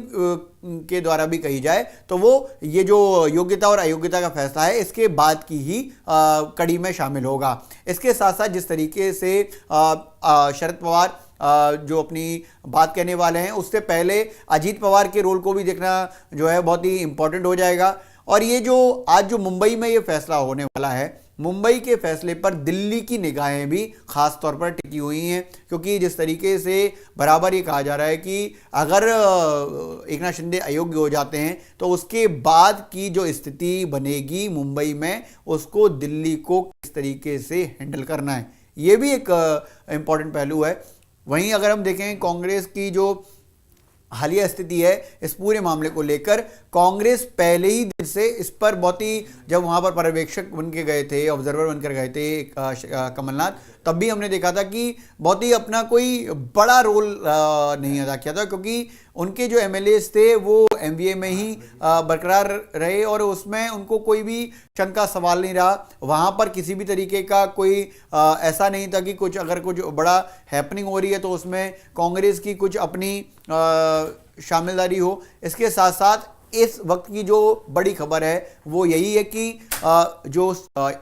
A: के द्वारा भी कही जाए, तो वो ये जो योग्यता और अयोग्यता का फैसला है इसके बाद की ही कड़ी में शामिल होगा। इसके साथ साथ जिस तरीके से शरद पवार जो अपनी बात कहने वाले हैं, उससे पहले अजीत पवार के रोल को भी देखना जो है बहुत ही इंपॉर्टेंट हो जाएगा। और ये जो आज जो मुंबई में ये फैसला होने वाला है, मुंबई के फैसले पर दिल्ली की निगाहें भी खास तौर पर टिकी हुई हैं, क्योंकि जिस तरीके से बराबर ये कहा जा रहा है कि अगर एकनाथ शिंदे अयोग्य हो जाते हैं तो उसके बाद की जो स्थिति बनेगी मुंबई में, उसको दिल्ली को किस तरीके से हैंडल करना है, ये भी एक इम्पॉर्टेंट पहलू है। वहीं अगर हम देखें कांग्रेस की जो हालिया स्थिति है इस पूरे मामले को लेकर, कांग्रेस पहले ही दिन से इस पर बहुत ही, जब वहाँ पर पर्यवेक्षक बन के गए थे, ऑब्जर्वर बनकर गए थे कमलनाथ, तब भी हमने देखा था कि बहुत ही अपना कोई बड़ा रोल नहीं अदा किया था, क्योंकि उनके जो एमएलएस थे वो एमवीए में ही बरकरार रहे और उसमें उनको कोई भी शंका सवाल नहीं रहा। वहाँ पर किसी भी तरीके का कोई ऐसा नहीं था कि कुछ अगर कुछ बड़ा हैपनिंग हो रही है तो उसमें कांग्रेस की कुछ अपनी शामिलदारी हो। इसके साथ साथ इस वक्त की जो बड़ी खबर है वो यही है कि जो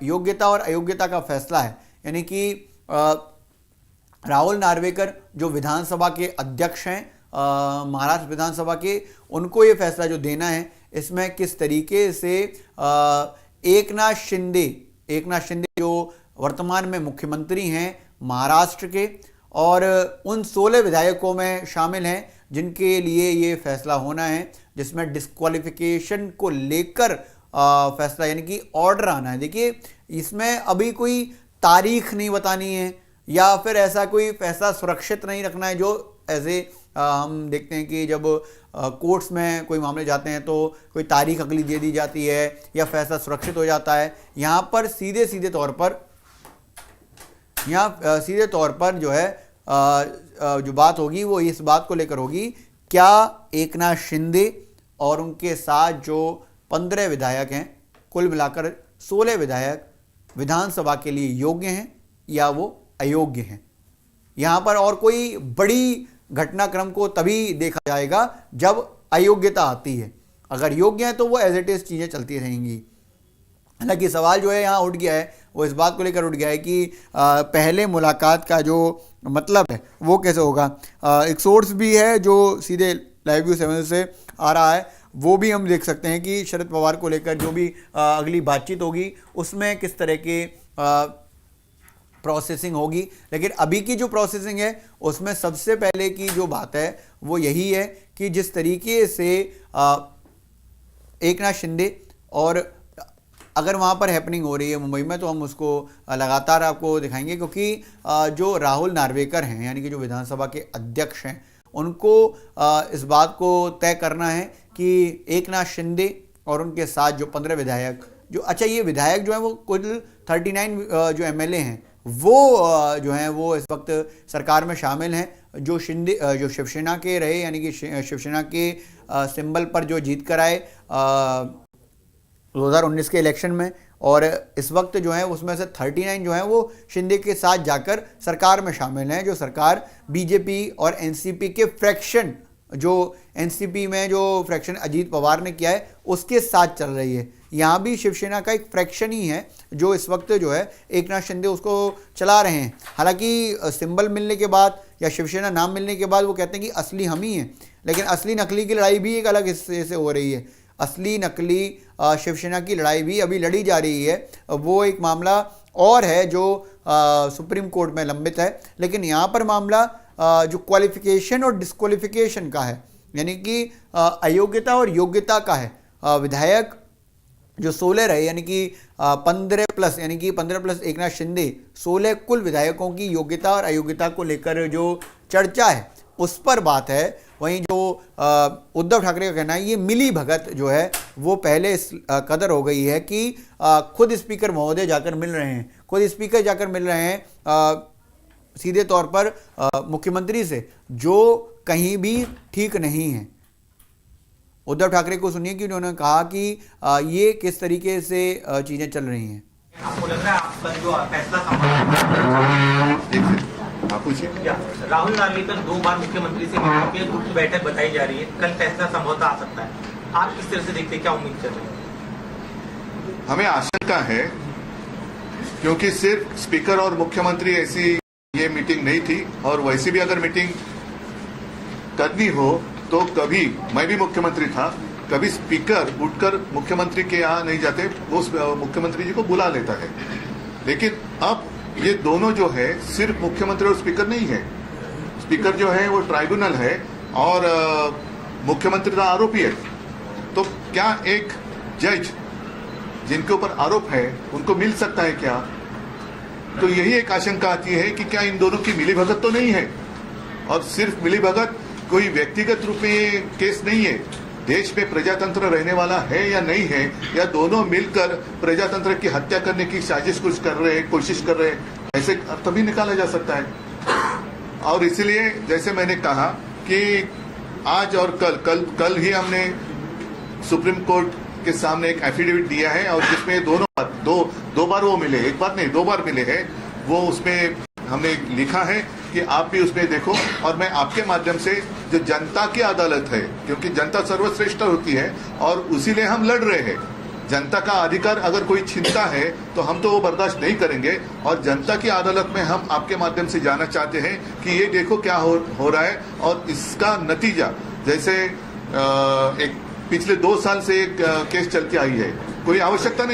A: योग्यता और अयोग्यता का फैसला है, यानी कि राहुल नार्वेकर जो विधानसभा के अध्यक्ष हैं महाराष्ट्र विधानसभा के, उनको ये फैसला जो देना है इसमें किस तरीके से एकनाथ शिंदे जो वर्तमान में मुख्यमंत्री हैं महाराष्ट्र के और उन 16 विधायकों में शामिल हैं जिनके लिए ये फैसला होना है, जिसमें डिस्क्वालिफिकेशन को लेकर फैसला यानी कि ऑर्डर आना है। देखिए इसमें अभी कोई तारीख नहीं बतानी है या फिर ऐसा कोई फैसला सुरक्षित नहीं रखना है जो ऐसे हम देखते हैं कि जब कोर्ट्स में कोई मामले जाते हैं तो कोई तारीख अगली दे दी जाती है या फैसला सुरक्षित हो जाता है। यहाँ पर सीधे तौर पर जो है जो बात होगी वो इस बात को लेकर होगी, क्या एकनाथ शिंदे और उनके साथ जो 15 विधायक हैं, कुल मिलाकर 16 विधायक विधानसभा के लिए योग्य हैं या वो अयोग्य हैं। यहाँ पर और कोई बड़ी घटनाक्रम को तभी देखा जाएगा जब अयोग्यता आती है। अगर योग्य है तो वो एज इट इज चीज़ें चलती रहेंगी। हालांकि सवाल जो है यहाँ उठ गया है वो इस बात को लेकर उठ गया है कि पहले मुलाकात का जो मतलब है वो कैसे होगा। एक सोर्स भी है जो सीधे लाइव व्यू 7 से आ रहा है, वो भी हम देख सकते हैं कि शरद पवार को लेकर जो भी अगली बातचीत होगी उसमें किस तरह के प्रोसेसिंग होगी। लेकिन अभी की जो प्रोसेसिंग है उसमें सबसे पहले की जो बात है वो यही है कि जिस तरीके से एकनाथ शिंदे और अगर वहाँ पर हैपनिंग हो रही है मुंबई में तो हम उसको लगातार आपको दिखाएंगे, क्योंकि जो राहुल नार्वेकर हैं यानी कि जो विधानसभा के अध्यक्ष हैं उनको इस बात को तय करना है कि एकनाथ शिंदे और उनके साथ जो 15 विधायक जो ये विधायक जो हैं वो कुल 39 जो एमएलए हैं वो जो हैं वो इस वक्त सरकार में शामिल हैं। जो शिवसेना के रहे यानी कि शिवसेना के सिंबल पर जो जीत कर आए 2019 के इलेक्शन में, और इस वक्त जो है उसमें से 39 जो हैं वो शिंदे के साथ जाकर सरकार में शामिल हैं। जो सरकार बीजेपी और एनसीपी के फ्रैक्शन, जो एनसीपी में जो फ्रैक्शन अजीत पवार ने किया है उसके साथ चल रही है। यहाँ भी शिवसेना का एक फ्रैक्शन ही है जो इस वक्त जो है एकनाथ शिंदे उसको चला रहे हैं। हालांकि सिंबल मिलने के बाद या शिवसेना नाम मिलने के बाद वो कहते हैं कि असली हम ही हैं, लेकिन असली नकली की लड़ाई भी एक अलग हिस्से से हो रही है। असली नकली शिवसेना की लड़ाई भी अभी लड़ी जा रही है, वो एक मामला और है जो सुप्रीम कोर्ट में लंबित है। लेकिन यहाँ पर मामला जो क्वालिफिकेशन और डिस्क्वालिफिकेशन का है यानी कि अयोग्यता और योग्यता का है। विधायक जो 16 रहे यानी कि 15+ यानी कि 15+ एकनाथ शिंदे 16 कुल विधायकों की योग्यता और अयोग्यता को लेकर जो चर्चा है उस पर बात है। वहीं जो उद्धव ठाकरे का कहना है ये मिली भगत जो है वो पहले इस कदर हो गई है कि खुद स्पीकर महोदय जाकर मिल रहे हैं, खुद स्पीकर जाकर मिल रहे हैं सीधे तौर पर मुख्यमंत्री से, जो कहीं भी ठीक नहीं है। उद्धव ठाकरे को सुनिए कि उन्होंने कहा कि ये किस तरीके से चीजें चल रही हैं।
C: आपको लग रहा है आपका जो फैसला
D: आप पूछिए।
C: राहुल नार्वेकर 2 बार मुख्यमंत्री से मिलकर के गुप्त बैठक बताई जा रही है, कल फैसला संभवतः आ सकता है। आप किस तरह से देखते हैं, क्या उम्मीद कर रहे हैं?
D: हमें आशंका है क्योंकि सिर्फ स्पीकर और मुख्यमंत्री ऐसी ये मीटिंग नहीं थी, और वैसी भी अगर मीटिंग करनी हो तो कभी मैं भी मुख्यमंत्री था, कभी स्पीकर उठकर मुख्यमंत्री के यहाँ नहीं जाते, वो मुख्यमंत्री जी को बुला लेता है। लेकिन अब ये दोनों जो है सिर्फ मुख्यमंत्री और स्पीकर नहीं है। स्पीकर जो है वो ट्राइब्यूनल है और मुख्यमंत्री का आरोपी है। तो क्या एक जज जिनके ऊपर आरोप है उनको मिल सकता है क्या? तो यही एक आशंका आती है कि क्या इन दोनों की मिलीभगत तो नहीं है। और सिर्फ मिलीभगत कोई व्यक्तिगत रूप में ये केस नहीं है, देश में प्रजातंत्र रहने वाला है या नहीं है, या दोनों मिलकर प्रजातंत्र की हत्या करने की साजिश कुछ कर रहे हैं, कोशिश कर रहे हैं, ऐसे तभी निकाला जा सकता है। और इसलिए जैसे मैंने कहा कि आज और कल ही हमने सुप्रीम कोर्ट के सामने एक एफिडेविट दिया है और जिसमें दो बार वो मिले, एक बार नहीं 2 बार मिले हैं। वो उसमें हमने लिखा है कि आप भी उसमें देखो और मैं आपके माध्यम से जो जनता की अदालत है, क्योंकि जनता सर्वश्रेष्ठ होती है और उसीलिए हम लड़ रहे हैं। जनता का अधिकार अगर कोई छीनता है तो हम तो वो बर्दाश्त नहीं करेंगे और जनता की अदालत में हम आपके माध्यम से जाना चाहते हैं कि ये देखो क्या हो रहा है और इसका नतीजा। जैसे एक पिछले 2 साल से एक केस चलती आई है, कोई आवश्यकता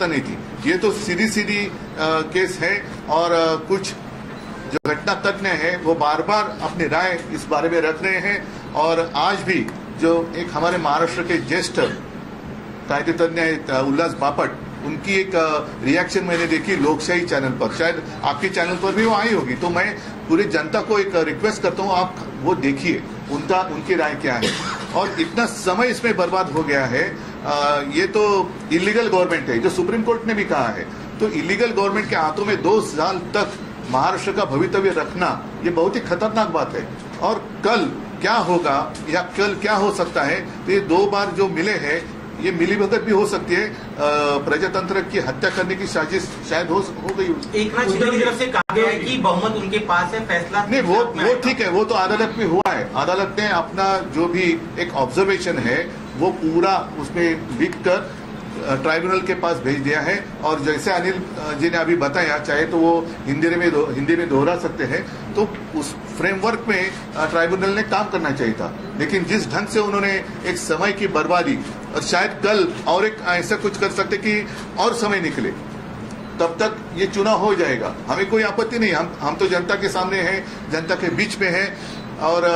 D: नहीं थी। ये तो सीधी केस है और कुछ जो घटना तज्ञ है वो बार बार अपनी राय इस बारे में रख रहे हैं। और आज भी जो एक हमारे महाराष्ट्र के ज्येष्ठ कायदे तज्ञ उल्लास बापट, उनकी एक रिएक्शन मैंने देखी लोकशाही चैनल पर, शायद आपके चैनल पर भी वो आई होगी। तो मैं पूरी जनता को एक रिक्वेस्ट करता हूँ, आप वो देखिए उनकी राय क्या है। और इतना समय इसमें बर्बाद हो गया है, ये तो इलीगल गवर्नमेंट है, जो सुप्रीम कोर्ट ने भी कहा है। तो इलीगल गवर्नमेंट के हाथों में 2 साल तक महाराष्ट्र का भवितव्य रखना ये बहुत ही खतरनाक बात है। और कल क्या होगा या कल क्या हो सकता है, तो ये 2 बार जो मिले हैं ये मिलीभगत भी हो सकती है, प्रजातंत्र की हत्या करने की साजिश शायद हो गई।
C: एकनाथ शिंदे की तरफ से कहा गया है कि बहुमत उनके पास है, फैसला
D: नहीं, वो ठीक है, वो तो अदालत में हुआ है। अदालत ने अपना जो भी एक ऑब्जर्वेशन है वो पूरा उसमें लिख कर ट्राइब्यूनल के पास भेज दिया है। और जैसे अनिल जी ने अभी बताया, चाहे तो वो हिंदी में दोहरा सकते हैं, तो उस फ्रेमवर्क में ट्राइब्यूनल ने काम करना चाहिए था। लेकिन जिस ढंग से उन्होंने एक समय की बर्बादी, और शायद कल और एक ऐसा कुछ कर सकते कि और समय निकले, तब तक ये चुनाव हो जाएगा। हमें कोई आपत्ति नहीं, हम तो जनता के सामने हैं, जनता के बीच में है और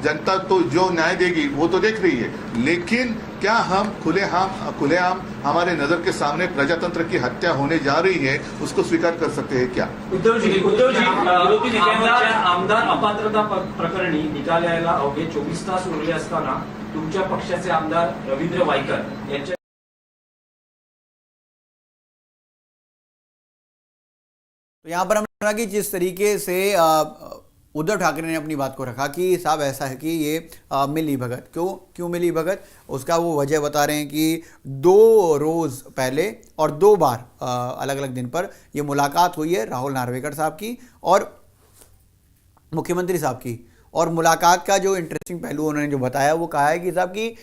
D: जनता तो जो न्याय देगी वो तो देख रही है। लेकिन क्या हम खुलेआम हमारे नजर के सामने प्रजातंत्र की हत्या होने जा रही है उसको स्वीकार कर सकते हैं क्या?
E: उद्धव जी विरोधी नेत्यांच्या आमदार अपात्रता प्रकरणी निकाल यायला अवघे 24 तास उरले असताना तुमच्या पक्षाचे आमदार रवींद्र वायकर यांच्या
A: तो यहाँ पर हमने सुना कि जिस तरीके से उद्धव ठाकरे ने अपनी बात को रखा कि साहब ऐसा है कि ये मिली भगत, क्यों मिली भगत, उसका वो वजह बता रहे हैं कि 2 रोज़ पहले और 2 बार अलग अलग दिन पर ये मुलाकात हुई है राहुल नार्वेकर साहब की और मुख्यमंत्री साहब की। और मुलाकात का जो इंटरेस्टिंग पहलू उन्होंने जो बताया वो कहा है कि साहब की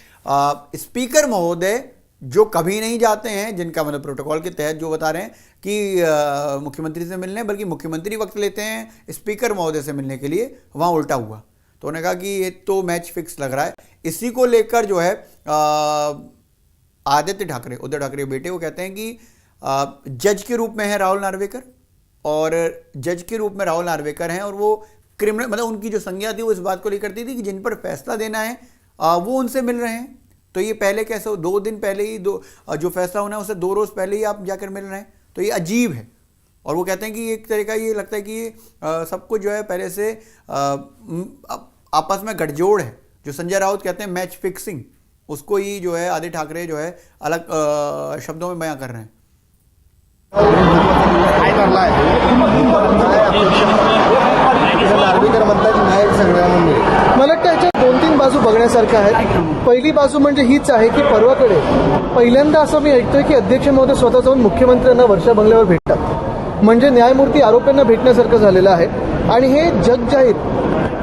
A: स्पीकर महोदय जो कभी नहीं जाते हैं, जिनका मतलब प्रोटोकॉल के तहत जो बता रहे हैं कि मुख्यमंत्री से मिलने, बल्कि मुख्यमंत्री वक्त लेते हैं स्पीकर महोदय से मिलने के लिए, वहाँ उल्टा हुआ। तो उन्होंने कहा कि ये तो मैच फिक्स लग रहा है। इसी को लेकर जो है आदित्य ठाकरे, उद्धव ठाकरे बेटे, वो कहते हैं कि जज के रूप में है राहुल नार्वेकर, और जज के रूप में राहुल नार्वेकर हैं और वो क्रिमिनल, मतलब उनकी जो संज्ञा थी वो इस बात को लेकर थी कि जिन पर फैसला देना है वो उनसे मिल रहे हैं। तो ये पहले कैसे हो, 2 दिन पहले ही जो फैसला होना है उससे 2 रोज़ पहले ही आप जाकर मिल रहे हैं, तो ये अजीब है। और वो कहते हैं कि एक तरह का ये लगता है कि सब कुछ जो है पहले से आपस में गठजोड़ है। जो संजय राउत कहते हैं मैच फिक्सिंग, उसको ही जो है आदित्य ठाकरे जो है अलग शब्दों में बयां कर रहे हैं।
J: नार्वेकर म्हणतात न्याय सगळ्यांना मिळेल.
H: मला वाटतं याच्यात 2-3 बाजू बघण्यासारख्या आहेत. पहिली बाजू म्हणजे हीच आहे की परवाकडे पहिल्यांदा असं मी ऐकतोय की अध्यक्ष महोदय स्वतः जाऊन मुख्यमंत्र्यांना वर्षा बंगल्यावर भेटतात. म्हणजे न्यायमूर्ती आरोपींना भेटण्यासारखं झालेलं आहे आणि हे जगजाहीर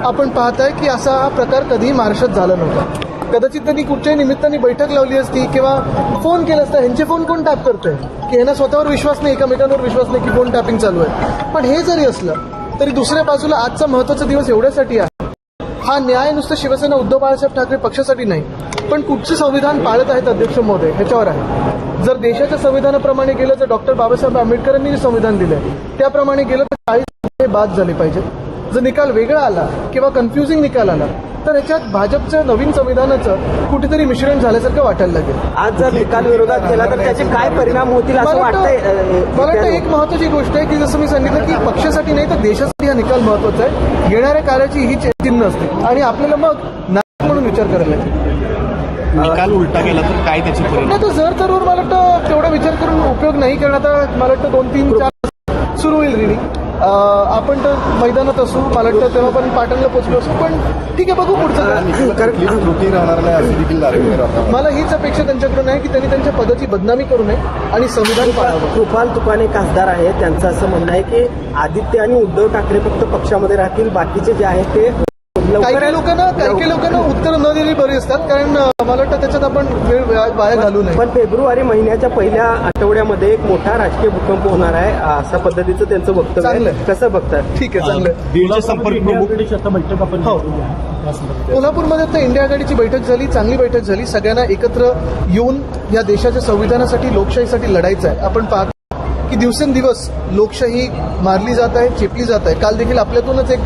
H: आपण पाहताय की असा हा प्रकार कधीही महाराष्ट्रात झाला नव्हता. कदाचित त्यांनी कुठच्याही निमित्ताने बैठक लावली असती किंवा फोन केला असता. ह्यांचे फोन कोण टॅप करतोय की ह्यांना स्वतःवर विश्वास नाही, एकमेकांवर विश्वास नाही की फोन टॅपिंग चालू आहे. पण हे जरी असलं तरी दुसऱ्या बाजूला आजचा महत्त्वाचा दिवस एवढ्यासाठी आहे, हा न्याय नुसतं शिवसेना उद्धव बाळासाहेब ठाकरे पक्षासाठी नाही, पण कुठचे संविधान पाळत आहेत अध्यक्ष महोदय ह्याच्यावर आहे. जर देशाच्या संविधानाप्रमाणे गेलं, जर डॉक्टर बाबासाहेब आंबेडकरांनी जे संविधान दिलंय त्याप्रमाणे गेलं तर 40 बाद झाले पाहिजे. जर निकाल वेगळा आला किंवा कन्फ्युजिंग निकाल आला तर ह्याच्यात भाजपच्या नवीन संविधानाचं कुठेतरी मिश्रण झाल्यासारखं वाटायला लागेल.
I: आज जर निकाल विरोधात केला तर त्याचे काय परिणाम होतील असं वाटतंय?
H: मला वाटतं एक महत्वाची गोष्ट आहे की जसं मी सांगितलं की पक्षासाठी नाही तर देशासाठी हा निकाल महत्वाचा आहे. येणाऱ्या कार्याची ही चिन्ह असते आणि आपल्याला मग नायक म्हणून विचार करायला लागेल.
L: निकाल उलटा गेला तर काय त्याची परिणाम?
H: नाही, तो जर तरवर मला वाटतं तेवढा विचार करून उपयोग नाही, कारण आता मला वाटतं 2-3-4 सुरू होईल रिडिंग. आपण तर मैदानात असू, मला वाटतं तेव्हा पण पाटणला पोहोचलो असू, पण ठीक आहे, बघू पुढचं काय.
J: त्रुटी राहणार नाही असं देखील नार्वेकर.
H: मला हीच अपेक्षा त्यांच्याकडून आहे की त्यांनी त्यांच्या पदाची बदनामी करू नये आणि संविधान पाळावं.
I: कृपाल तुकाने खासदार आहेत, त्यांचं असं म्हणणं आहे की आदित्य आणि उद्धव ठाकरे फक्त पक्षामध्ये राहतील, बाकीचे जे आहेत ते
H: काही लोकांना उत्तर न दिली बरी असतात, कारण मला वाटतं त्याच्यात आपण वेळ वाया घालू नये.
I: पण फेब्रुवारी महिन्याच्या पहिल्या आठवड्यामध्ये एक मोठा राजकीय भूकंप होणार आहे, अशा पद्धतीचं त्यांचं वक्तव्य आहे. कसं बघतात?
H: ठीक आहे, चांगलं.
L: बीडचे संपर्क प्रमुख आता बैठक आपण
H: कोल्हापूरमध्ये आता इंडिया आघाडीची बैठक झाली, चांगली बैठक झाली. सगळ्यांना एकत्र येऊन या देशाच्या संविधानासाठी, लोकशाहीसाठी लढायचं आहे. आपण पाहतो की दिवसेंदिवस लोकशाही मारली जात आहे, चेपली जात आहे. काल देखील आपल्यातूनच एक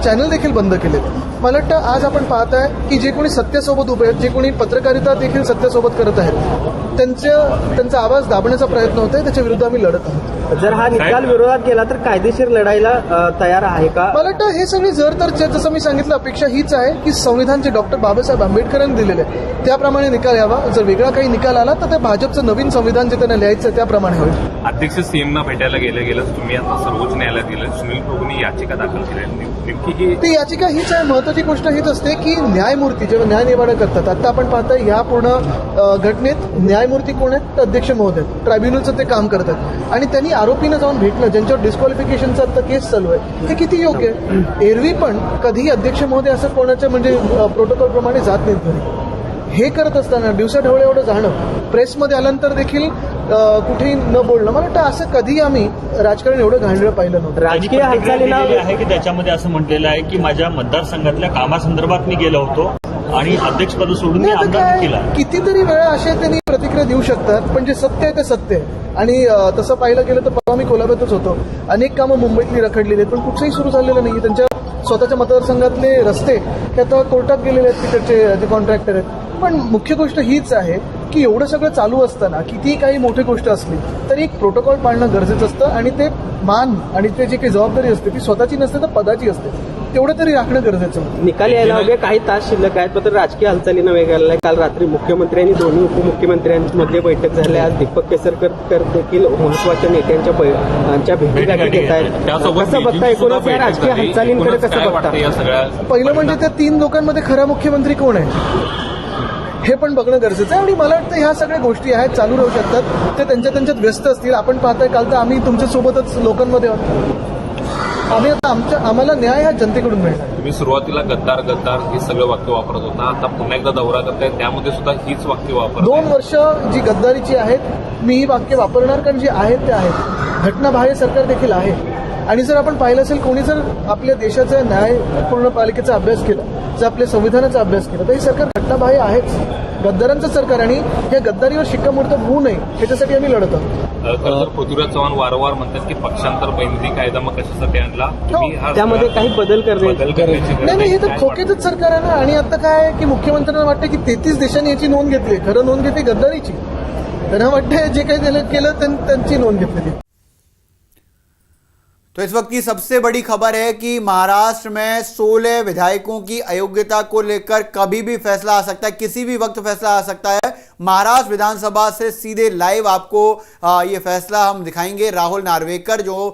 H: चॅनल देखील बंद केले. मला वाटतं आज आपण पाहत आहे की जे कोणी सत्यासोबत उभे आहेत, जे कोणी पत्रकारिता देखील सत्यासोबत करत आहेत, त्यांचा आवाज दाबण्याचा प्रयत्न होत आहे, त्याच्या विरुद्ध आम्ही लढत आहोत.
I: जर हा निकाल विरोधात गेला तर कायदेशीर लढायला तयार आहे का?
H: मला वाटतं हे सगळे जर तर जसं मी सांगितलं, अपेक्षा हीच आहे की संविधान जे डॉक्टर बाबासाहेब आंबेडकरांनी दिलेलं आहे त्याप्रमाणे निकाल यावा. जर वेगळा काही निकाल आला तर ते भाजपचं नवीन संविधान जे त्यांना लिहायचं आहे त्याप्रमाणे होईल.
K: अध्यक्ष सीएमना भेटायला गेलं तुम्ही आता सर्वोच्च न्यायालयात गेले, सुनील प्रभूंनी याचिका दाखल केली. नेमकी
H: ती याचिका हीच आहे. महत्वाची गोष्ट हीच असते की न्यायमूर्ती जेव्हा न्यायनिवाडा करतात, आता आपण पाहतोय या पूर्ण घटनेत न्यायमूर्ती कोण आहेत? अध्यक्ष महोदय ट्रायब्युनलचं ते काम करतात आणि त्यांनी आरोपीनं जाऊन भेटलं, ज्यांच्यावर डिस्क्वालिफिकेशनचा आता केस चालू आहे, हे किती योग्य आहे? एरवी पण कधी अध्यक्ष महोदय असं कोणाच्या म्हणजे प्रोटोकॉल प्रमाणे जात नाहीत घरी. हे करत असताना दिवसा ढवळे एवढं जाणं, प्रेसमध्ये आल्यानंतर देखील कुठेही न बोलणं, मला वाटतं असं कधी आम्ही राजकारण एवढं घाणेरडं पाहिलं नव्हतं.
L: राजकीय हालचाली आहे की त्याच्यामध्ये असं म्हटलेलं आहे की माझ्या मतदारसंघातल्या कामासंदर्भात मी गेलो होतो आणि अध्यक्षपद सोडून मी आमदार केला.
H: कितीतरी वेळा अशा त्यांनी प्रतिक्रिया देऊ शकतात, पण जे सत्य आहे ते सत्य आहे. आणि तसं पाहिलं गेलं तर परवा मी कोल्हापूरच होतो, अनेक कामं मुंबईतली रखडलेली आहेत, पण कुठचंही सुरू झालेलं नाही. त्यांच्या स्वतःच्या मतदारसंघातले रस्ते हे आता कोर्टात गेलेले आहेत, तिकडचे जे कॉन्ट्रॅक्टर आहेत. पण मुख्य गोष्ट हीच आहे की एवढं सगळं चालू असताना कितीही काही मोठी गोष्ट असली तरी एक प्रोटोकॉल पाळणं गरजेचं असतं आणि ते मान आणि ते जी काही जबाबदारी असते ती स्वतःची नसते तर पदाची असते, तेवढं तरी राखणं गरजेचं.
I: निकाल यायला हवे, काही तास शिल्लक आहेत, मात्र राजकीय हालचालीनं वेग आलेला आहे. काल रात्री मुख्यमंत्री आणि दोन्ही उपमुख्यमंत्र्यांमध्ये बैठक झाली. आज दीपक केसरकर देखील महत्वाच्या नेत्यांच्या भेटीगाठी घेत आहेत. कसं बघता एकूणच या राजकीय हालचालींकडे कसं बघता?
H: पहिलं म्हणजे त्या 3 लोकांमध्ये खरा मुख्यमंत्री कोण आहे हे पण बघणं गरजेचं आहे. आणि मला वाटतं ह्या सगळ्या गोष्टी आहेत, चालू राहू शकतात, ते त्यांच्यात व्यस्त असतील. आपण पाहताय काल तर आम्ही तुमच्यासोबतच लोकांमध्ये आहोत. आम्ही आता आम्हाला न्याय हा जनतेकडून मिळणार.
K: तुम्ही सुरुवातीला गद्दार हे सगळं वाक्य वापरत होता, आता पुन्हा एकदा दौरा करताय त्यामध्ये सुद्धा हीच वाक्य वापर.
H: 2 वर्ष जी गद्दारीची आहेत मी ही वाक्य वापरणार, कारण जी आहेत ते आहेत. घटनाबाह्य सरकार देखील आहे. आणि जर आपण पाहिलं असेल, कोणी जर आपल्या देशाचा न्यायपूर्ण पालिकेचा अभ्यास केला, जर आपल्या संविधानाचा अभ्यास केला, तर हे सरकार घटनाबाह्य आहेच, गद्दारांचं सरकार. आणि या गद्दारीवर शिक्कामोर्तब होऊ नये याच्यासाठी आम्ही लढत आहोत.
K: पृथ्वीराज चव्हाण वारंवार म्हणतात की पक्षांतर बैंदी कायदा मग कशासाठी आणला,
I: त्यामध्ये काही बदल करायचे
H: नाही. हे तर खोकेचंच सरकार आहे ना. आणि आता काय आहे की मुख्यमंत्र्यांना वाटतं की 33 देशांनी याची नोंद घेतली, खरं नोंद घेतली गद्दारीची. त्यांना वाटतं जे काही केलं त्यांची नोंद घेतलेली.
A: तो इस वक्त की सबसे बड़ी खबर है कि महाराष्ट्र में 16 विधायकों की अयोग्यता को लेकर कभी भी फैसला आ सकता है, किसी भी वक्त फैसला आ सकता है। महाराष्ट्र विधानसभा से सीधे लाइव आपको ये फैसला हम दिखाएंगे। राहुल नार्वेकर जो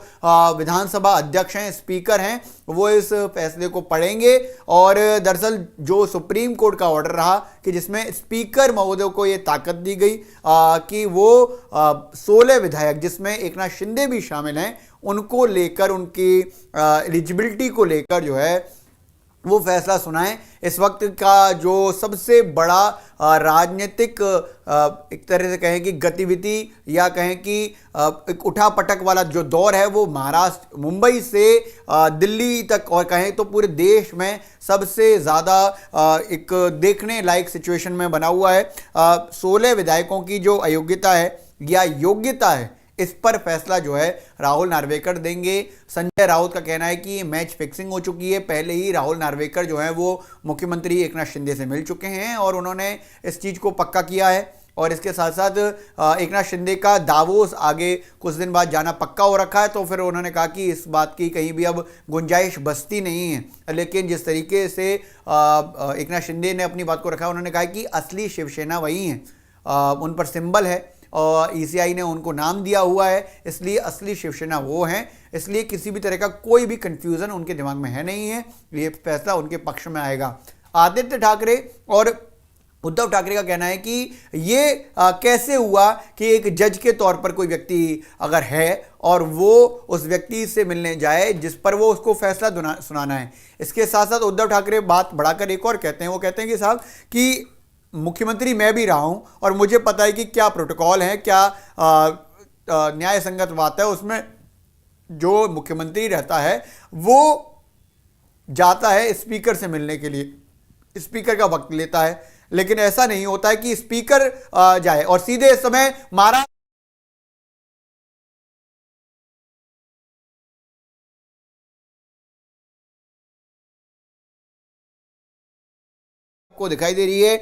A: विधानसभा अध्यक्ष हैं, स्पीकर हैं, वो इस फैसले को पढ़ेंगे। और दरअसल जो सुप्रीम कोर्ट का ऑर्डर रहा कि जिसमें स्पीकर महोदय को ये ताकत दी गई कि वो 16 विधायक जिसमें एकनाथ शिंदे भी शामिल हैं उनको लेकर, उनकी एलिजिबिलिटी को लेकर जो है वो फैसला सुनाएं। इस वक्त का जो सबसे बड़ा राजनीतिक एक तरह से कहें कि गतिविधि या कहें कि एक उठापटक वाला जो दौर है वो महाराष्ट्र, मुंबई से दिल्ली तक और कहें तो पूरे देश में सबसे ज़्यादा एक देखने लायक सिचुएशन में बना हुआ है। 16 विधायकों की जो अयोग्यता है या योग्यता है, इस पर फैसला जो है राहुल नार्वेकर देंगे। संजय राउत का कहना है कि मैच फिक्सिंग हो चुकी है। पहले ही राहुल नार्वेकर जो है वो मुख्यमंत्री एकनाथ शिंदे से मिल चुके हैं और उन्होंने इस चीज़ को पक्का किया है और इसके साथ साथ एकनाथ शिंदे का दावोस आगे कुछ दिन बाद जाना पक्का हो रखा है। तो फिर उन्होंने कहा कि इस बात की कहीं भी अब गुंजाइश बचती नहीं है। लेकिन जिस तरीके से एकनाथ शिंदे ने अपनी बात को रखा, उन्होंने कहा कि असली शिवसेना वही है, उन पर सिंबल है और ईसीआई ने उनको नाम दिया हुआ है, इसलिए असली शिवसेना वो हैं। इसलिए किसी भी तरह का कोई भी कंफ्यूजन उनके दिमाग में है नहीं है, ये फैसला उनके पक्ष में आएगा। आदित्य ठाकरे और उद्धव ठाकरे का कहना है कि ये कैसे हुआ कि एक जज के तौर पर कोई व्यक्ति अगर है और वो उस व्यक्ति से मिलने जाए जिस पर वो उसको फैसला सुनाना है। इसके साथ साथ उद्धव ठाकरे बात बढ़ाकर एक और कहते हैं, वो कहते हैं कि साहब कि मुख्यमंत्री मैं भी रहा हूं और मुझे पता है कि क्या प्रोटोकॉल है, क्या न्याय संगत बात है। उसमें जो मुख्यमंत्री रहता है वो जाता है स्पीकर से मिलने के लिए, स्पीकर का वक्त लेता है, लेकिन ऐसा नहीं होता है कि स्पीकर जाए और सीधे इस समय महाराष्ट्र को दिखाई दे रही है।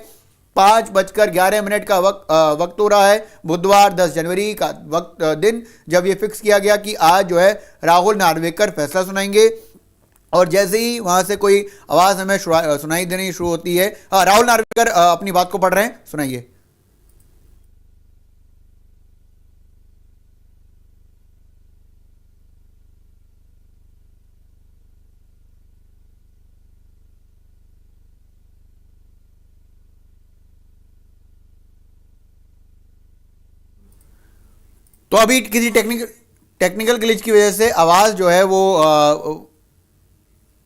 A: 5:11 का वक्त हो रहा है। बुधवार 10 जनवरी का दिन जब ये फिक्स किया गया कि आज जो है राहुल नार्वेकर फैसला सुनाएंगे और जैसे ही वहां से कोई आवाज हमें सुनाई देनी शुरू होती है, राहुल नार्वेकर अपनी बात को पढ़ रहे हैं, सुनाइए। तो अभी किसी टेक्निकल ग्लिच की वजह से आवाज जो है वो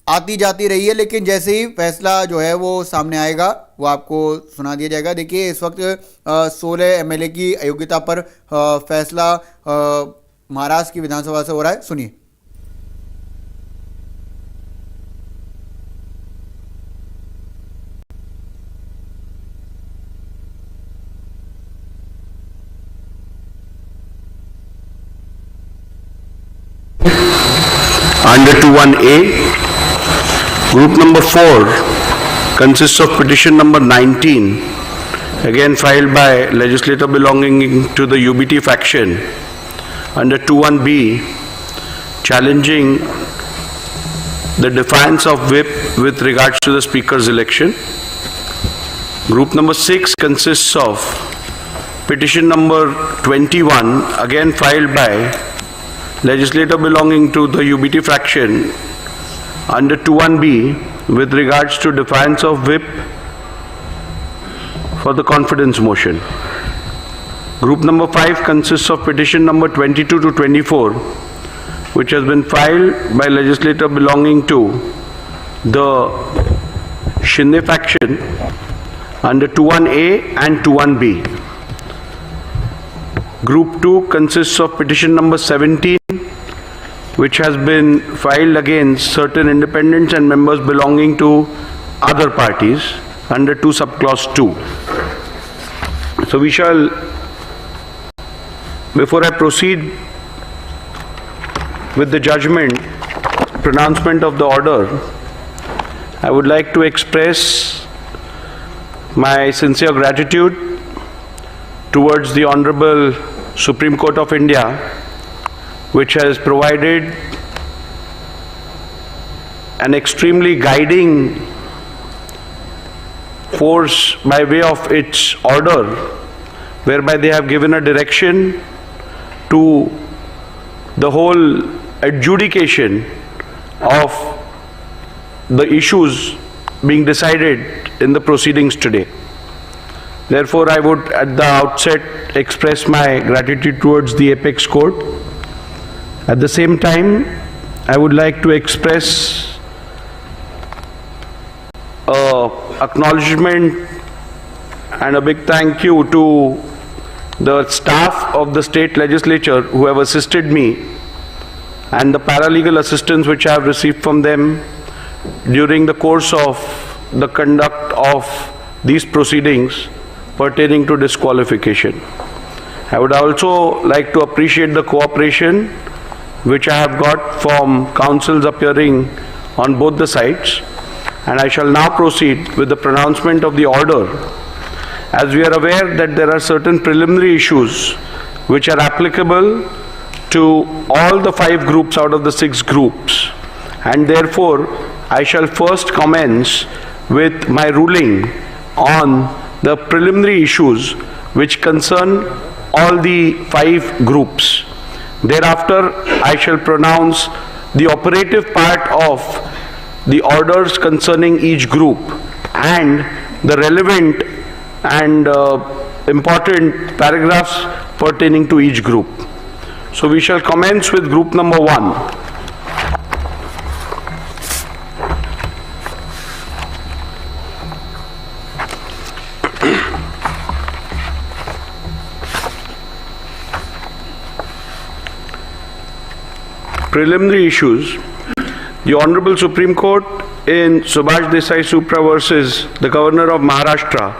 A: आती जाती रही है, लेकिन जैसे ही फैसला जो है वो सामने आएगा वो आपको सुना दिया जाएगा। देखिए इस वक्त 16 एमएलए की अयोग्यता पर फैसला महाराष्ट्र की विधानसभा से हो रहा है, सुनिए।
M: Under 21A, group number 4 consists of petition number 19, again filed by legislator belonging to the UBT faction. Under 21B, challenging the defiance of whip with regards to the speaker's election. Group number 6 consists of petition number 21, again filed by legislator belonging to the UBT faction under 21B with regards to defiance of whip for the confidence motion. Group number 5 consists of petition number 22 to 24 which has been filed by legislator belonging to the Shinde faction under 21A and 21B. Group 2 consists of petition number 17 which has been filed against certain independents and members belonging to other parties under 2 subclause 2. So we shall, before I proceed with the judgment, pronouncement of the order, I would like to express my sincere gratitude towards the Honorable Supreme Court of India, which has provided an extremely guiding force by way of its order, whereby they have given a direction to the whole adjudication of the issues being decided in the proceedings today. Therefore, I would at the outset express my gratitude towards the Apex Court. At the same time, I would like to express acknowledgement and a big thank you to the staff of the state legislature who have assisted me and the paralegal assistance which I have received from them during the course of the conduct of these proceedings pertaining to disqualification. I would also like to appreciate the cooperation which I have got from counsels appearing on both the sides, and I shall now proceed with the pronouncement of the order as we are aware that there are certain preliminary issues which are applicable to all the 5 groups out of the 6 groups, and therefore I shall first commence with my ruling on the preliminary issues which concern all the 5 groups. Thereafter, I shall pronounce the operative part of the orders concerning each group and the relevant and important paragraphs pertaining to each group. So we shall commence with group number 1. Preliminary issues. The Honorable Supreme Court in Subhash Desai Supra versus the Governor of Maharashtra,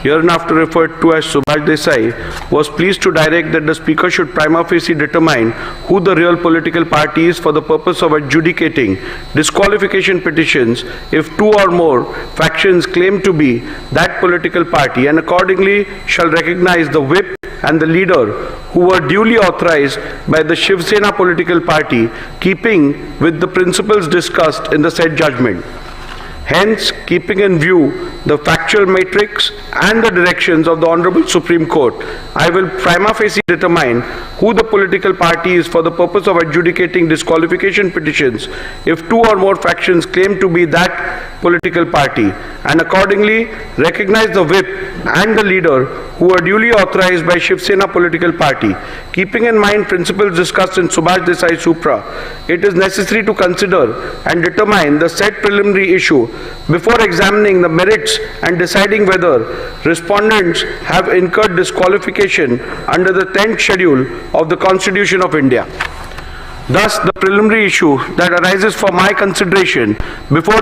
M: hereinafter referred to as Subhash Desai, was pleased to direct that the Speaker should prima facie determine who the real political party is for the purpose of adjudicating disqualification petitions if 2 or more factions claim to be that political party, and accordingly shall recognize the whip and the leader who were duly authorized by the Shiv Sena political party, keeping with the principles discussed in the said judgment. Hence, keeping in view the factual matrix and the directions of the Honorable Supreme Court, I will prima facie determine who the political party is for the purpose of adjudicating disqualification petitions if 2 or more factions claim to be that political party, and accordingly recognize the whip and the leader who are duly authorized by Shiv Sena political party. Keeping in mind principles discussed in Subhash Desai Supra, it is necessary to consider and determine the said preliminary issue before examining the merits and deciding whether respondents have incurred disqualification under the 10th schedule of the Constitution of India. Thus, the preliminary issue that arises for my consideration before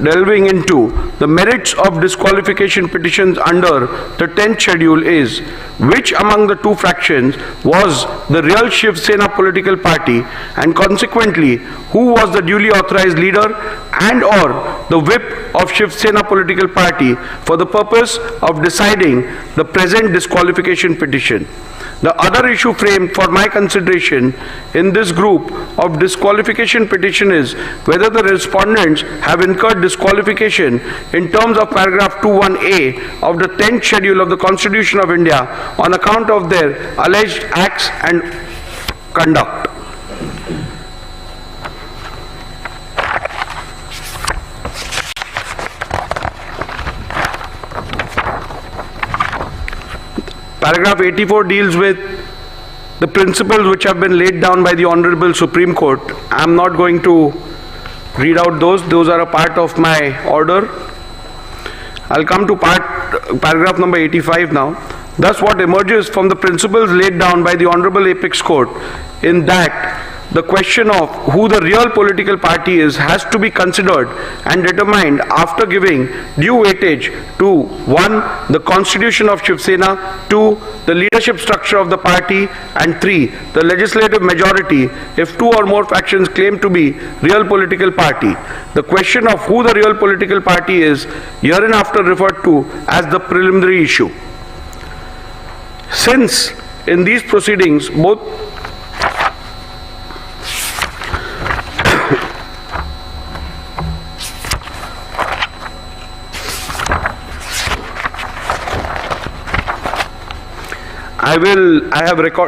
M: delving into the merits of disqualification petitions under the 10th schedule is which among the 2 fractions was the real Shiv Sena political party, and consequently who was the duly authorized leader and or the whip of Shiv Sena political party for the purpose of deciding the present disqualification petition. The other issue framed for my consideration in this group of disqualification petition is whether the respondents have incurred disqualification in terms of paragraph 21A of the 10th schedule of the Constitution of India on account of their alleged acts and conduct. Paragraph 84 deals with the principles which have been laid down by the Honorable Supreme Court. I am not going to read out those are a part of my order. I'll come to paragraph number 85 now. Thus, what emerges from the principles laid down by the Honorable Apex Court in that the question of who the real political party is has to be considered and determined after giving due weightage to 1. the Constitution of Shiv Sena, 2. the leadership structure of the party, and 3. the legislative majority if 2 or more factions claim to be real political party. The question of who the real political party is hereinafter referred to as the preliminary issue. Since in these proceedings both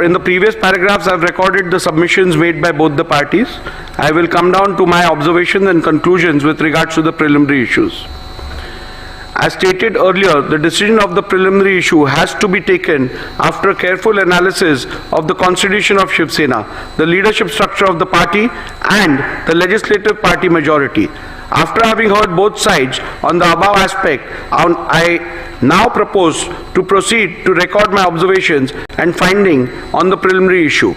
M: in the previous paragraphs I have recorded the submissions made by both the parties. I will come down to my observations and conclusions with regards to the preliminary issues. As stated earlier, the decision of the preliminary issue has to be taken after careful analysis of the Constitution of Shiv Sena, the leadership structure of the party, and the legislative party majority. After having heard both sides on the above aspect, I now propose to proceed to record my observations and finding on the preliminary issue.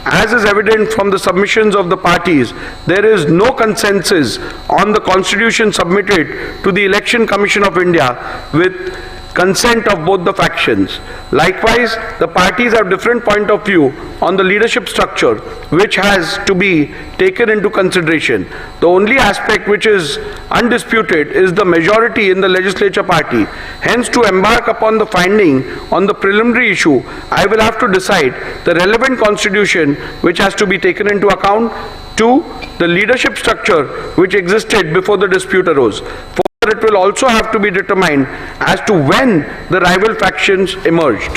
M: As is evident from the submissions of the parties, there is no consensus on the Constitution submitted to the Election Commission of India with consent of both the factions. Likewise, the parties have different point of view on the leadership structure, which has to be taken into consideration. The only aspect which is undisputed is the majority in the legislature party. Hence, to embark upon the finding on the preliminary issue, I will have to decide the relevant constitution which has to be taken into account. 2. The leadership structure which existed before the dispute arose. It will also have to be determined as to when the rival factions emerged.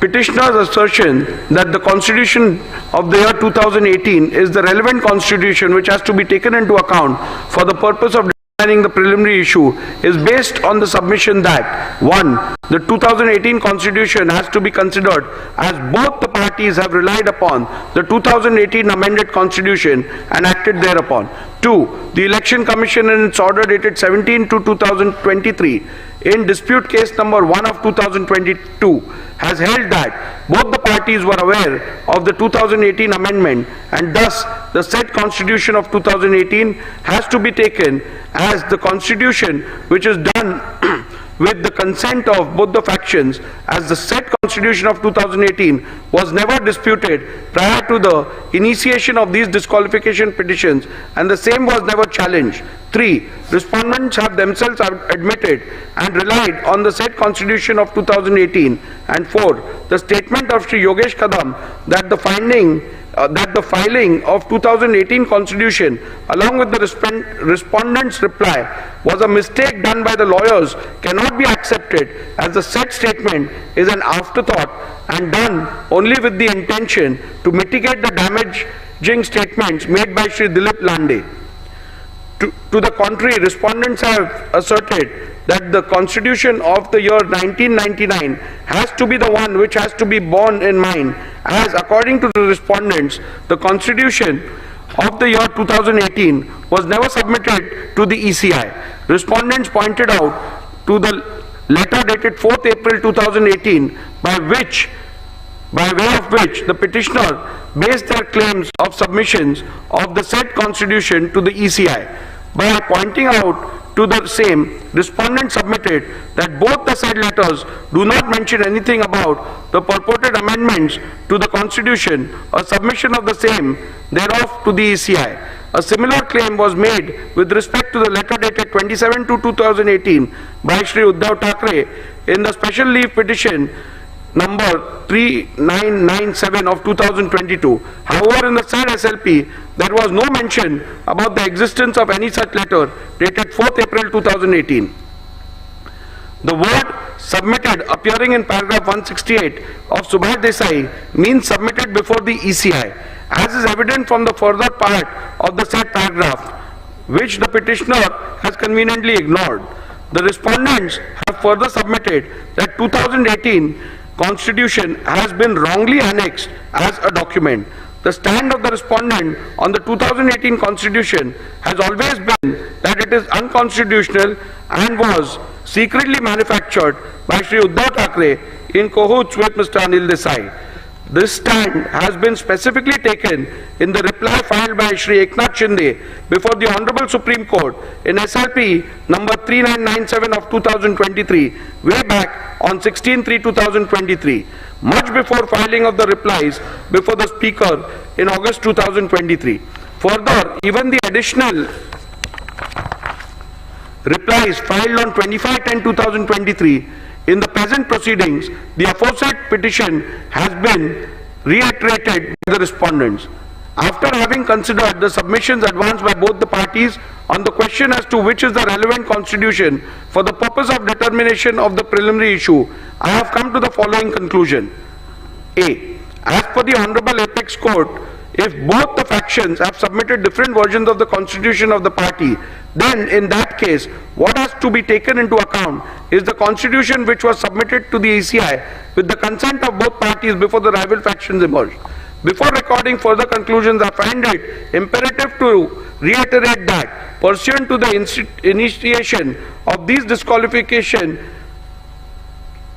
M: Petitioner's assertion that the constitution of the year 2018 is the relevant constitution which has to be taken into account for the purpose of determining the preliminary issue is based on the submission that 1. The 2018 constitution has to be considered as both the parties have relied upon the 2018 amended constitution and acted thereupon. 2. The Election Commission in its order dated 17/2/2023 in dispute case number 1 of 2022 has held that both the parties were aware of the 2018 amendment, and thus the said constitution of 2018 has to be taken as the constitution which is done with the consent of both the factions, as the said constitution of 2018 was never disputed prior to the initiation of these disqualification petitions and the same was never challenged. 3. Respondents have themselves admitted and relied on the said constitution of 2018. And 4. The statement of Shri Yogesh Kadam that the filing of 2018 constitution along with the respondent's reply was a mistake done by the lawyers cannot be accepted, as the said statement is an afterthought and done only with the intention to mitigate the damaging statements made by Shri Dilip Lande. To the contrary, respondents have asserted that the constitution of the year 1999 has to be the one which has to be borne in mind, as according to the respondents, the constitution of the year 2018 was never submitted to the ECI. Respondents pointed out to the letter dated 4th April 2018 by way of which the petitioner based their claims of submissions of the said constitution to the ECI. By pointing out to the same, respondents submitted that both the said letters do not mention anything about the purported amendments to the constitution or submission of the same thereof to the ECI. A similar claim was made with respect to the letter dated 27/2/2018 by Shri Uddhav Thackeray in the special leave petition number 3997 of 2022. However, in the said SLP, there was no mention about the existence of any such letter dated 4th April 2018. The word submitted appearing in paragraph 168 of Subhash Desai means submitted before the ECI, as is evident from the further part of the said paragraph, which the petitioner has conveniently ignored. The respondents have further submitted that 2018 Constitution has been wrongly annexed as a document. The stand of the respondent on the 2018 Constitution has always been that it is unconstitutional and was secretly manufactured by Shri Uddhav Thackeray in cahoots with Mr. Anil Desai. This stand has been specifically taken in the reply filed by Shri Eknath Shinde before the Honorable Supreme Court in SLP number 3997 of 2023, way back on 16/3/2023, much before filing of the replies before the Speaker in August 2023. Further, even the additional replies filed on 25/10/2023 in the present proceedings, the aforesaid petition has been reiterated by the respondents. After having considered the submissions advanced by both the parties on the question as to which is the relevant constitution for the purpose of determination of the preliminary issue, I have come to the following conclusion. A. As per the Honorable Apex Court, if both the factions have submitted different versions of the constitution of the party, then in that case, what has to be taken into account is the constitution which was submitted to the ECI with the consent of both parties before the rival factions emerged. Before recording further conclusions, I find it imperative to reiterate that pursuant to the initiation of these disqualification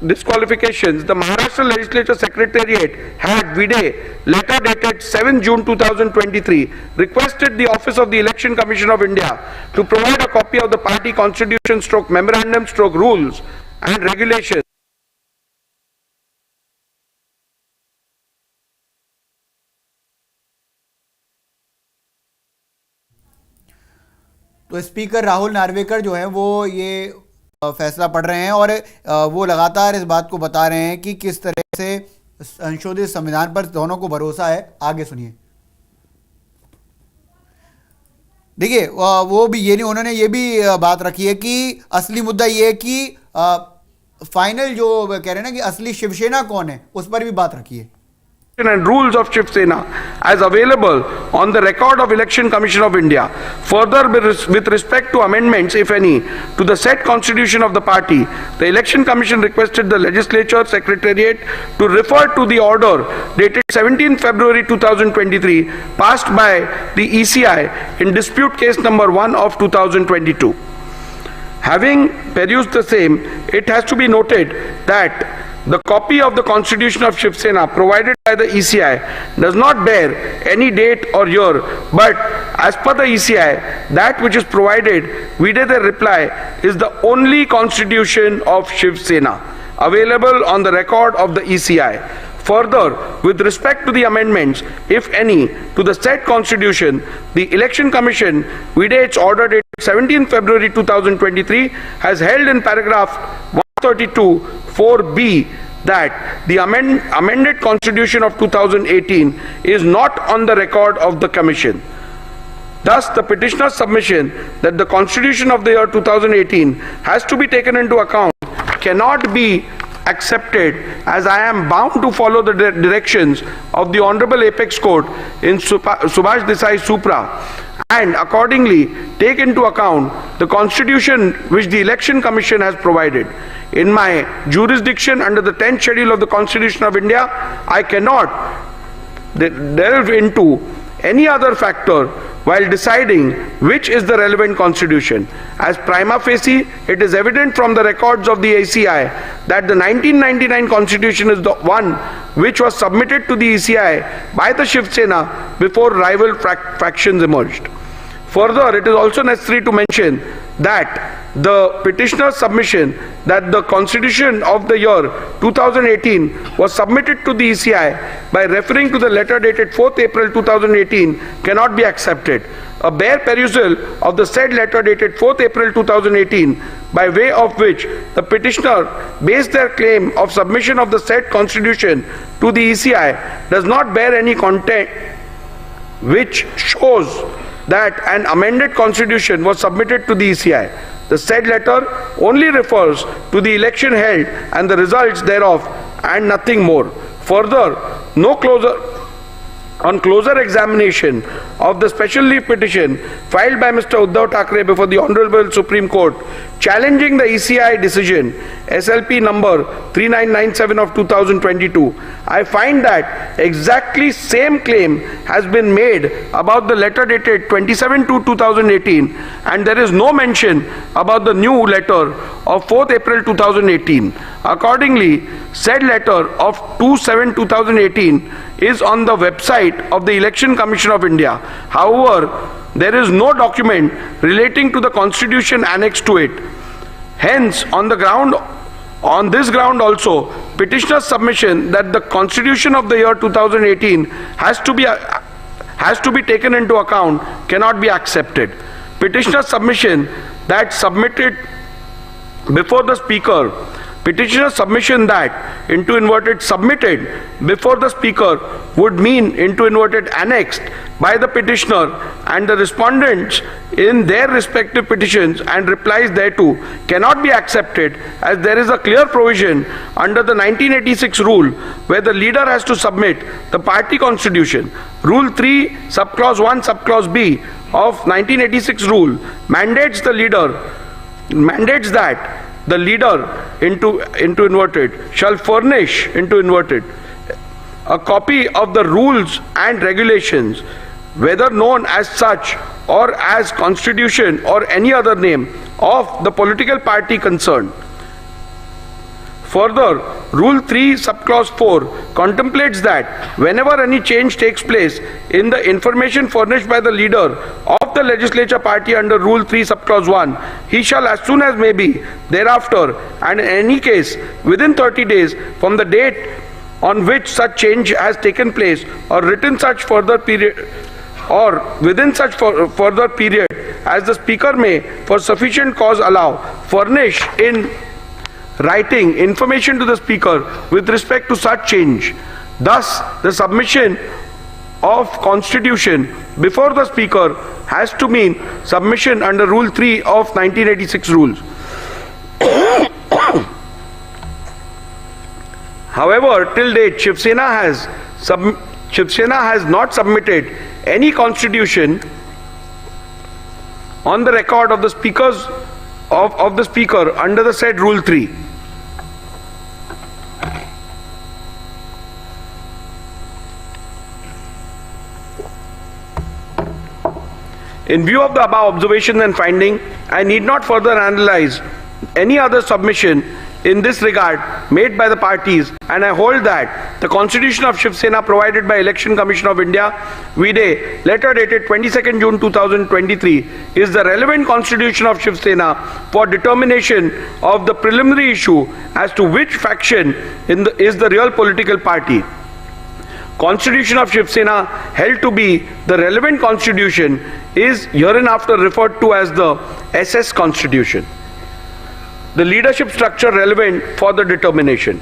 M: disqualifications, the Maharashtra Legislature Secretariat had vide letter dated 7 June 2023 requested the Office of the Election Commission of India to provide a copy of the party constitution / memorandum / rules and regulations
A: तो speaker Rahul Narvekar जो है वो ये फैसला पढ़ रहे हैं और वो लगातार इस बात को बता रहे हैं कि किस तरह से संशोधित संविधान पर दोनों को भरोसा है। आगे सुनिए। देखिए वो भी ये नहीं, उन्होंने ये भी बात रखी है कि असली मुद्दा ये है कि फाइनल जो कह रहे हैं ना कि असली शिवसेना कौन है, उस पर भी बात रखी है।
M: and rules of Shiv Sena as available on the record of Election Commission of India. Further, with respect to amendments, if any, to the said constitution of the party, the Election Commission requested the Legislature Secretariat to refer to the order dated 17 February 2023 passed by the ECI in dispute case number 1 of 2022. Having perused the same, it has to be noted that the copy of the Constitution of Shiv Sena provided by the ECI does not bear any date or year, but as per the ECI, that which is provided vide their reply is the only Constitution of Shiv Sena available on the record of the ECI. Further, with respect to the amendments, if any, to the said Constitution, the Election Commission, vide its order dated 17 February 2023, has held in paragraph 132 4b that the amended Constitution of 2018 is not on the record of the Commission. Thus, the petitioner's submission that the Constitution of the year 2018 has to be taken into account cannot be accepted, as I am bound to follow the directions of the Honorable Apex Court in Subhash Desai Supra, and accordingly take into account the Constitution which the Election Commission has provided. In my jurisdiction under the 10th schedule of the Constitution of India, I cannot delve into any other factor while deciding which is the relevant constitution. As prima facie, it is evident from the records of the ACI that the 1999 constitution is the one which was submitted to the ECI by the Shiv Sena before rival factions emerged. Further, it is also necessary to mention that the petitioner's submission that the Constitution of the year 2018 was submitted to the ECI by referring to the letter dated 4th April 2018 cannot be accepted. A bare perusal of the said letter dated 4th April 2018, by way of which the petitioner based their claim of submission of the said Constitution to the ECI, does not bear any content which shows that an amended Constitution was submitted to the ECI. The said letter only refers to the election held and the results thereof, and nothing more. Further, on closer examination of the special leave petition filed by Mr. Uddhav Thackeray before the Honorable Supreme Court, challenging the ECI decision SLP number 3997 of 2022, I find that exactly same claim has been made about the letter dated 27/2/2018, and there is no mention about the new letter of 4th April 2018. Accordingly, said letter of 2/7/2018 is on the website of the Election Commission of India. However, there is no document relating to the Constitution annexed to it. Hence, on this ground also, petitioner's submission that the Constitution of the year 2018 has to be taken into account cannot be accepted. Petitioner's submission that submitted before the Speaker, petitioner's submission that into inverted submitted before the Speaker would mean into inverted annexed by the petitioner and the respondents in their respective petitions and replies thereto cannot be accepted, as there is a clear provision under the 1986 rule where the leader has to submit the party constitution. Rule 3 subclause 1 subclause B of 1986 rule mandates that the leader into inverted shall furnish into inverted a copy of the rules and regulations, whether known as such or as constitution or any other name, of the political party concerned. Further, Rule 3 subclause 4 contemplates that whenever any change takes place in the information furnished by the leader of the legislature party under Rule 3 subclause 1, he shall as soon as may be thereafter, and in any case within 30 days from the date on which such change has taken place, or written such further period, or within such further period as the Speaker may for sufficient cause allow, furnish in writing information to the Speaker with respect to such change. Thus, the submission of Constitution before the Speaker has to mean submission under Rule 3 of 1986 rules. However, till date, Shiv Sena has not submitted any Constitution on the record of the Speakers of the Speaker under the said Rule 3. In view of the above observation and finding, I need not further analyze any other submission in this regard made by the parties, and I hold that the Constitution of Shiv Sena provided by Election Commission of India, vide letter dated 22nd June 2023, is the relevant Constitution of Shiv Sena for determination of the preliminary issue as to which faction is the real political party. Constitution of Shiv Sena held to be the relevant constitution is hereinafter referred to as the SS Constitution. The leadership structure relevant for the determination.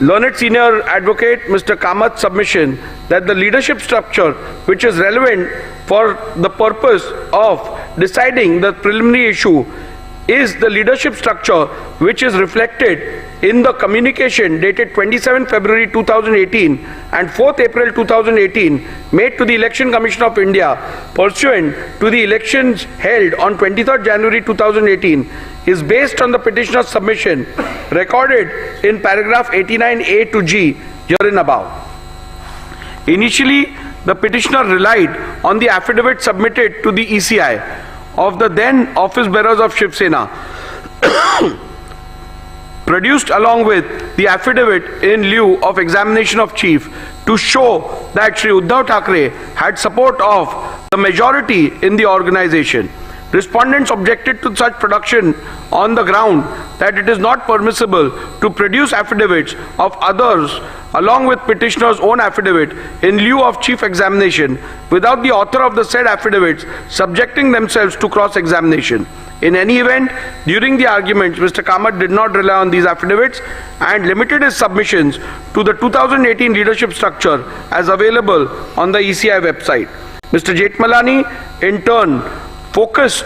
M: Learned Senior Advocate Mr. Kamath's submission that the leadership structure which is relevant for the purpose of deciding the preliminary issue is the leadership structure which is reflected in the communication dated 27 February 2018 and 4th April 2018 made to the Election Commission of India pursuant to the elections held on 23rd January 2018 is based on the petitioner's submission recorded in paragraph 89A to G herein above. Initially, the petitioner relied on the affidavit submitted to the ECI of the then office bearers of Shiv Sena produced along with the affidavit in lieu of examination of chief to show that Shri Uddhav Thackeray had support of the majority in the organization. Respondents objected to such production on the ground that it is not permissible to produce affidavits of others along with petitioner's own affidavit in lieu of chief examination without the author of the said affidavits subjecting themselves to cross-examination. In any event, during the arguments, Mr. Kamath did not rely on these affidavits and limited his submissions to the 2018 leadership structure as available on the ECI website. Mr. Jethmalani, in turn, focused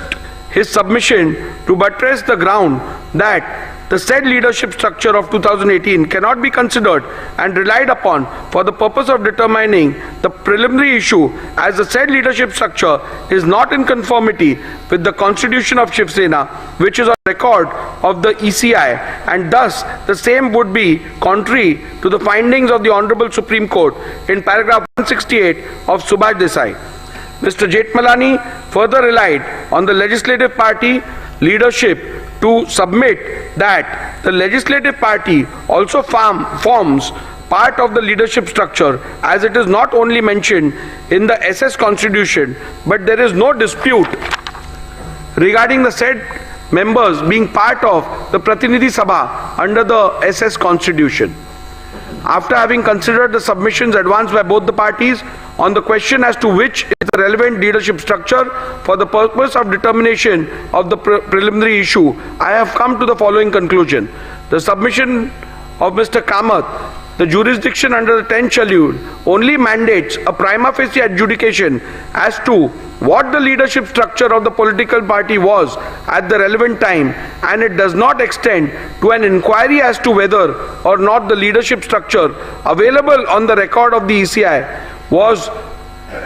M: his submission to buttress the ground that the said leadership structure of 2018 cannot be considered and relied upon for the purpose of determining the preliminary issue, as the said leadership structure is not in conformity with the Constitution of Shiv Sena, which is on record of the ECI, and thus the same would be contrary to the findings of the Honorable Supreme Court in paragraph 168 of Subhash Desai. Mr. Jethmalani further relied on the legislative party leadership to submit that the legislative party also forms part of the leadership structure, as it is not only mentioned in the SS Constitution, but there is no dispute regarding the said members being part of the Pratinidhi Sabha under the SS Constitution. After having considered the submissions advanced by both the parties on the question as to which is the relevant leadership structure for the purpose of determination of the preliminary issue, I have come to the following conclusion. The submission of Mr. Kamath, the jurisdiction under the 10th schedule, only mandates a prima facie adjudication as to what the leadership structure of the political party was at the relevant time, and it does not extend to an inquiry as to whether or not the leadership structure available on the record of the ECI was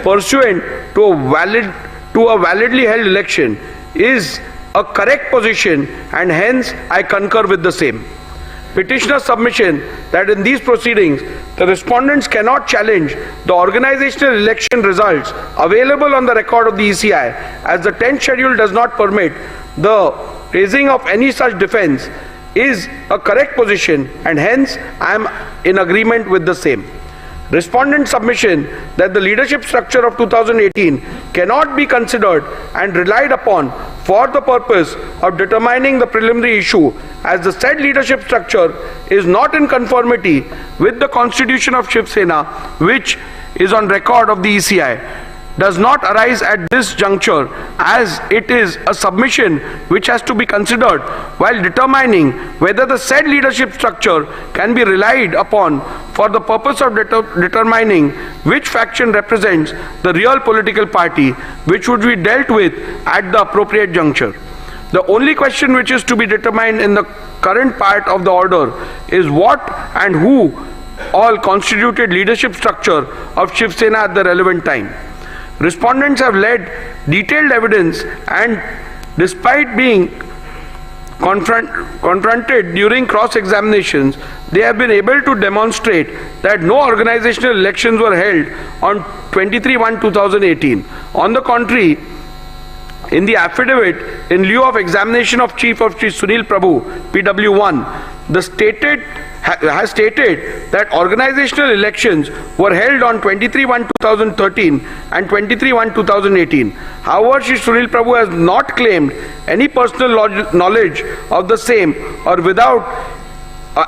M: pursuant to a validly held election is a correct position, and hence I concur with the same. Petitioner's submission that in these proceedings the respondents cannot challenge the organizational election results available on the record of the ECI, as the 10th schedule does not permit the raising of any such defense, is a correct position, and hence I am in agreement with the same. Respondent's submission that the leadership structure of 2018 cannot be considered and relied upon for the purpose of determining the preliminary issue, as the said leadership structure is not in conformity with the constitution of Shiv Sena, which is on record of the ECI, does not arise at this juncture, as it is a submission which has to be considered while determining whether the said leadership structure can be relied upon for the purpose of determining which faction represents the real political party, which would be dealt with at the appropriate juncture. The only question which is to be determined in the current part of the order is what and who all constituted leadership structure of Shiv Sena at the relevant time. Respondents have led detailed evidence, and despite being confronted during cross-examinations, they have been able to demonstrate that no organizational elections were held on 23/1/2018. On the contrary, in the affidavit, in lieu of examination of Chief of Shri Sunil Prabhu, PW1, has stated that organizational elections were held on 23/1/2013 and 23/1/2018. However, Shri Sunil Prabhu has not claimed any personal knowledge of the same or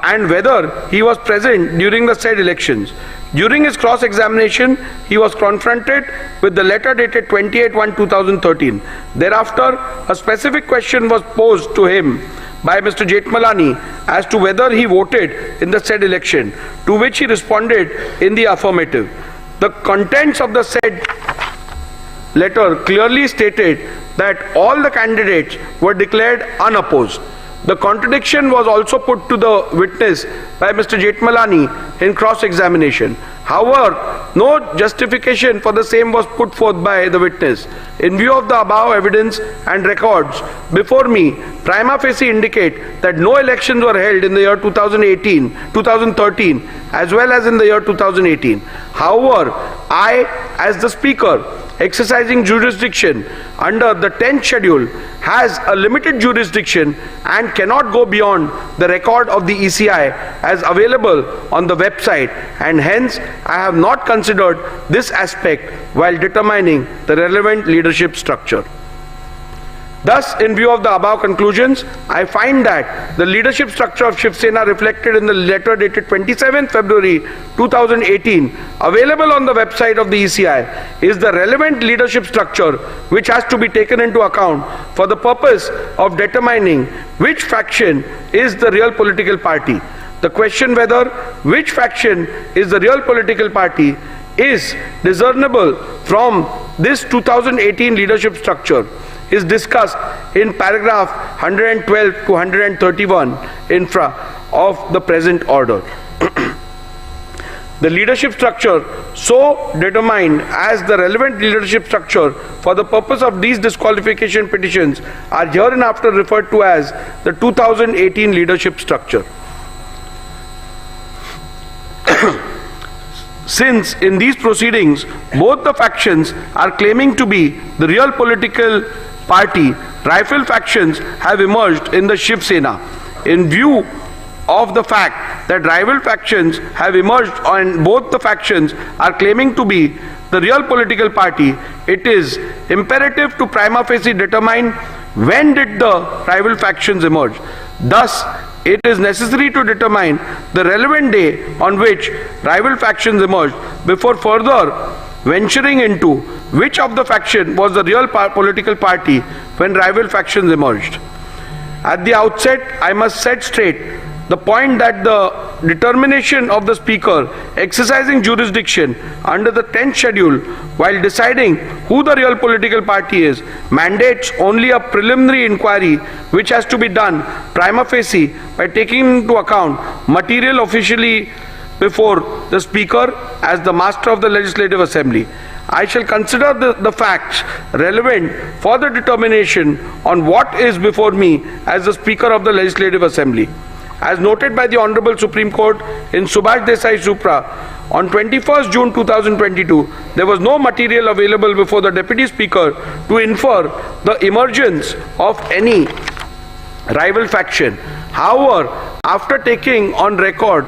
M: and whether he was present during the said elections. During his cross-examination, he was confronted with the letter dated 28/1/2013. Thereafter, a specific question was posed to him by Mr. Jetmalani as to whether he voted in the said election, to which he responded in the affirmative. The contents of the said letter clearly stated that all the candidates were declared unopposed. The contradiction was also put to the witness by Mr. Jetmalani in cross-examination. However, no justification for the same was put forth by the witness. In view of the above evidence and records before me, prima facie indicate that no elections were held in the year 2013 as well as in the year 2018. However, I, as the Speaker, exercising jurisdiction under the 10th schedule, has a limited jurisdiction and cannot go beyond the record of the ECI as available on the website, and hence I have not considered this aspect while determining the relevant leadership structure. Thus, in view of the above conclusions, I find that the leadership structure of Shiv Sena reflected in the letter dated 27th February 2018, available on the website of the ECI, is the relevant leadership structure which has to be taken into account for the purpose of determining which faction is the real political party. The question whether which faction is the real political party is discernible from this 2018 leadership structure is discussed in paragraph 112 to 131 infra of the present order. The leadership structure so determined as the relevant leadership structure for the purpose of these disqualification petitions are hereinafter referred to as the 2018 leadership structure. Since in these proceedings both the factions are claiming to be the real political party, rival factions have emerged in the Shiv Sena. In view of the fact that rival factions have emerged and both the factions are claiming to be the real political party, it is imperative to prima facie determine when did the rival factions emerge. Thus, it is necessary to determine the relevant day on which rival factions emerged before further venturing into which of the faction was the real political party when rival factions emerged. At the outset, I must set straight the point that the determination of the Speaker exercising jurisdiction under the 10th schedule while deciding who the real political party is mandates only a preliminary inquiry which has to be done prima facie by taking into account material officially before the Speaker as the Master of the Legislative Assembly. I shall consider the facts relevant for the determination on what is before me as the Speaker of the Legislative Assembly. As noted by the Honorable Supreme Court in Subhash Desai Supra, on 21st June 2022, there was no material available before the Deputy Speaker to infer the emergence of any rival faction. However, after taking on record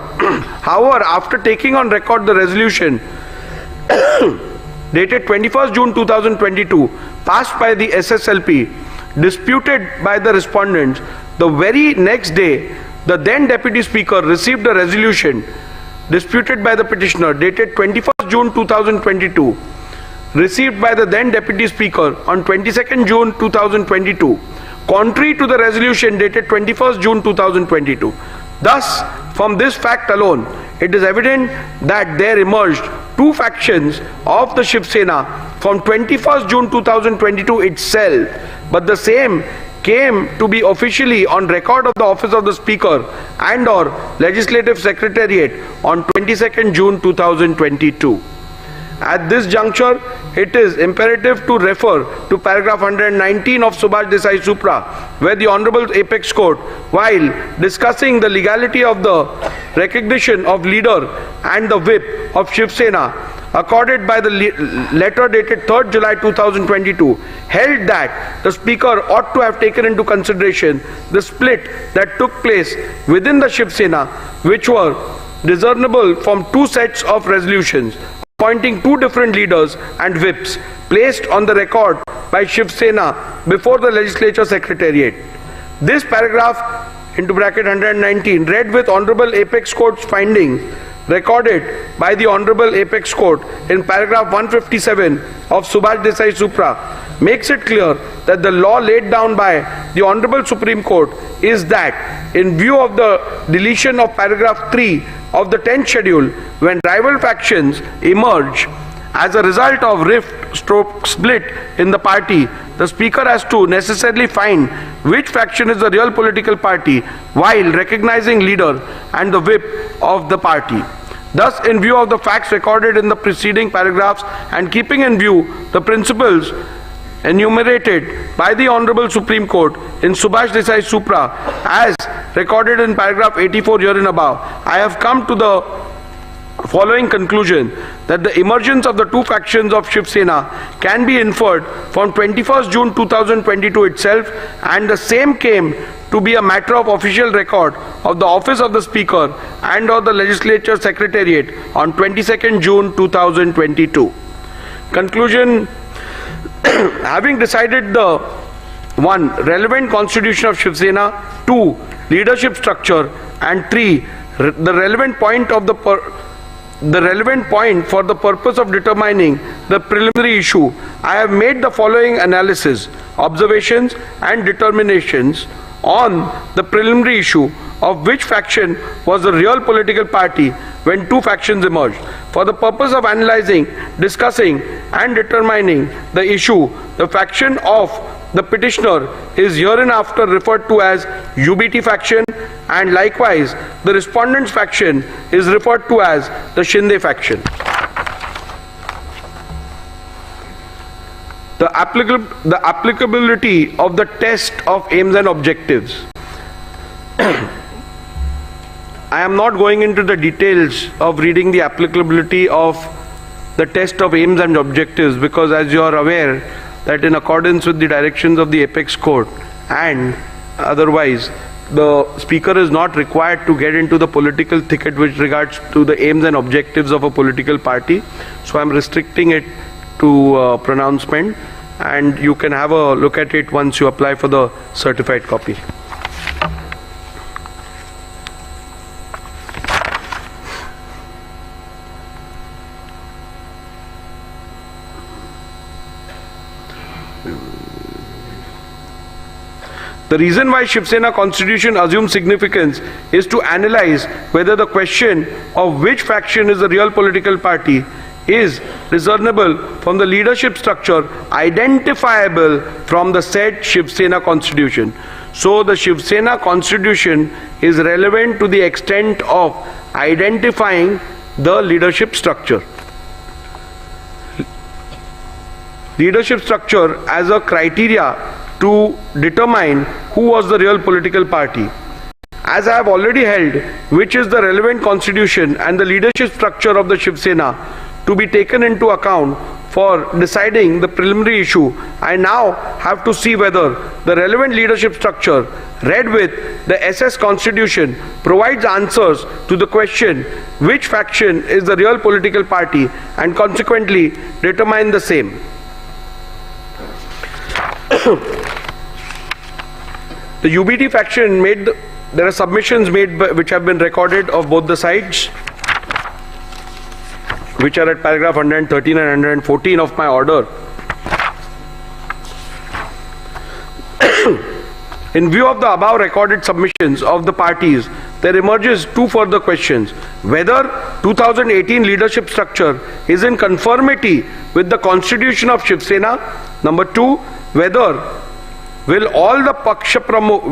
M: the resolution dated 21st June 2022 passed by the SSLP, disputed by the respondents, the very next day, the then Deputy Speaker received a resolution disputed by the petitioner dated 21st June 2022, received by the then Deputy Speaker on 22nd June 2022, contrary to the resolution dated 21st June 2022. Thus, from this fact alone, it is evident that there emerged two factions of the Shiv Sena from 21st June 2022 itself, but the same came to be officially on record of the office of the Speaker and or Legislative Secretariat on 22nd June 2022. At this juncture, it is imperative to refer to paragraph 119 of Subhash Desai Supra, where the Honorable Apex Court, while discussing the legality of the recognition of leader and the whip of Shiv Sena accorded by the letter dated 3rd July 2022, held that the Speaker ought to have taken into consideration the split that took place within the Shiv Sena, which were discernible from two sets of resolutions appointing two different leaders and whips placed on the record by Shiv Sena before the Legislature Secretariat. This paragraph into bracket 119 read with Honorable Apex Court's findings recorded by the Honorable Apex Court in paragraph 157 of Subhash Desai Supra makes it clear that the law laid down by the Honorable Supreme Court is that in view of the deletion of paragraph 3 of the 10th schedule, when rival factions emerge as a result of rift/split in the party, the Speaker has to necessarily find which faction is the real political party while recognizing leader and the whip of the party. Thus, in view of the facts recorded in the preceding paragraphs and keeping in view the principles enumerated by the Honorable Supreme Court in Subhash Desai Supra as recorded in paragraph 84 herein above, I have come to the following conclusion that the emergence of the two factions of Shiv Sena can be inferred from 21st June 2022 itself, and the same came to be a matter of official record of the office of the Speaker and of the Legislature Secretariat on 22nd June 2022. Conclusion: having decided the 1. relevant constitution of Shiv Sena, 2. leadership structure, and 3. the relevant point for the purpose of determining the preliminary issue, I have made the following analysis, observations and determinations on the preliminary issue of which faction was the real political party when two factions emerged. For the purpose of analyzing, discussing and determining the issue, the faction of the petitioner is hereinafter referred to as UBT faction, and likewise the respondent's faction is referred to as the Shinde faction. The applicability of the test of aims and objectives. I am not going into the details of reading the applicability of the test of aims and objectives, because as you are aware that in accordance with the directions of the Apex Court and otherwise, the Speaker is not required to get into the political thicket with regards to the aims and objectives of a political party. So I am restricting it to pronouncement, and you can have a look at it once you apply for the certified copy. The reason why Shiv Sena constitution assumes significance is to analyze whether the question of which faction is the real political party is discernible from the leadership structure identifiable from the said Shiv Sena constitution. So the Shiv Sena constitution is relevant to the extent of identifying the leadership structure. Leadership structure as a criteria to determine who was the real political party. As I have already held, which is the relevant constitution and the leadership structure of the Shiv Sena to be taken into account for deciding the preliminary issue, I now have to see whether the relevant leadership structure read with the SS Constitution provides answers to the question which faction is the real political party and consequently determine the same. The UBT faction there are submissions made which have been recorded of both the sides, which are at paragraph 113 and 114 of my order. In view of the above recorded submissions of the parties, there emerges two further questions: whether 2018 leadership structure is in conformity with the constitution of Shiv Sena. Number two, whether will all the Paksha Pramukh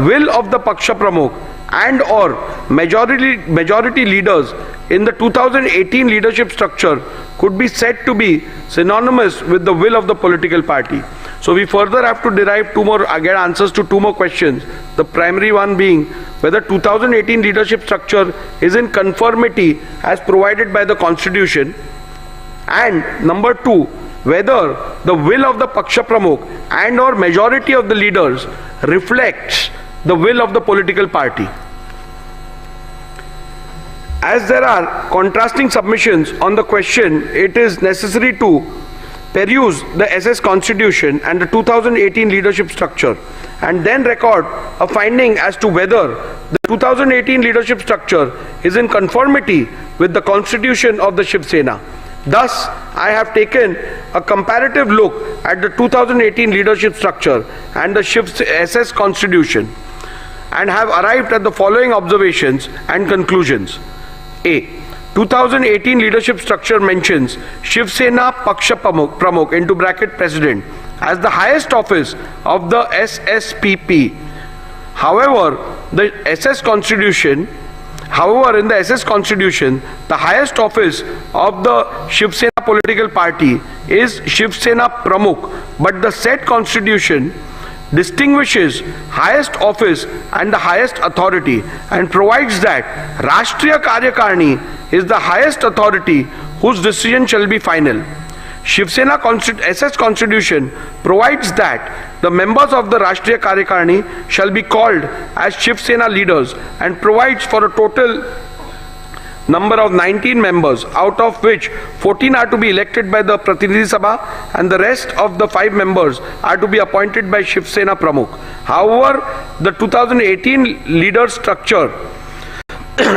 M: will of the Paksha Pramukh and or majority leaders in the 2018 leadership structure could be said to be synonymous with the will of the political party. So we further have to derive get answers to two more questions. The primary one being whether 2018 leadership structure is in conformity as provided by the constitution, and number two, whether the will of the Paksha Pramukh and or majority of the leaders reflects the will of the political party. As there are contrasting submissions on the question, it is necessary to peruse the SS Constitution and the 2018 leadership structure and then record a finding as to whether the 2018 leadership structure is in conformity with the constitution of the Shiv Sena. Thus, I have taken a comparative look at the 2018 leadership structure and the SS Constitution and have arrived at the following observations and conclusions. A. 2018 leadership structure mentions Shiv Sena Paksha Pramukh into bracket president as the highest office of the SSPP. However, in the SS Constitution, the highest office of the Shiv Sena political party is Shiv Sena Pramukh, but the said constitution distinguishes highest office and the highest authority and provides that Rashtriya Karyakarni is the highest authority whose decision shall be final. Shiv Sena SS Constitution provides that the members of the Rashtriya Karyakarni shall be called as Shiv Sena leaders and provides for a total number of 19 members, out of which 14 are to be elected by the Pratinidhi Sabha and the rest of the 5 members are to be appointed by Shiv Sena Pramukh. However, the 2018 leader structure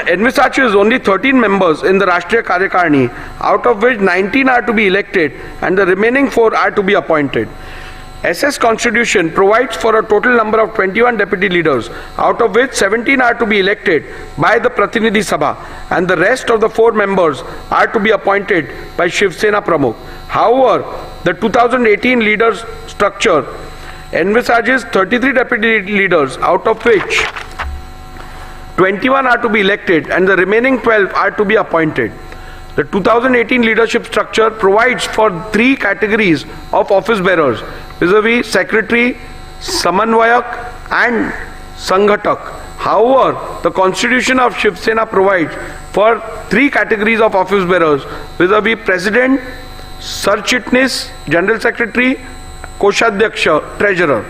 M: envisages only 13 members in the Rashtriya Karyakarni, out of which 19 are to be elected and the remaining 4 are to be appointed. SS Constitution provides for a total number of 21 deputy leaders, out of which 17 are to be elected by the Pratinidhi Sabha and the rest of the 4 members are to be appointed by Shiv Sena Pramukh. However, the 2018 leaders structure envisages 33 deputy leaders, out of which 21 are to be elected and the remaining 12 are to be appointed. The 2018 leadership structure provides for 3 categories of office bearers, vis-a-vis secretary, samanvayak and sanghatak. However, the constitution of Shiv Sena provides for 3 categories of office bearers, vis-a-vis president, sarchitnis, general secretary, koshadhyaksha, treasurer.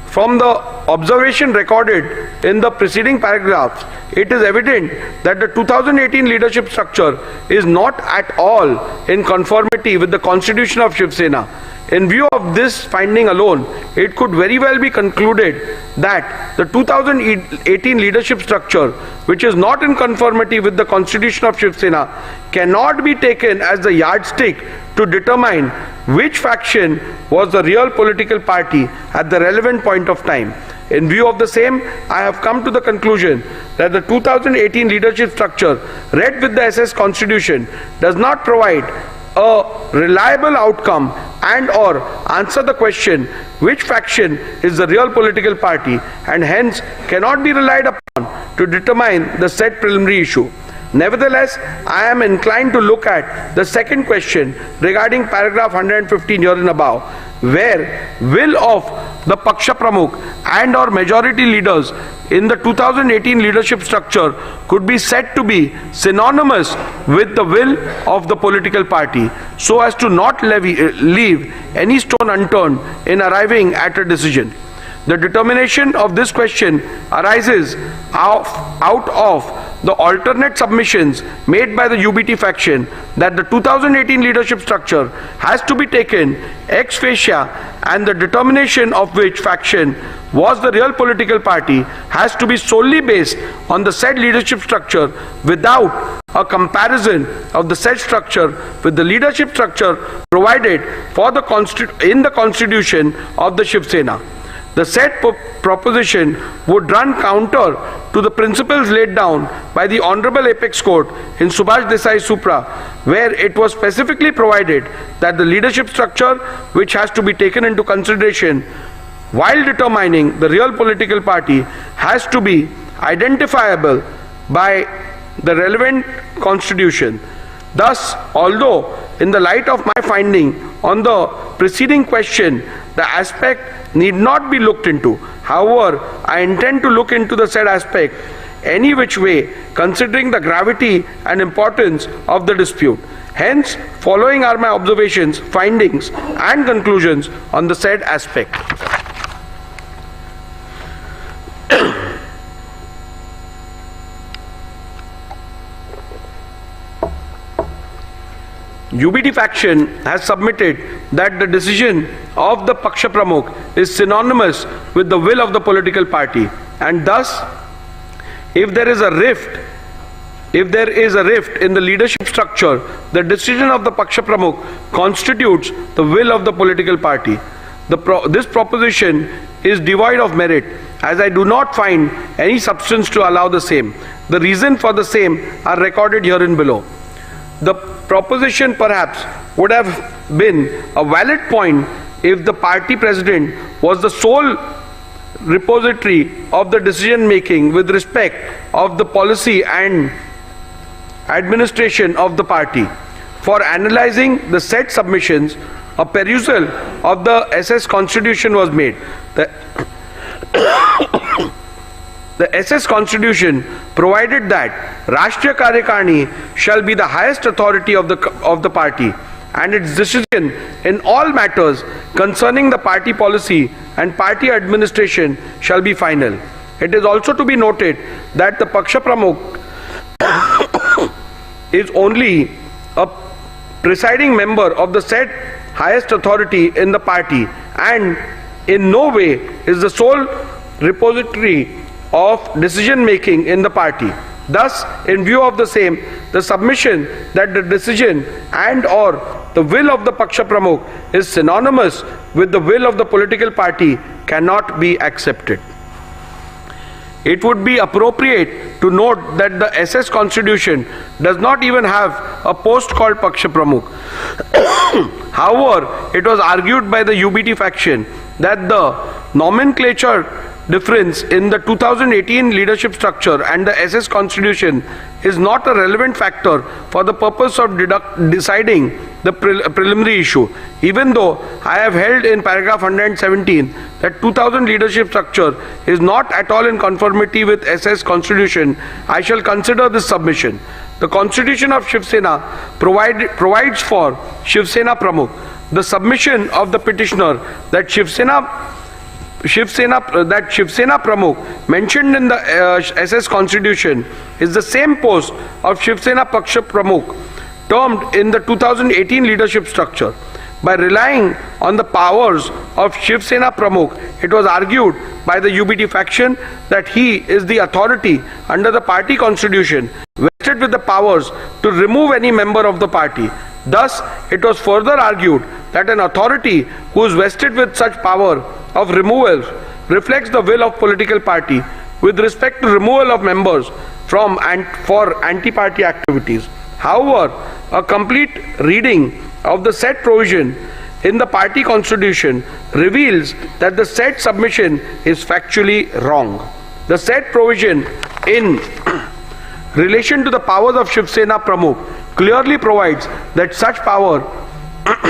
M: From the observation recorded in the preceding paragraphs, it is evident that the 2018 leadership structure is not at all in conformity with the constitution of Shiv Sena. In view of this finding alone, it could very well be concluded that the 2018 leadership structure, which is not in conformity with the constitution of Shiv Sena, cannot be taken as the yardstick to determine which faction was the real political party at the relevant point of time. In view of the same, I have come to the conclusion that the 2018 leadership structure read with the SS Constitution does not provide a reliable outcome and or answer the question which faction is the real political party and hence cannot be relied upon to determine the said preliminary issue. Nevertheless, I am inclined to look at the second question regarding paragraph 115 herein above, where will of the Paksha Pramukh and or majority leaders in the 2018 leadership structure could be said to be synonymous with the will of the political party, so as to not leave any stone unturned in arriving at a decision. The determination of this question arises out of the alternate submissions made by the UBT faction that the 2018 leadership structure has to be taken ex facie, and the determination of which faction was the real political party has to be solely based on the said leadership structure without a comparison of the said structure with the leadership structure provided for in the constitution of the Shiv Sena. The said proposition would run counter to the principles laid down by the Honorable Apex Court in Subhash Desai Supra, where it was specifically provided that the leadership structure which has to be taken into consideration while determining the real political party has to be identifiable by the relevant constitution. Thus, although in the light of my finding on the preceding question, the aspect need not be looked into, however, I intend to look into the said aspect any which way, considering the gravity and importance of the dispute. Hence, following are my observations, findings and conclusions on the said aspect. UBT faction has submitted that the decision of the Paksha Pramukh is synonymous with the will of the political party, and thus if there is a rift in the leadership structure, the decision of the Paksha Pramukh constitutes the will of the political party. This proposition is devoid of merit, as I do not find any substance to allow the same. The reason for the same are recorded herein below. The proposition perhaps would have been a valid point if the party president was the sole repository of the decision making with respect of the policy and administration of the party. For analyzing the said submissions, a perusal of the SS Constitution was made. The SS Constitution provided that Rashtriya Karyakarni shall be the highest authority of the party, and its decision in all matters concerning the party policy and party administration shall be final. It is also to be noted that the Paksha Pramukh is only a presiding member of the said highest authority in the party, and in no way is the sole repository of decision making in the party. Thus, in view of the same, the submission that the decision and or the will of the Paksha Pramukh is synonymous with the will of the political party cannot be accepted. It would be appropriate to note that the SS Constitution does not even have a post called Paksha Pramukh. However, it was argued by the UBT faction that the nomenclature difference in the 2018 leadership structure and the SS Constitution is not a relevant factor for the purpose of deciding the preliminary issue. Even though I have held in paragraph 117 that 2000 leadership structure is not at all in conformity with SS Constitution, I shall consider this submission. The Constitution of Shiv Sena provides for Shiv Sena Pramukh. The submission of the petitioner that Shiv Sena Pramukh mentioned in the SS Constitution is the same post of Shiv Sena Paksha Pramukh termed in the 2018 leadership structure. By relying on the powers of Shiv Sena Pramukh, it was argued by the UBT faction that he is the authority under the party constitution vested with the powers to remove any member of the party. Thus, it was further argued that an authority who is vested with such power of removal reflects the will of political party with respect to removal of members from and for anti-party activities. However, a complete reading of the said provision in the party constitution reveals that the said submission is factually wrong. The said provision in relation to the powers of Shiv Sena Pramukh clearly provides that such power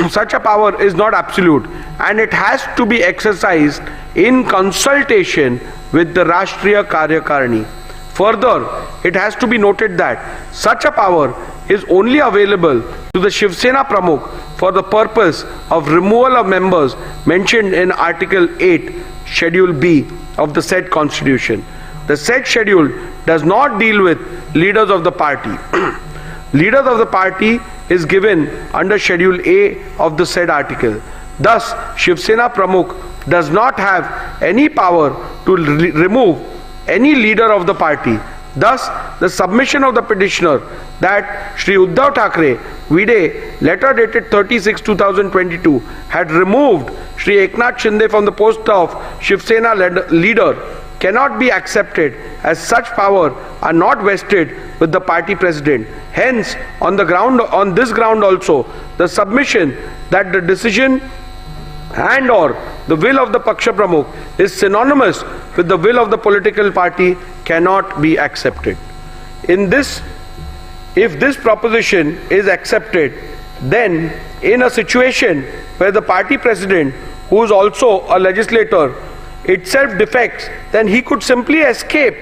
M: such a power is not absolute and it has to be exercised in consultation with the Rashtriya Karyakarni. Further, it has to be noted that such a power is only available to the Shiv Sena Pramukh for the purpose of removal of members mentioned in Article 8, Schedule B of the said constitution. The said schedule does not deal with leaders of the party. Leaders of the party is given under Schedule A of the said article. Thus, Shiv Sena Pramukh does not have any power to remove any leader of the party. Thus, the submission of the petitioner that Shri Uddhav Thackeray, Vide, letter dated 30/6/2022, had removed Shri Eknath Shinde from the post of Shiv Sena leader cannot be accepted, as such power are not vested with the party president. Hence, on this ground also, the submission that the decision and or the will of the Paksha Pramukh is synonymous with the will of the political party cannot be accepted. If this proposition is accepted, then in a situation where the party president, who is also a legislator, itself defects, then he could simply escape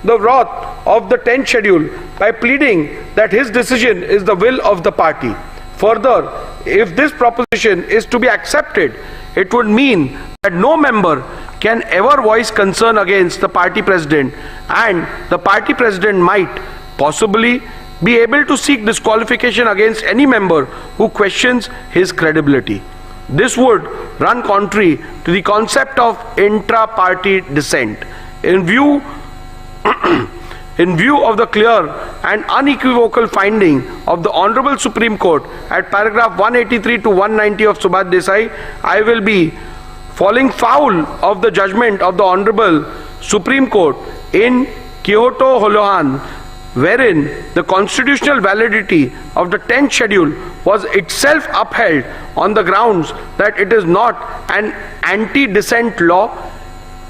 M: the wrath of the 10th schedule by pleading that his decision is the will of the party. Further, if this proposition is to be accepted, it would mean that no member can ever voice concern against the party president, and the party president might possibly be able to seek disqualification against any member who questions his credibility. This would run contrary to the concept of intra-party dissent. In view of the clear and unequivocal finding of the Honorable Supreme Court at paragraph 183 to 190 of Subhash Desai, I will be falling foul of the judgment of the Honorable Supreme Court in Kyoto Holohan, wherein the constitutional validity of the 10th schedule was itself upheld on the grounds that it is not an anti-dissent law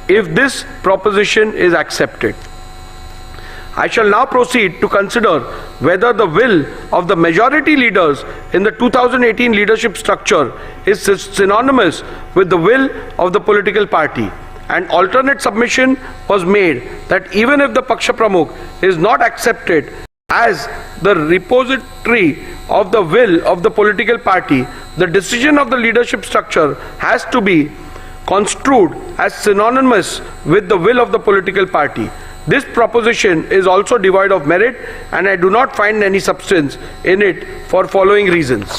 M: if this proposition is accepted. I shall now proceed to consider whether the will of the majority leaders in the 2018 leadership structure is synonymous with the will of the political party. An alternate submission was made that even if the Paksha Pramukh is not accepted as the repository of the will of the political party, the decision of the leadership structure has to be construed as synonymous with the will of the political party. This proposition is also devoid of merit, and I do not find any substance in it for following reasons.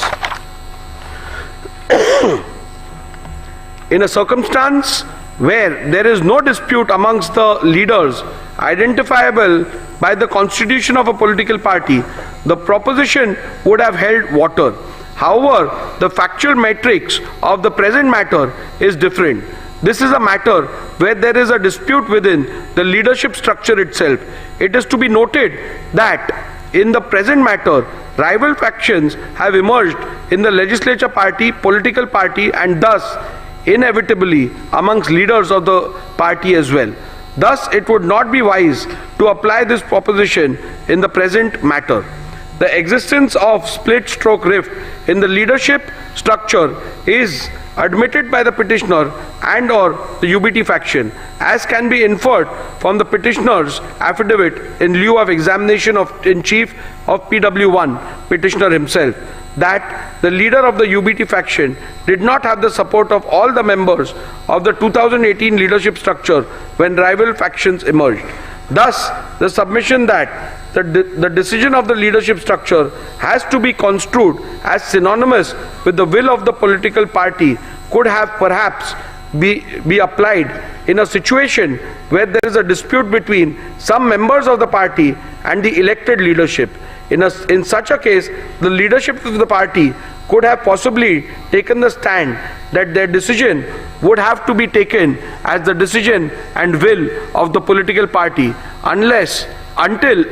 M: In a circumstance where there is no dispute amongst the leaders identifiable by the constitution of a political party, the proposition would have held water. However, the factual matrix of the present matter is different. This is a matter where there is a dispute within the leadership structure itself. It is to be noted that in the present matter, rival factions have emerged in the legislature party, political party, and thus inevitably amongst leaders of the party as well. Thus, it would not be wise to apply this proposition in the present matter. The existence of split stroke rift in the leadership structure is admitted by the petitioner and or the UBT faction, as can be inferred from the petitioner's affidavit in lieu of examination in chief of PW1, petitioner himself, that the leader of the UBT faction did not have the support of all the members of the 2018 leadership structure when rival factions emerged. Thus, the submission that the decision of the leadership structure has to be construed as synonymous with the will of the political party could have perhaps be applied in a situation where there is a dispute between some members of the party and the elected leadership. In such a case, the leadership of the party could have possibly taken the stand that their decision would have to be taken as the decision and will of the political party until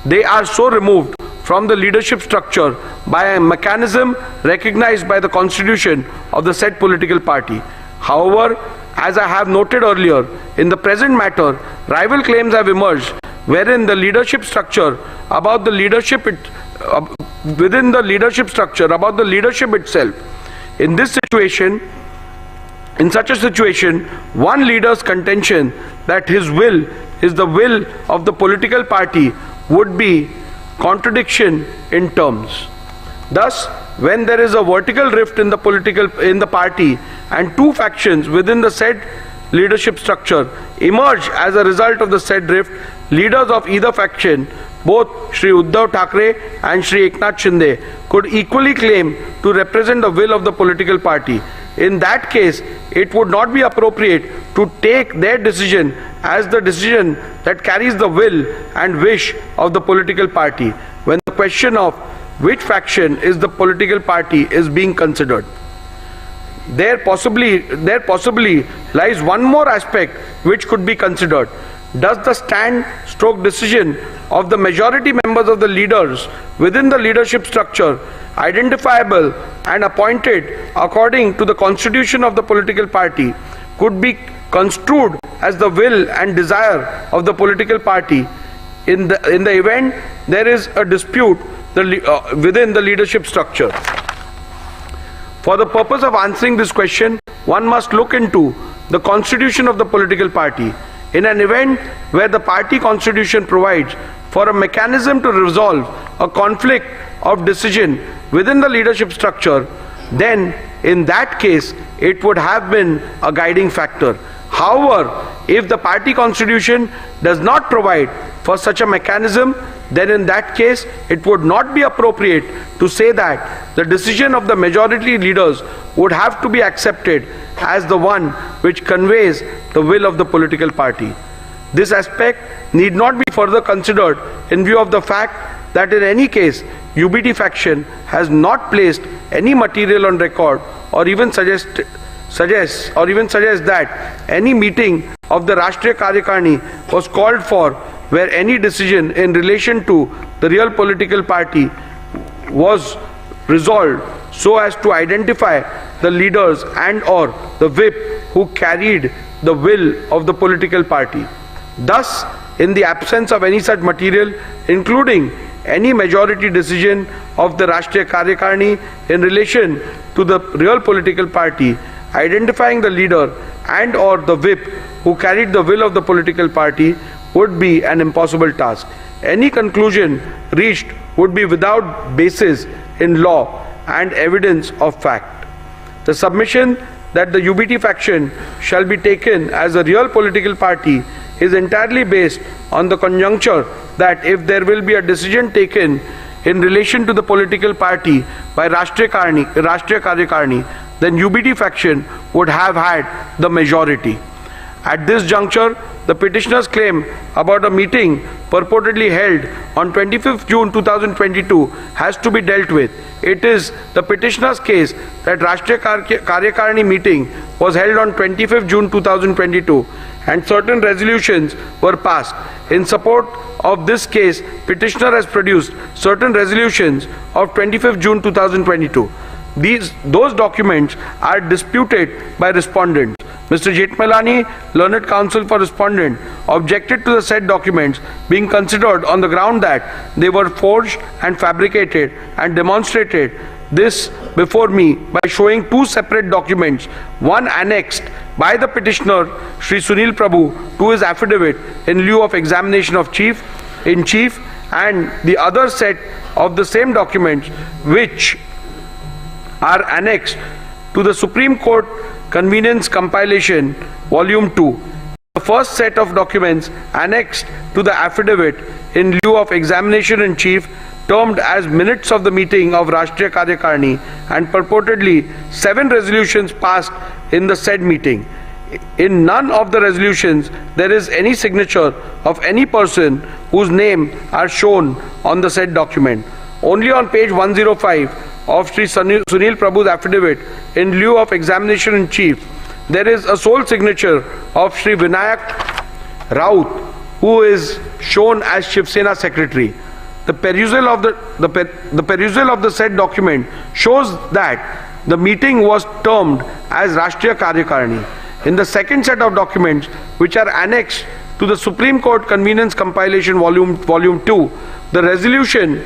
M: they are so removed from the leadership structure by a mechanism recognized by the constitution of the said political party. However, as I have noted earlier, in the present matter, rival claims have emerged wherein the leadership structure about the leadership within the leadership structure, about the leadership itself. In such a situation, one leader's contention that his will is the will of the political party would be contradiction in terms. Thus, when there is a vertical rift in the party and two factions within the said leadership structure emerge as a result of the said rift, leaders of either faction, both Shri Uddhav Thackeray and Shri Eknath Shinde, could equally claim to represent the will of the political party. In that case, it would not be appropriate to take their decision as the decision that carries the will and wish of the political party when the question of which faction is the political party is being considered. There possibly lies one more aspect which could be considered. Does the stand-stroke decision of the majority members of the leaders within the leadership structure, identifiable and appointed according to the constitution of the political party, could be construed as the will and desire of the political party in the event there is a dispute within the leadership structure? For the purpose of answering this question, one must look into the constitution of the political party. In an event where the party constitution provides for a mechanism to resolve a conflict of decision within the leadership structure, then in that case it would have been a guiding factor. However, if the party constitution does not provide for such a mechanism, then in that case it would not be appropriate to say that the decision of the majority leaders would have to be accepted as the one which conveys the will of the political party. This aspect need not be further considered in view of the fact that in any case UBT faction has not placed any material on record or even suggest that any meeting of the Rashtriya Karyakarni was called for where any decision in relation to the real political party was resolved so as to identify the leaders and or the whip who carried the will of the political party. Thus, in the absence of any such material, including any majority decision of the Rashtriya Karyakarni in relation to the real political party, identifying the leader and or the whip who carried the will of the political party would be an impossible task. Any conclusion reached would be without basis in law and evidence of fact. The submission that the UBT faction shall be taken as a real political party is entirely based on the conjuncture that if there will be a decision taken in relation to the political party by Rashtriya Karyakarni, then UBT faction would have had the majority. At this juncture, the petitioner's claim about a meeting purportedly held on 25th June 2022 has to be dealt with. It is the petitioner's case that Rashtriya Karyakarni meeting was held on 25th June 2022 and certain resolutions were passed. In support of this case, petitioner has produced certain resolutions of 25th June 2022. Those documents are disputed by respondents. Mr. Jetmalani, learned counsel for respondent, objected to the said documents being considered on the ground that they were forged and fabricated, and demonstrated this before me by showing two separate documents, one annexed by the petitioner Shri Sunil Prabhu to his affidavit in lieu of examination of in chief, and the other set of the same documents which are annexed to the Supreme Court Convenience Compilation Volume 2. The first set of documents annexed to the affidavit in lieu of examination in chief, termed as minutes of the meeting of Rashtriya Karyakarni, and purportedly 7 resolutions passed in the said meeting. In none of the resolutions there is any signature of any person whose name are shown on the said document. Only on page 105 of Shri Sunil Prabhu's affidavit in lieu of examination in chief, there is a sole signature of Shri Vinayak Raut, who is shown as Shiv Sena secretary. The perusal of the said document shows that the meeting was termed as Rashtriya Karyakarni. In the second set of documents, which are annexed to the Supreme Court Convenience Compilation Volume 2, the resolution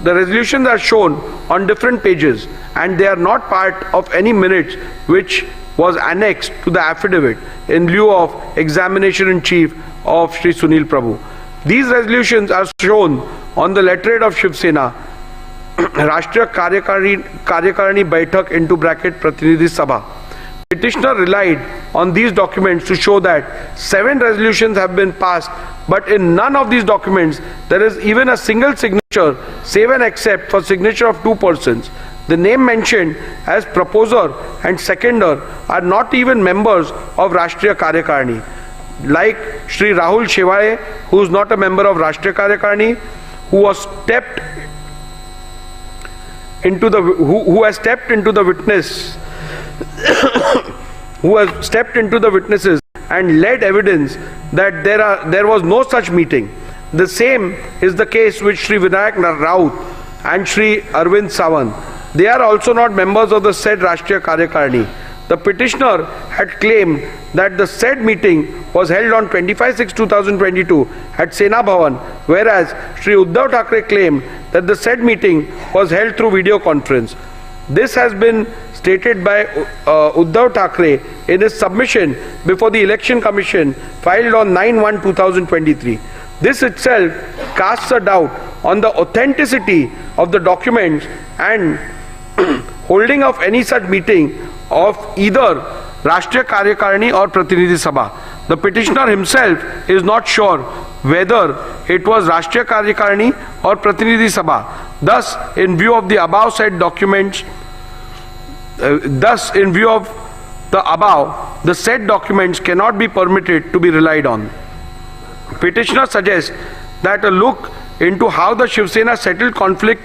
M: The resolutions are shown on different pages and they are not part of any minutes which was annexed to the affidavit in lieu of examination in chief of Shri Sunil Prabhu. These resolutions are shown on the letterhead of Shiv Sena, Rashtriya Karyakarani Baitak into bracket Pratinidhi Sabha. Petitioner relied on these documents to show that 7 resolutions have been passed, but in none of these documents there is even a single signature save and except for signature of 2 persons. The name mentioned as proposer and seconder are not even members of Rashtriya Karyakarani, like Shri Rahul Shewale, who is not a member of Rashtriya Karyakarani, who has stepped into the witnesses and led evidence that there was no such meeting. The same is the case with Shri Vinayak Raut and Shri Arvind Sawant. They are also not members of the said Rashtriya Karyakarani. The petitioner had claimed that the said meeting was held on 25/6/2022 at Sena Bhavan, whereas Shri Uddhav Thackeray claimed that the said meeting was held through video conference. This has been stated by Uddhav Thackeray in his submission before the Election Commission filed on 9/1/2023. This itself casts a doubt on the authenticity of the documents and holding of any such meeting of either Rashtriya Karyakarani or Pratinidhi Sabha. The petitioner himself is not sure whether it was Rashtriya Karyakarani or Pratinidhi Sabha. Thus, in view of the above said documents, the said documents cannot be permitted to be relied on. Petitioner suggests that a look into how the Shiv Sena settled conflict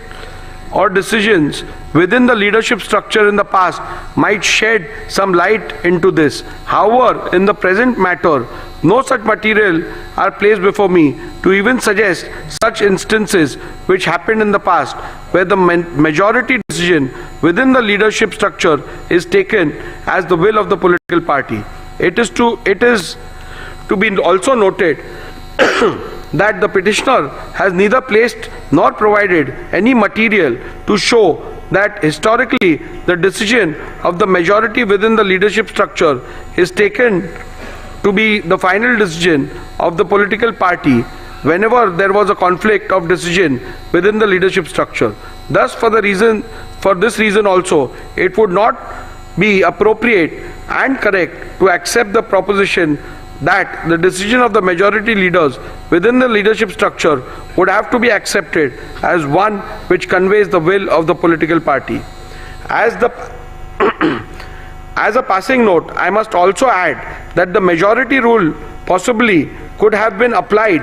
M: or decisions within the leadership structure in the past might shed some light into this. However, in the present matter, no such material are placed before me to even suggest such instances which happened in the past where the majority decision within the leadership structure is taken as the will of the political party. It is to be also noted that the petitioner has neither placed nor provided any material to show that historically the decision of the majority within the leadership structure is taken to be the final decision of the political party whenever there was a conflict of decision within the leadership structure. Thus, for this reason also, it would not be appropriate and correct to accept the proposition that the decision of the majority leaders within the leadership structure would have to be accepted as one which conveys the will of the political party. As a passing note, I must also add that the majority rule possibly could have been applied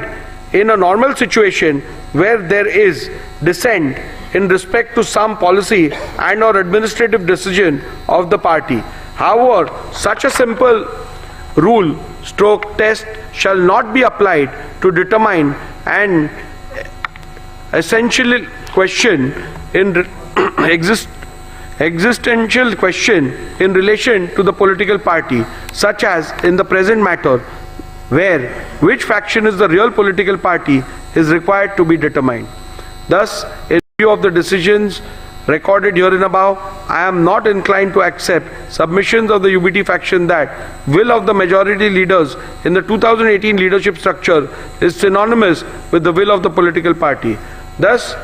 M: in a normal situation where there is dissent in respect to some policy and or administrative decision of the party. However, such a simple rule / test shall not be applied to determine an essential question in existential question in relation to the political party, such as in the present matter, where which faction is the real political party is required to be determined. Thus, in view of the decisions recorded herein above, I am not inclined to accept submissions of the UBT faction that will of the majority leaders in the 2018 leadership structure is synonymous with the will of the political party. Thus,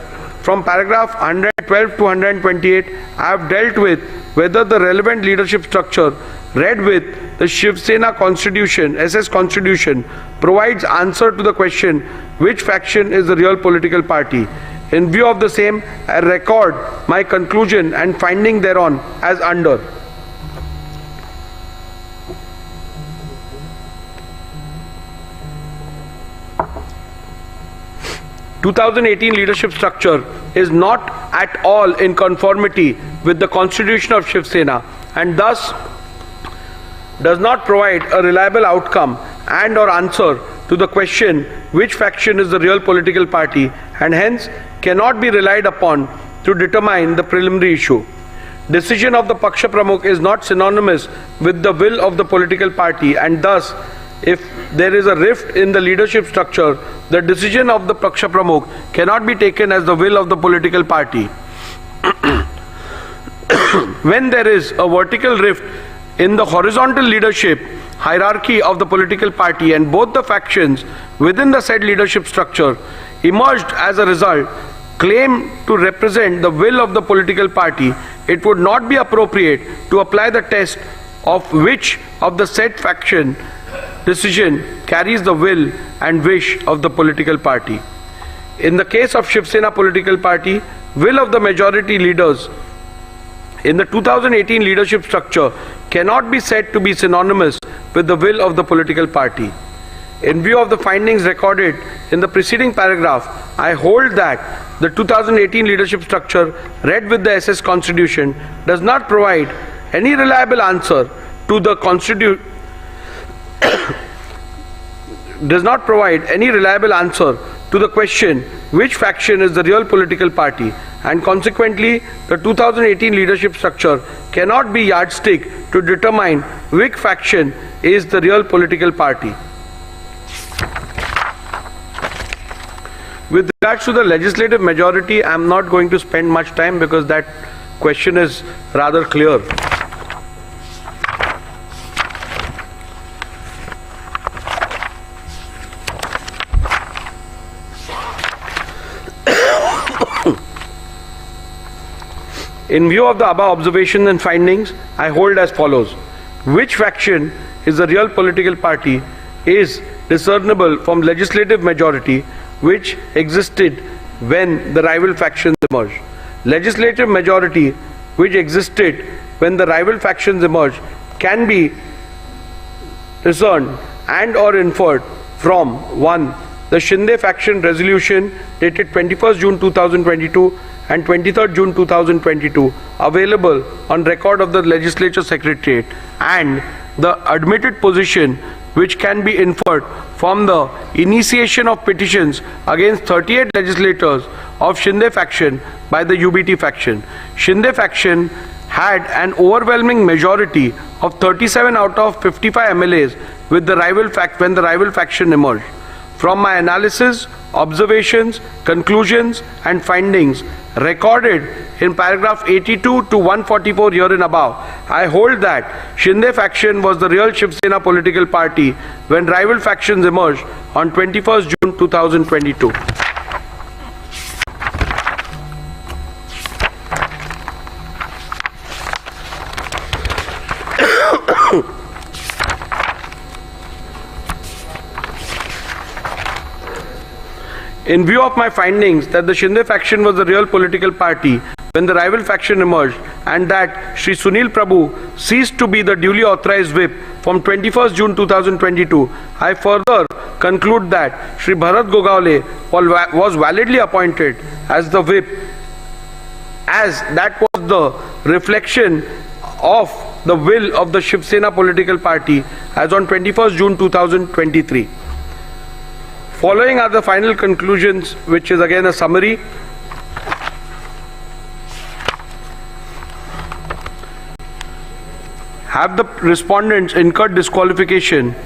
M: from paragraph 112 to 128, I have dealt with whether the relevant leadership structure read with the Shiv Sena Constitution, SS Constitution, provides answer to the question which faction is the real political party. In view of the same, I record my conclusion and finding thereon as under. The 2018 leadership structure is not at all in conformity with the Constitution of Shiv Sena and thus does not provide a reliable outcome and or answer to the question which faction is the real political party and hence cannot be relied upon to determine the preliminary issue. Decision of the Paksha Pramukh is not synonymous with the will of the political party and thus if there is a rift in the leadership structure, the decision of the Paksha Pramukh cannot be taken as the will of the political party. When there is a vertical rift in the horizontal leadership hierarchy of the political party and both the factions within the said leadership structure emerged as a result claim to represent the will of the political party, it would not be appropriate to apply the test of which of the said faction decision carries the will and wish of the political party. In the case of Shiv Sena political party, will of the majority leaders in the 2018 leadership structure cannot be said to be synonymous with the will of the political party. In view of the findings recorded in the preceding paragraph, I hold that the 2018 leadership structure read with the SS Constitution does not provide any reliable answer to the question which faction is the real political party, and consequently the 2018 leadership structure cannot be yardstick to determine which faction is the real political party. With regards to the legislative majority, I am not going to spend much time because that question is rather clear. In view of the above observations and findings, I hold as follows. Which faction is the real political party is discernible from legislative majority which existed when the rival factions emerged. Legislative majority which existed when the rival factions emerged can be discerned and or inferred from 1. The Shinde faction resolution dated 21st June 2022 and 23rd June 2022 available on record of the Legislature Secretariat, and the admitted position which can be inferred from the initiation of petitions against 38 legislators of Shinde faction by the UBT faction. Shinde faction had an overwhelming majority of 37 out of 55 MLAs with the rival when the rival faction emerged. From my analysis, observations, conclusions and findings recorded in paragraph 82 to 144 herein above, I hold that Shinde faction was the real Shiv Sena political party when rival factions emerged on 21st June 2022. In view of my findings that the Shinde faction was the real political party when the rival faction emerged, and that Shri Sunil Prabhu ceased to be the duly authorized whip from 21st June 2022, I further conclude that Shri Bharat Gogaole was validly appointed as the whip, as that was the reflection of the will of the Shiv Sena political party as on 21st June 2023. Following are the final conclusions, which is again a summary. Have the respondents incurred disqualification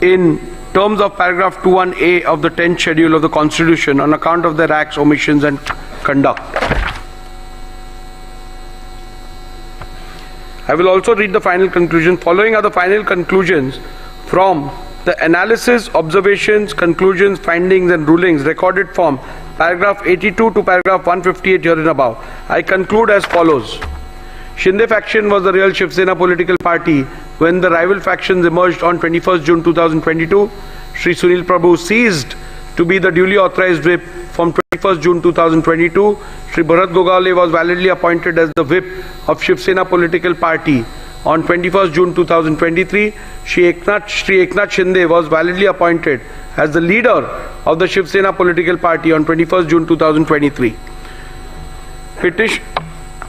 M: in terms of paragraph 21A of the 10th schedule of the Constitution on account of their acts, omissions and conduct? I will also read the final conclusion. Following are the final conclusions from the analysis, observations, conclusions, findings and rulings recorded from paragraph 82 to paragraph 158 herein above. I conclude as follows. Shinde faction was the real Shiv Sena political party when the rival factions emerged on 21st June 2022. Shri Sunil Prabhu ceased to be the duly authorized whip from 21st June 2022. Shri Bharat Gogaole was validly appointed as the whip of Shiv Sena political party on 21st June 2023, Shri Eknath Shinde was validly appointed as the leader of the Shiv Sena political party on 21st June 2023.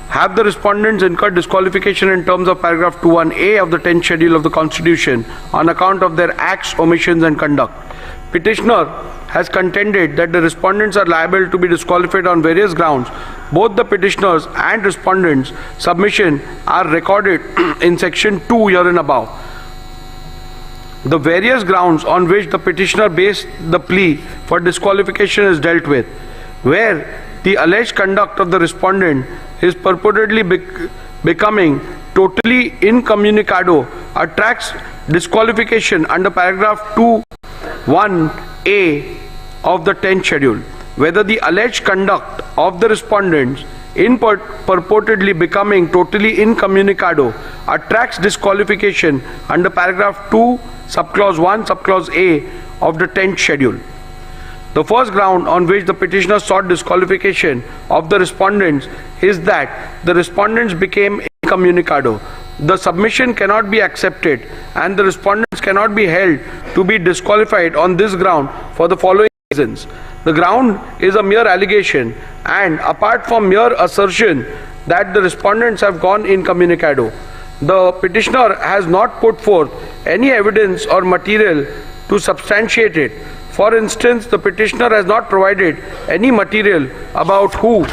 M: Have the respondents incurred disqualification in terms of paragraph 21A of the 10th schedule of the Constitution on account of their acts, omissions and conduct? Petitioner has contended that the respondents are liable to be disqualified on various grounds. Both the petitioners and respondents' submission are recorded in section 2 herein above. the various grounds on which the petitioner based the plea for disqualification is dealt with, where the alleged conduct of the respondent is purportedly becoming totally incommunicado attracts disqualification under paragraph 2(1)(a) of the 10th schedule, whether the alleged conduct of the respondents in purportedly becoming totally incommunicado attracts disqualification under paragraph 2 subclause 1 subclause A of the 10th schedule. The first ground on which the petitioner sought disqualification of the respondents is that the respondents became incommunicado. The submission cannot be accepted and the respondents cannot be held to be disqualified on this ground for the following reasons. The ground is a mere allegation, and apart from mere assertion that the respondents have gone incommunicado, the petitioner has not put forth any evidence or material to substantiate it. For instance, the petitioner has not provided any material about who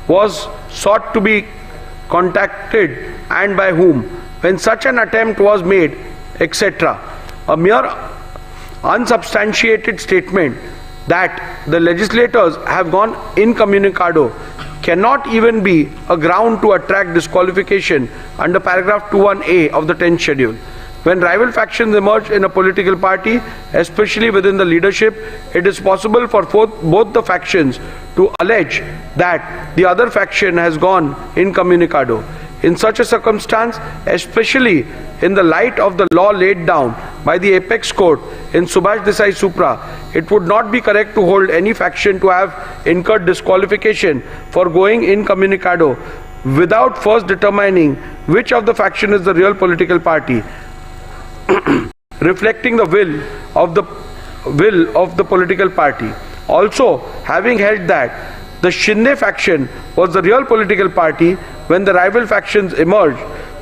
M: was sought to be contacted and by whom, when such an attempt was made, etc. A mere unsubstantiated statement that the legislators have gone incommunicado cannot even be a ground to attract disqualification under paragraph 2(1)(a) of the 10th schedule. When rival factions emerge in a political party, especially within the leadership, it is possible for both the factions to allege that the other faction has gone incommunicado. In such a circumstance, especially in the light of the law laid down by the Apex Court in Subhash Desai Supra, it would not be correct to hold any faction to have incurred disqualification for going incommunicado without first determining which of the faction is the real political party, reflecting the will of the political party. Also, having held that the Shinde faction was the real political party when the rival factions emerged,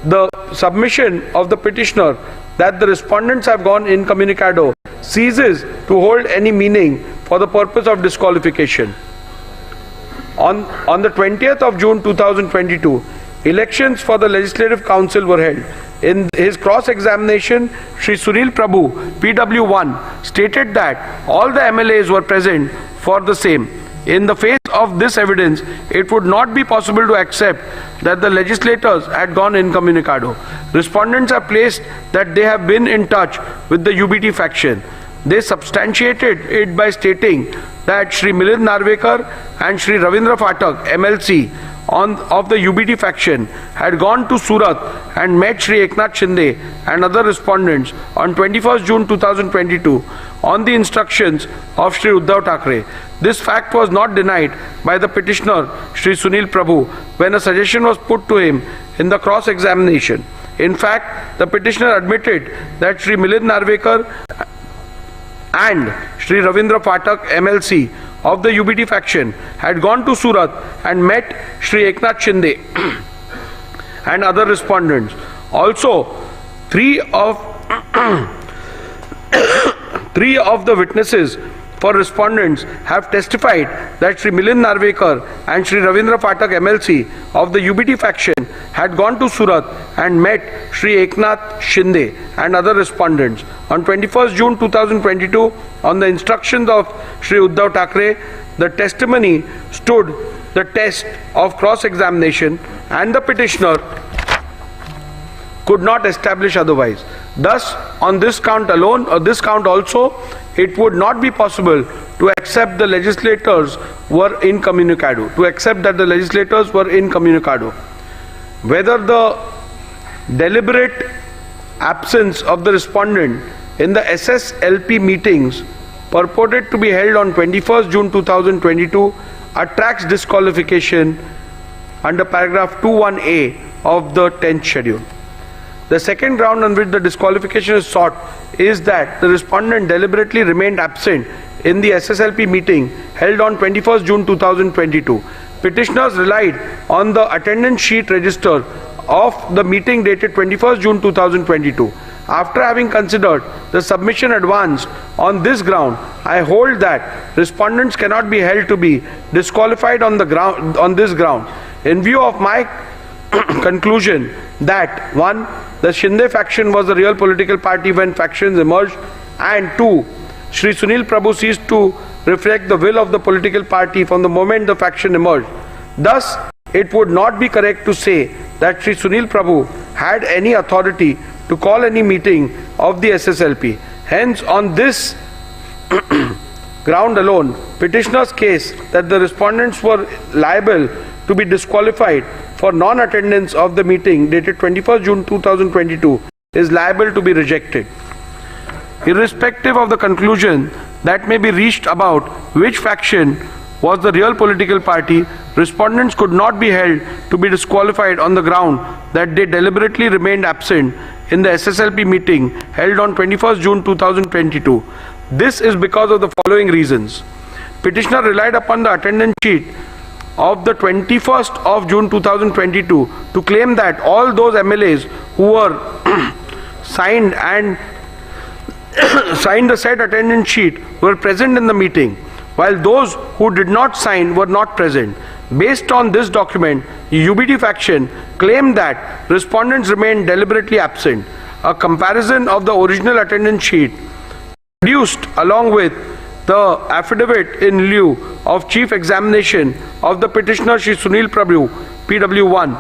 M: the submission of the petitioner that the respondents have gone incommunicado ceases to hold any meaning for the purpose of disqualification. On the 20th of June 2022, elections for the Legislative Council were held. In his cross-examination, Shri Sunil Prabhu, PW1, stated that all the MLAs were present for the same. In the face of this evidence, it would not be possible to accept that the legislators had gone incommunicado. Respondents have placed that they have been in touch with the UBT faction. They substantiated it by stating that Shri Milind Narwekar and Shri Ravindra Phatak, MLC, of the UBT faction had gone to Surat and met Shri Eknath Shinde and other respondents on 21st June 2022 on the instructions of Shri Uddhav Thackeray. This fact was not denied by the petitioner Shri Sunil Prabhu when a suggestion was put to him in the cross-examination. In fact, the petitioner admitted that Shri Milind Narwekar and Shri Ravindra Phatak, MLC, of the UBT faction had gone to Surat and met Shri Eknath Shinde and other respondents. Also, three of the witnesses for respondents have testified that Shri Milind Narwekar and Shri Ravindra Phatak, MLC, of the UBT faction had gone to Surat and met Shri Eknath Shinde and other respondents. On 21st June 2022, on the instructions of Shri Uddhav Thackeray, the testimony stood the test of cross-examination and the petitioner could not establish otherwise. Thus, on this count alone, or this count also, it would not be possible to accept the legislators were incommunicado, Whether the deliberate absence of the respondent in the SSLP meetings purported to be held on 21st June 2022 attracts disqualification under paragraph 2(1)(a) of the 10th schedule. The second ground on which the disqualification is sought is that the respondent deliberately remained absent in the SSLP meeting held on 21st June 2022. Petitioners relied on the attendance sheet register of the meeting dated 21st June 2022. After having considered the submission advanced on this ground, I hold that respondents cannot be held to be disqualified on this ground. In view of my conclusion that 1. The Shinde faction was the real political party when factions emerged, and 2. Shri Sunil Prabhu ceased to reflect the will of the political party from the moment the faction emerged. Thus, it would not be correct to say that Shri Sunil Prabhu had any authority to call any meeting of the SSLP. Hence, on this ground alone, petitioner's case that the respondents were liable to be disqualified for non-attendance of the meeting dated 21st June 2022 is liable to be rejected. Irrespective of the conclusion that may be reached about which faction was the real political party, respondents could not be held to be disqualified on the ground that they deliberately remained absent in the SSLP meeting held on 21st June 2022. This is because of the following reasons. Petitioner relied upon the attendance sheet of the 21st of June 2022 to claim that all those MLAs who were signed the said attendance sheet were present in the meeting, while those who did not sign were not present. Based on this document, the UBT faction claimed that respondents remained deliberately absent. A comparison of the original attendance sheet produced along with the affidavit in lieu of chief examination of the petitioner Shri Sunil Prabhu, PW1,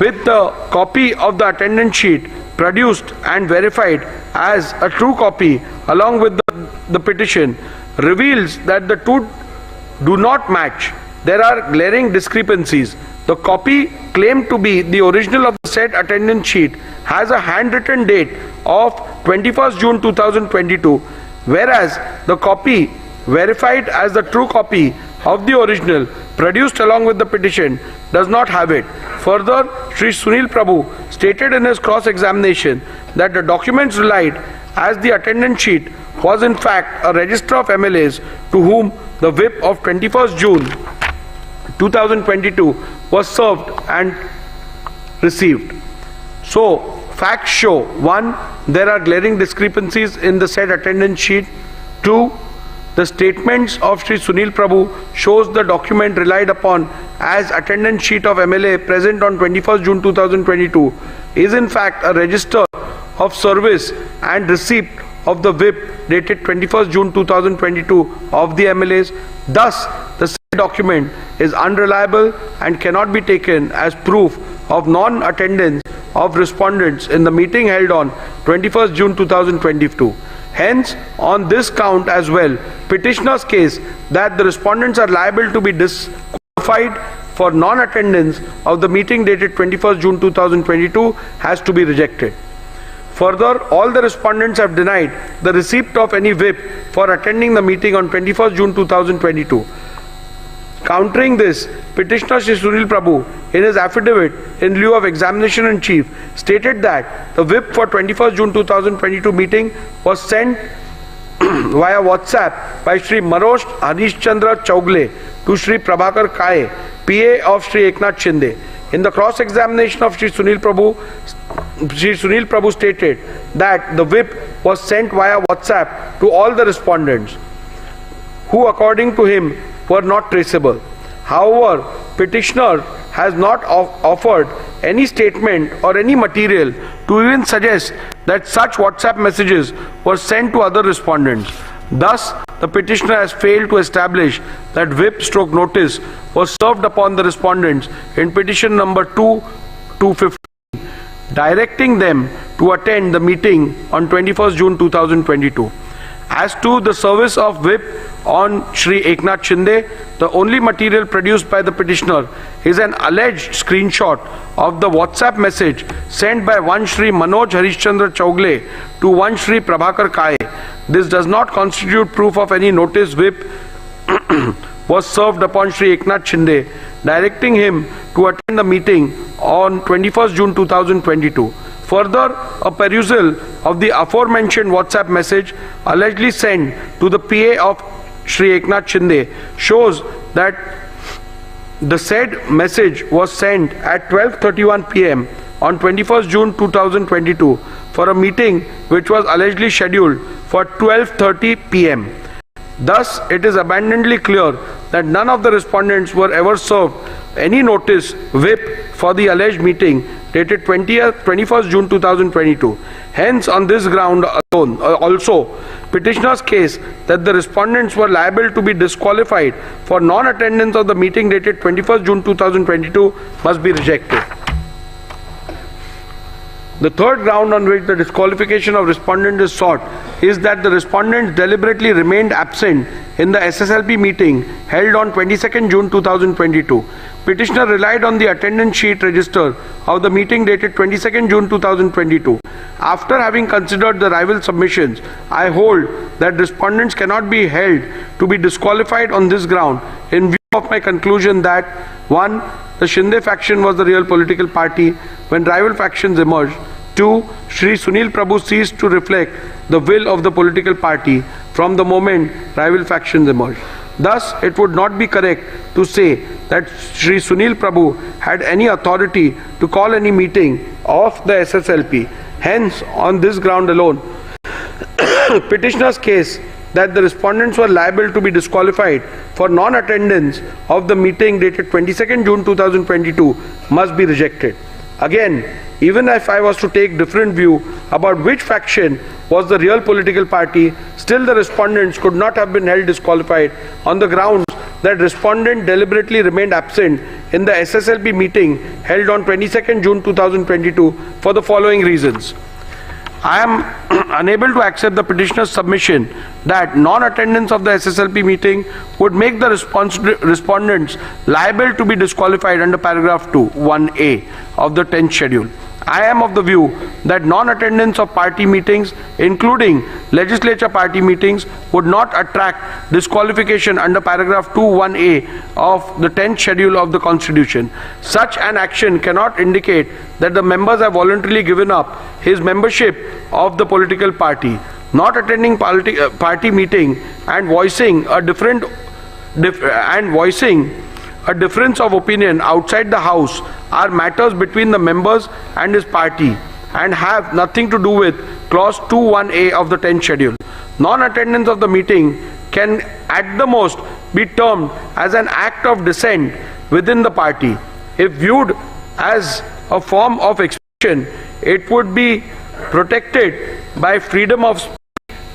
M: with the copy of the attendance sheet produced and verified as a true copy along with the petition, reveals that the two do not match. There are glaring discrepancies. The copy claimed to be the original of the said attendance sheet has a handwritten date of 21st June 2022, whereas the copy verified as the true copy of the original produced along with the petition does not have it. Further, Shri Sunil Prabhu stated in his cross-examination that the documents relied as the attendance sheet was in fact a register of MLAs to whom the whip of 21st June 2022 was served and received. So, facts show: 1. There are glaring discrepancies in the said attendance sheet. 2. The statements of Shri Sunil Prabhu shows the document relied upon as attendance sheet of MLA present on 21st June 2022 is in fact a register of service and receipt of the whip dated 21st June 2022 of the MLAs. Thus, the said document is unreliable and cannot be taken as proof of non-attendance of respondents in the meeting held on 21st June 2022. Hence, on this count as well, petitioner's case that the respondents are liable to be disqualified for non-attendance of the meeting dated 21st June 2022 has to be rejected. Further, all the respondents have denied the receipt of any whip for attending the meeting on 21st June 2022. Countering this, petitioner Shri Sunil Prabhu, in his affidavit in lieu of examination in chief, stated that the whip for 21st June 2022 meeting was sent via WhatsApp by Shri Manoj Harishchandra Chaugle to Shri Prabhakar Kaye, PA of Shri Eknath Shinde. In the cross-examination of Shri Sunil Prabhu stated that the whip was sent via WhatsApp to all the respondents, who according to him were not traceable. However, petitioner has not offered any statement or any material to even suggest that such WhatsApp messages were sent to other respondents. Thus, the petitioner has failed to establish that whip/notice was served upon the respondents in petition number 2/215, directing them to attend the meeting on 21st June 2022. As to the service of whip on Shri Eknath Shinde, the only material produced by the petitioner is an alleged screenshot of the WhatsApp message sent by one Shri Manoj Harishchandra Chaugle to one Shri Prabhakar Kaye. This does not constitute proof of any notice whip was served upon Shri Eknath Shinde, directing him to attend the meeting on 21st June 2022. Further, a perusal of the aforementioned WhatsApp message allegedly sent to the PA of Shri Eknath Shinde shows that the said message was sent at 12:31 p.m. on 21st June 2022 for a meeting which was allegedly scheduled for 12:30 p.m. Thus, it is abundantly clear that none of the respondents were ever served any notice whip for the alleged meeting dated 21st June 2022. Hence, on this ground alone, also, petitioner's case that the respondents were liable to be disqualified for non-attendance of the meeting dated 21st June 2022 must be rejected. The third ground on which the disqualification of respondent is sought is that the respondents deliberately remained absent in the SSLP meeting held on 22nd June 2022. Petitioner relied on the attendance sheet register of the meeting dated 22nd June 2022. After having considered the rival submissions, I hold that respondents cannot be held to be disqualified on this ground in view of my conclusion that 1. The Shinde faction was the real political party when rival factions emerged. 2. Shri Sunil Prabhu ceased to reflect the will of the political party from the moment rival factions emerged. Thus, it would not be correct to say that Shri Sunil Prabhu had any authority to call any meeting of the SSLP. Hence, on this ground alone, petitioner's case that the respondents were liable to be disqualified for non-attendance of the meeting dated 22nd June 2022 must be rejected. Again, even if I was to take different view about which faction was the real political party, still the respondents could not have been held disqualified on the grounds that respondent deliberately remained absent in the SSLP meeting held on 22nd June 2022 for the following reasons. I am unable to accept the petitioner's submission that non-attendance of the SSLP meeting would make the respondents liable to be disqualified under paragraph 2, 1A of the 10th schedule. I am of the view that non-attendance of party meetings, including legislature party meetings, would not attract disqualification under paragraph 2(1)(a) of the 10th schedule of the Constitution. Such an action cannot indicate that the members have voluntarily given up his membership of the political party. Not attending party meeting and voicing a difference of opinion outside the House are matters between the members and his party and have nothing to do with clause 2(1)(a) of the 10th schedule. Non-attendance of the meeting can at the most be termed as an act of dissent within the party. If viewed as a form of expression, it would be protected by freedom of speech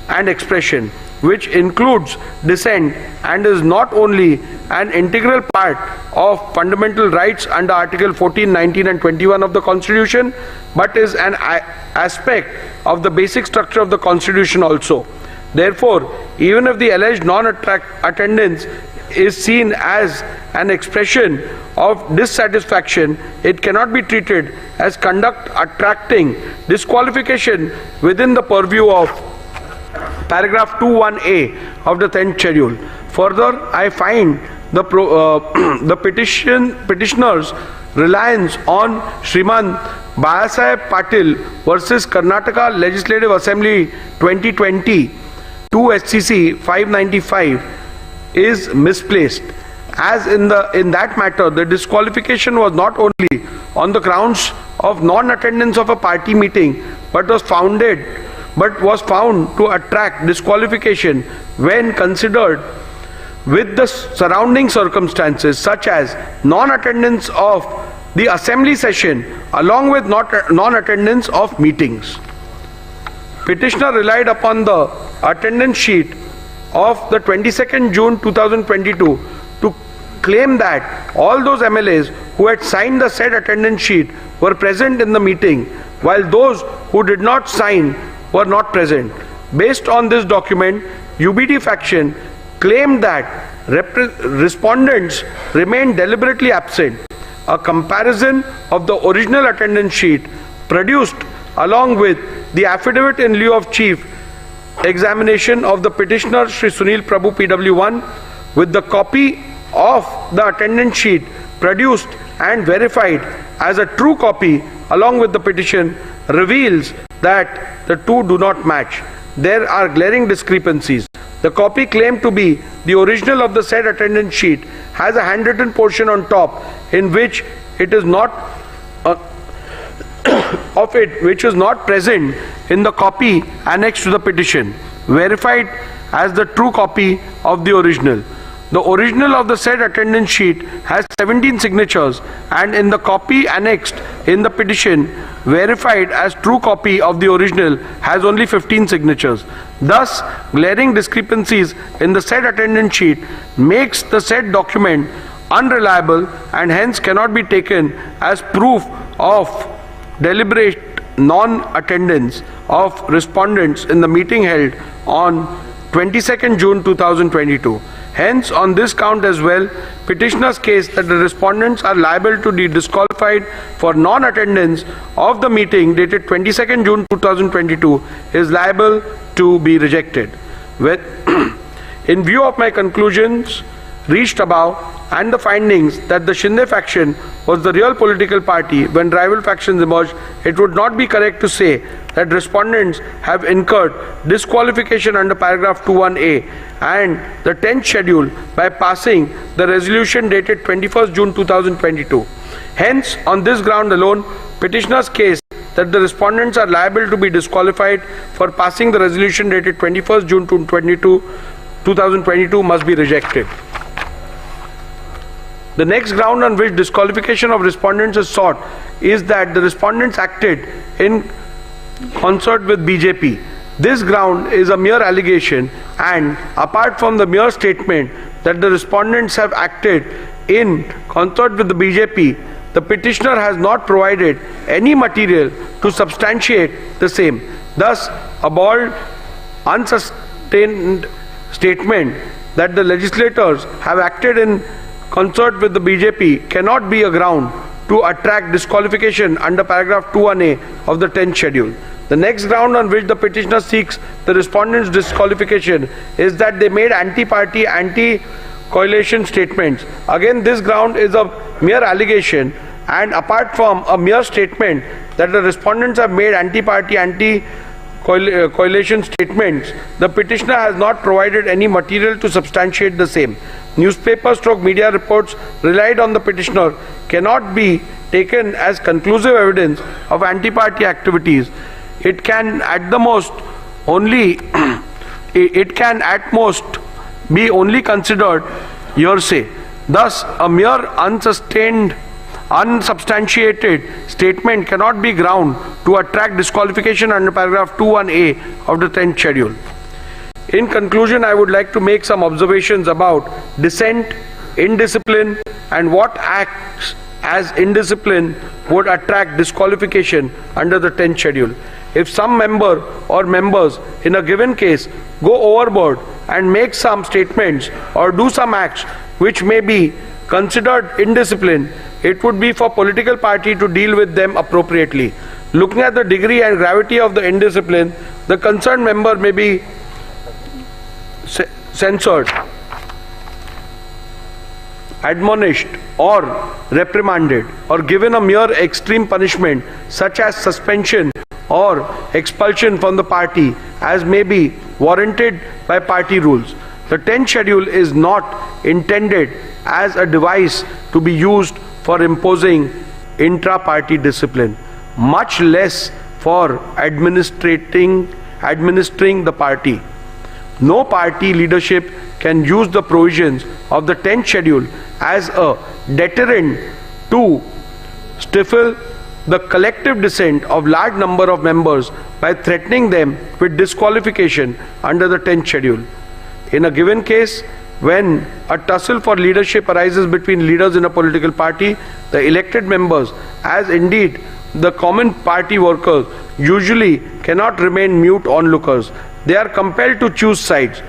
M: and expression, which includes dissent and is not only an integral part of fundamental rights under Article 14, 19 and 21 of the Constitution, but is an aspect of the basic structure of the Constitution also. Therefore, even if the alleged non-attendance is seen as an expression of dissatisfaction, it cannot be treated as conduct attracting disqualification within the purview of paragraph 2(1)(a) of the 10th schedule. Further, I find the petitioner's reliance on Shriman Balasaheb Patil versus Karnataka Legislative Assembly 2020 2 SCC 595 is misplaced, as in that matter the disqualification was not only on the grounds of non-attendance of a party meeting but was found to attract disqualification when considered with the surrounding circumstances, such as non-attendance of the assembly session along with non-attendance of meetings. Petitioner relied upon the attendance sheet of the 22nd June 2022 to claim that all those MLAs who had signed the said attendance sheet were present in the meeting, while those who did not sign were not present. Based on this document, UBT faction claimed that respondents remained deliberately absent. A comparison of the original attendance sheet produced along with the affidavit in lieu of chief examination of the petitioner Shri Sunil Prabhu PW1 with the copy of the attendance sheet produced and verified as a true copy along with the petition reveals that the two do not match. There are glaring discrepancies. The copy claimed to be the original of the said attendance sheet has a handwritten portion on top in which it is not which is not present in the copy annexed to the petition, verified as the true copy of the original. The original of the said attendance sheet has 17 signatures and in the copy annexed in the petition verified as true copy of the original has only 15 signatures. Thus, glaring discrepancies in the said attendance sheet makes the said document unreliable and hence cannot be taken as proof of deliberate non-attendance of respondents in the meeting held on 22nd June 2022. Hence, on this count as well, petitioner's case that the respondents are liable to be disqualified for non-attendance of the meeting dated 22nd June 2022 is liable to be rejected. In view of my conclusions reached above and the findings that the Shinde faction was the real political party when rival factions emerged, it would not be correct to say that respondents have incurred disqualification under paragraph 21A and the 10th schedule by passing the resolution dated 21st June 2022. Hence, on this ground alone, petitioner's case that the respondents are liable to be disqualified for passing the resolution dated 21st June 2022 must be rejected. The next ground on which disqualification of respondents is sought is that the respondents acted in concert with BJP. This ground is a mere allegation, and apart from the mere statement that the respondents have acted in concert with the BJP, the petitioner has not provided any material to substantiate the same. Thus, a bald, unsustained statement that the legislators have acted in concert with the BJP cannot be a ground to attract disqualification under paragraph 21A of the 10th schedule. The next ground on which the petitioner seeks the respondents' disqualification is that they made anti-party, anti-coalition statements. Again, this ground is a mere allegation, and apart from a mere statement that the respondents have made anti-party, anti-coalition statements, the petitioner has not provided any material to substantiate the same. Newspaper/media reports relied on the petitioner cannot be taken as conclusive evidence of anti-party activities. It can at most be only considered hearsay. Thus, a mere unsubstantiated statement cannot be ground to attract disqualification under paragraph 21A of the 10th schedule. In conclusion, I would like to make some observations about dissent, indiscipline, and what acts as indiscipline would attract disqualification under the 10th schedule. If some member or members in a given case go overboard and make some statements or do some acts which may be considered indiscipline, it would be for political party to deal with them appropriately. Looking at the degree and gravity of the indiscipline, the concerned member may be censored, admonished or reprimanded or given a mere extreme punishment such as suspension or expulsion from the party as may be warranted by party rules. The 10th schedule is not intended as a device to be used for imposing intra-party discipline, much less for administering the party. No party leadership can use the provisions of the 10th schedule as a deterrent to stifle the collective dissent of large number of members by threatening them with disqualification under the 10th schedule. In a given case, when a tussle for leadership arises between leaders in a political party, the elected members, as indeed the common party workers, usually cannot remain mute onlookers. They are compelled to choose sides.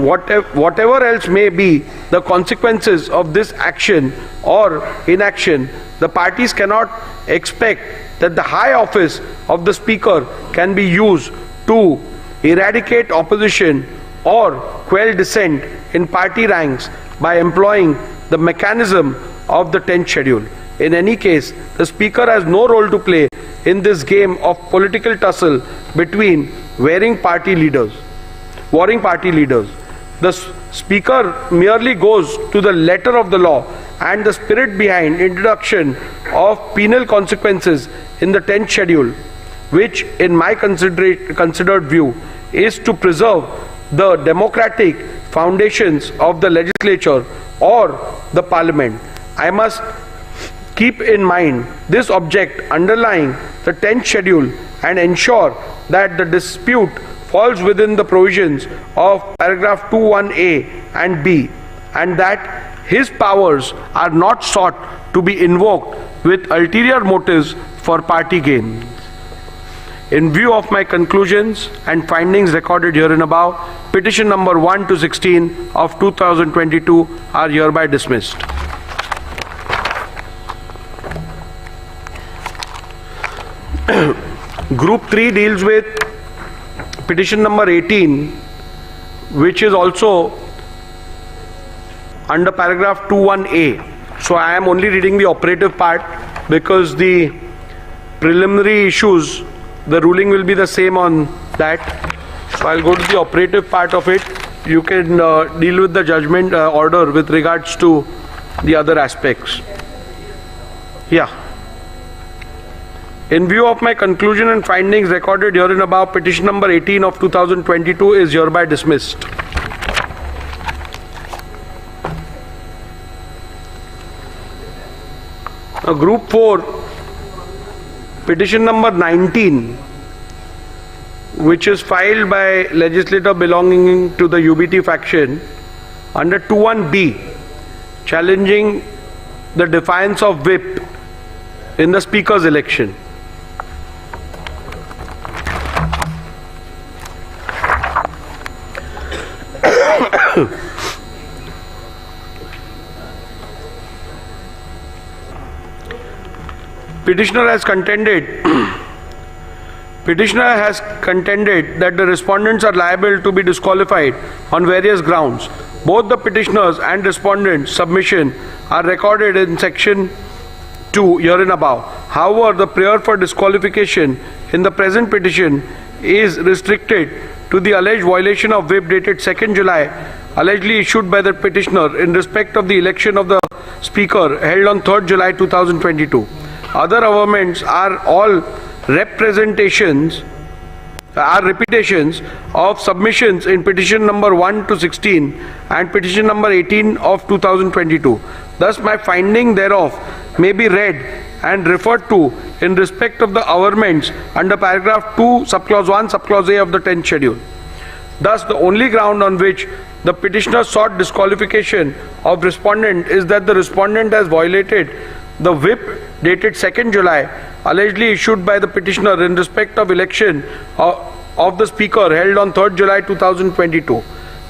M: Whatever else may be the consequences of this action or inaction, the parties cannot expect that the high office of the speaker can be used to eradicate opposition or quell dissent in party ranks by employing the mechanism of the 10th schedule. In any case, the speaker has no role to play in this game of political tussle between warring party leaders. The speaker merely goes to the letter of the law and the spirit behind introduction of penal consequences in the 10th schedule, which in my considered view is to preserve the democratic foundations of the legislature or the parliament. I must keep in mind this object underlying the 10th schedule and ensure that the dispute falls within the provisions of paragraph 21A and B, and that his powers are not sought to be invoked with ulterior motives for party gain. In view of my conclusions and findings recorded herein above, petition number 1 to 16 of 2022 are hereby dismissed. Group 3 deals with petition number 18, which is also under paragraph 21A. So I am only reading the operative part because the preliminary issues, the ruling will be the same on that. So I'll go to the operative part of it. You can deal with the judgment order with regards to the other aspects. Yeah. In view of my conclusion and findings recorded herein above, petition number 18 of 2022 is hereby dismissed. Group 4, petition number 19, which is filed by legislator belonging to the UBT faction under 21B, challenging the defiance of whip in the speaker's election. Petitioner has contended that the respondents are liable to be disqualified on various grounds. Both the petitioners and respondents' submission are recorded in section 2 herein above. However, the prayer for disqualification in the present petition is restricted to the alleged violation of whip dated 2nd July, allegedly issued by the petitioner in respect of the election of the speaker held on 3rd July 2022. Other amendments are all repetitions of submissions in petition number 1 to 16 and petition number 18 of 2022. Thus, my finding thereof may be read and referred to in respect of the amendments under paragraph 2, subclause 1, subclause A of the 10th schedule. Thus, the only ground on which the petitioner sought disqualification of respondent is that the respondent has violated the whip dated 2nd July, allegedly issued by the petitioner in respect of election of the speaker held on 3rd July 2022.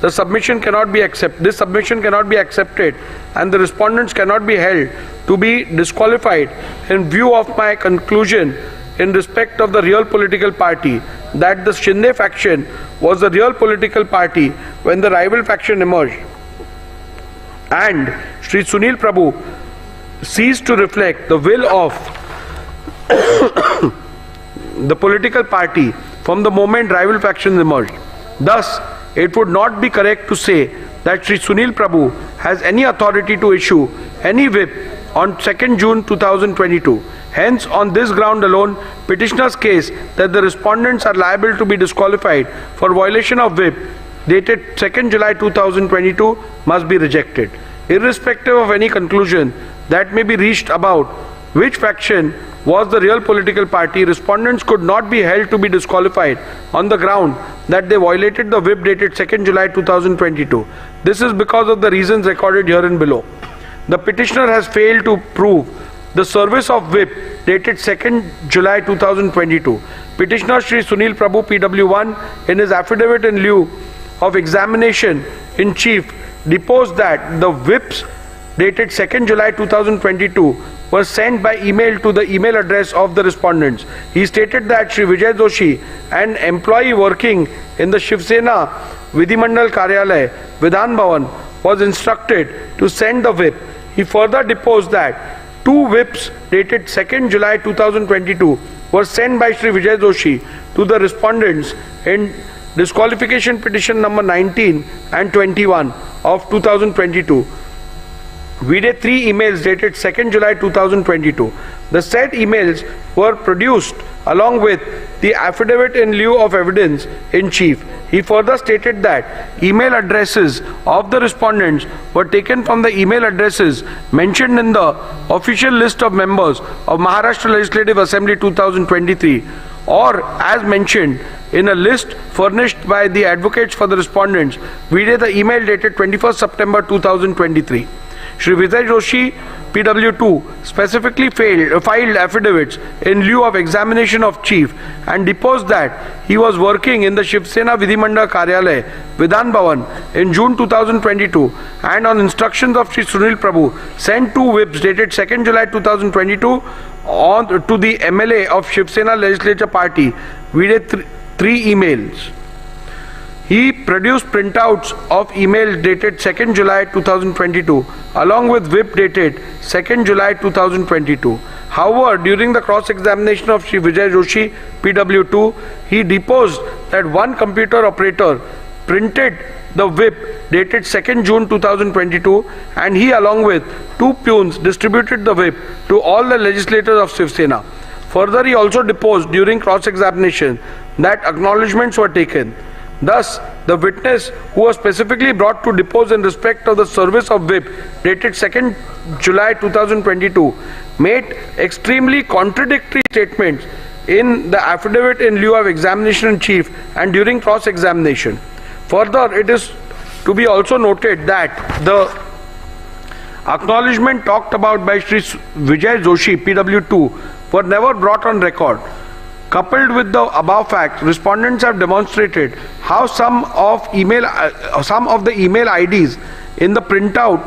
M: This submission cannot be accepted and the respondents cannot be held to be disqualified in view of my conclusion in respect of the real political party that the Shinde faction was the real political party when the rival faction emerged, and Shri Sunil Prabhu ceased to reflect the will of the political party from the moment rival factions emerged. Thus, it would not be correct to say that Shri Sunil Prabhu has any authority to issue any whip on 2nd June 2022. Hence, on this ground alone, petitioner's case that the respondents are liable to be disqualified for violation of whip dated 2nd July 2022 must be rejected. Irrespective of any conclusion that may be reached about which faction was the real political party, respondents could not be held to be disqualified on the ground that they violated the whip dated 2nd July 2022. This is because of the reasons recorded herein below. The petitioner has failed to prove the service of whip dated 2nd July 2022. Petitioner Shri Sunil Prabhu PW1 in his affidavit in lieu of examination in chief deposed that the whips dated 2nd July 2022 were sent by email to the email address of the respondents. He stated that Shri Vijay Joshi, an employee working in the Shiv Sena Vidhimandal Karyalay, Vidhan Bhavan, was instructed to send the whip. He further deposed that 2 whips dated 2nd July 2022 were sent by Shri Vijay Joshi to the respondents in disqualification petition number 19 and 21 of 2022. We did 3 emails dated 2nd July 2022. The said emails were produced along with the affidavit in lieu of evidence in chief. He further stated that email addresses of the respondents were taken from the email addresses mentioned in the official list of members of Maharashtra Legislative Assembly 2023, or as mentioned in a list furnished by the advocates for the respondents via the email dated 21st September 2023. Shri Vijay Joshi, PW2, specifically filed affidavits in lieu of examination of chief and deposed that he was working in the Shiv Sena Vidhimandal Karyalay, Vidhan Bhavan in June 2022, and on instructions of Shri Sunil Prabhu sent 2 whips dated 2nd July 2022 to the MLA of Shiv Sena Legislature Party via 3 emails. He produced printouts of email dated 2nd July 2022 along with whip dated 2nd July 2022. However, during the cross-examination of Shri Vijay Joshi, PW2, he deposed that one computer operator printed the whip dated 2nd June 2022 and he along with 2 peons distributed the whip to all the legislators of Shiv Sena. Further, he also deposed during cross-examination that acknowledgements were taken. Thus, the witness who was specifically brought to depose in respect of the service of whip dated 2nd July 2022 made extremely contradictory statements in the affidavit in lieu of examination in chief and during cross-examination. Further, it is to be also noted that the acknowledgement talked about by Shri Vijay Joshi, PW2, were never brought on record. Coupled with the above facts, respondents have demonstrated how some of the email IDs in the printout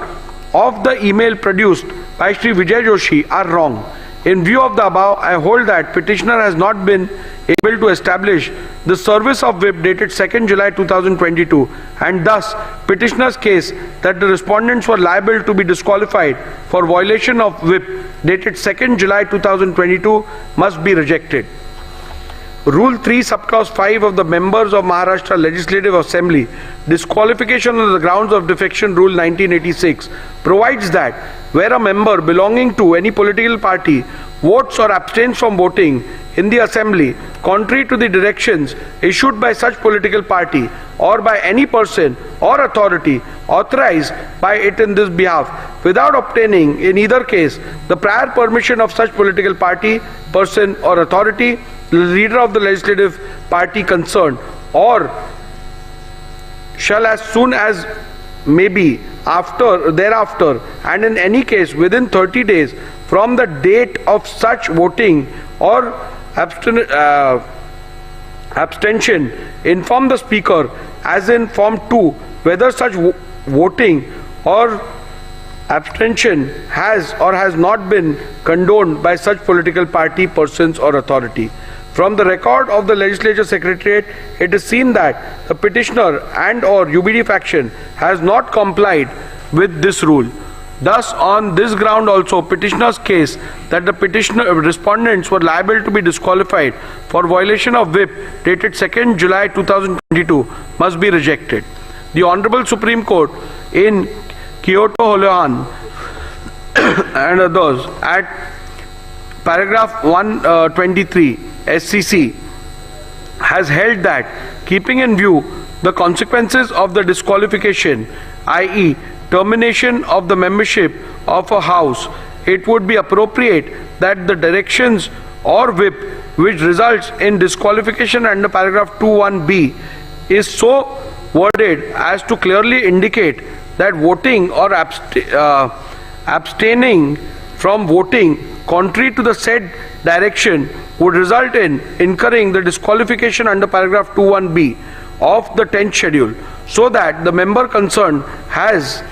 M: of the email produced by Shri Vijay Joshi are wrong. In view of the above, I hold that petitioner has not been able to establish the service of whip dated 2nd July 2022 and thus petitioner's case that the respondents were liable to be disqualified for violation of whip dated 2nd July 2022 must be rejected. Rule 3 subclause 5 of the members of Maharashtra Legislative Assembly disqualification on the grounds of defection rule 1986 provides that where a member belonging to any political party votes or abstains from voting in the assembly contrary to the directions issued by such political party or by any person or authority authorized by it in this behalf without obtaining in either case the prior permission of such political party, person or authority, the leader of the legislative party concerned, or shall as soon as may be thereafter and in any case within 30 days from the date of such voting or abstention inform the speaker as in form 2 whether such voting or abstention has or has not been condoned by such political party, persons or authority. From the record of the Legislature Secretariat, it is seen that the petitioner and or UBD faction has not complied with this rule. Thus, on this ground also, petitioner's case that the respondents were liable to be disqualified for violation of whip dated 2nd July 2022 must be rejected. The Honorable Supreme Court in Kyoto Holohan and others at paragraph 123 SCC has held that keeping in view the consequences of the disqualification, i.e. termination of the membership of a house, it would be appropriate that the directions or whip which results in disqualification under paragraph 21B is so worded as to clearly indicate that voting or abstaining from voting contrary to the said direction would result in incurring the disqualification under paragraph 21B of the 10th schedule, so that the member concerned has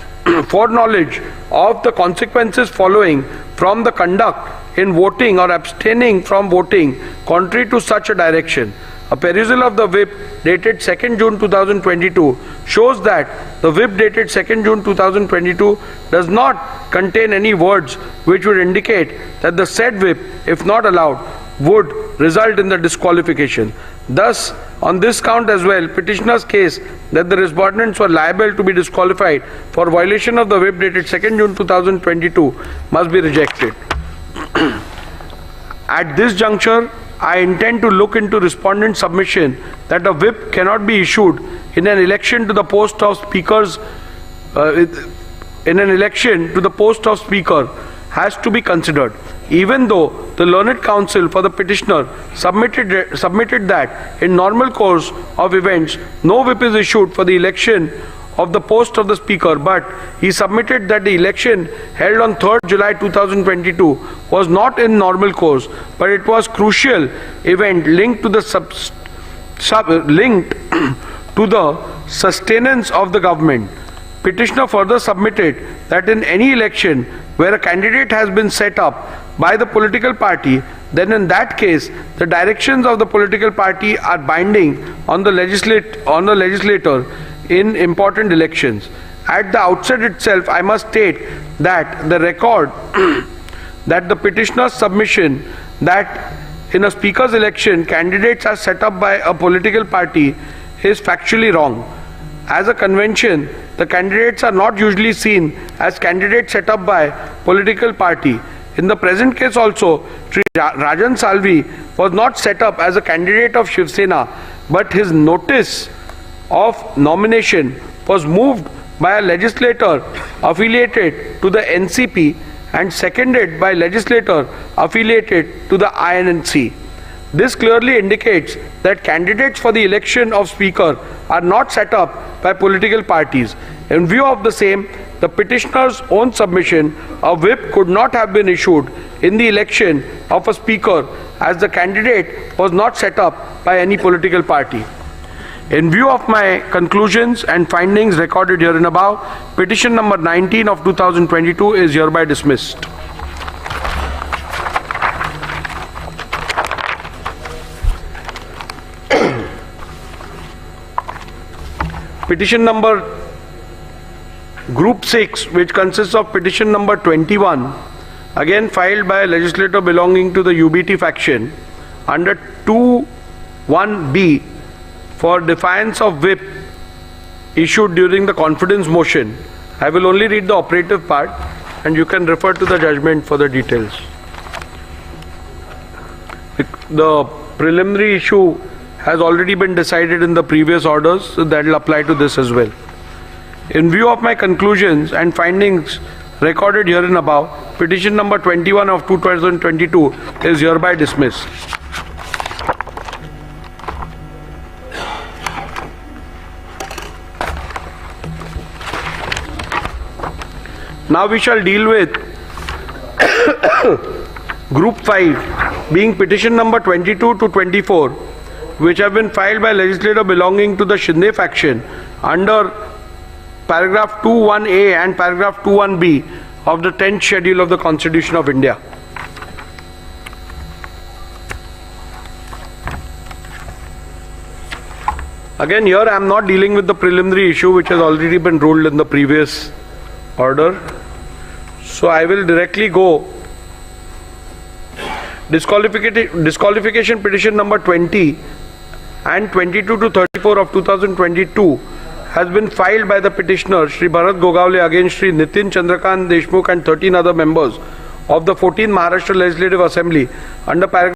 M: foreknowledge of the consequences following from the conduct in voting or abstaining from voting contrary to such a direction. A perusal of the whip dated 2nd June 2022 shows that the whip dated 2nd June 2022 does not contain any words which would indicate that the said whip, if not allowed, would result in the disqualification. Thus, on this count as well, petitioner's case that the respondents were liable to be disqualified for violation of the whip dated 2nd June 2022 must be rejected. At this juncture, I intend to look into respondent submission that a whip cannot be issued in an election to the post of speakers has to be considered, even though the learned counsel for the petitioner submitted that in normal course of events no whip is issued for the election of the post of the speaker, but he submitted that the election held on 3rd July 2022 was not in normal course, but it was crucial event linked to the sustenance of the government. Petitioner further submitted that in any election where a candidate has been set up by the political party, then in that case the directions of the political party are binding on the legislator in important elections. At the outset itself, I must state that the record that the petitioner's submission that in a speaker's election candidates are set up by a political party is factually wrong. As a convention, the candidates are not usually seen as candidates set up by political party. In the present case also, Sri Rajan Salvi was not set up as a candidate of Shiv Sena, but his notice of nomination was moved by a legislator affiliated to the NCP and seconded by legislator affiliated to the INC. This clearly indicates that candidates for the election of speaker are not set up by political parties. In view of the same, the petitioner's own submission, a whip could not have been issued in the election of a speaker as the candidate was not set up by any political party. In view of my conclusions and findings recorded here and above, petition number 19 of 2022 is hereby dismissed. Petition number Group 6, which consists of petition number 21, again filed by a legislator belonging to the UBT faction under 2(1)(b) for defiance of whip issued during the confidence motion. I will only read the operative part and you can refer to the judgment for the details. The preliminary issue has already been decided in the previous orders, so that will apply to this as well. In view of my conclusions and findings recorded here and above, petition number 21 of 2022 is hereby dismissed. Now we shall deal with Group 5, being petition number 22 to 24, which have been filed by legislator belonging to the Shinde faction under paragraph 2(1)(a) and paragraph 2(1)(b) of the 10th schedule of the Constitution of India. Again, here I am not dealing with the preliminary issue which has already been ruled in the previous order. So I will directly go. Disqualification petition number 20 and 22 to 34 of 2022 has been filed by the petitioner Shri Bharat Gogawale against Shri Nitin Chandrakant Deshmukh and 13 other members of the 14th Maharashtra Legislative Assembly under paragraph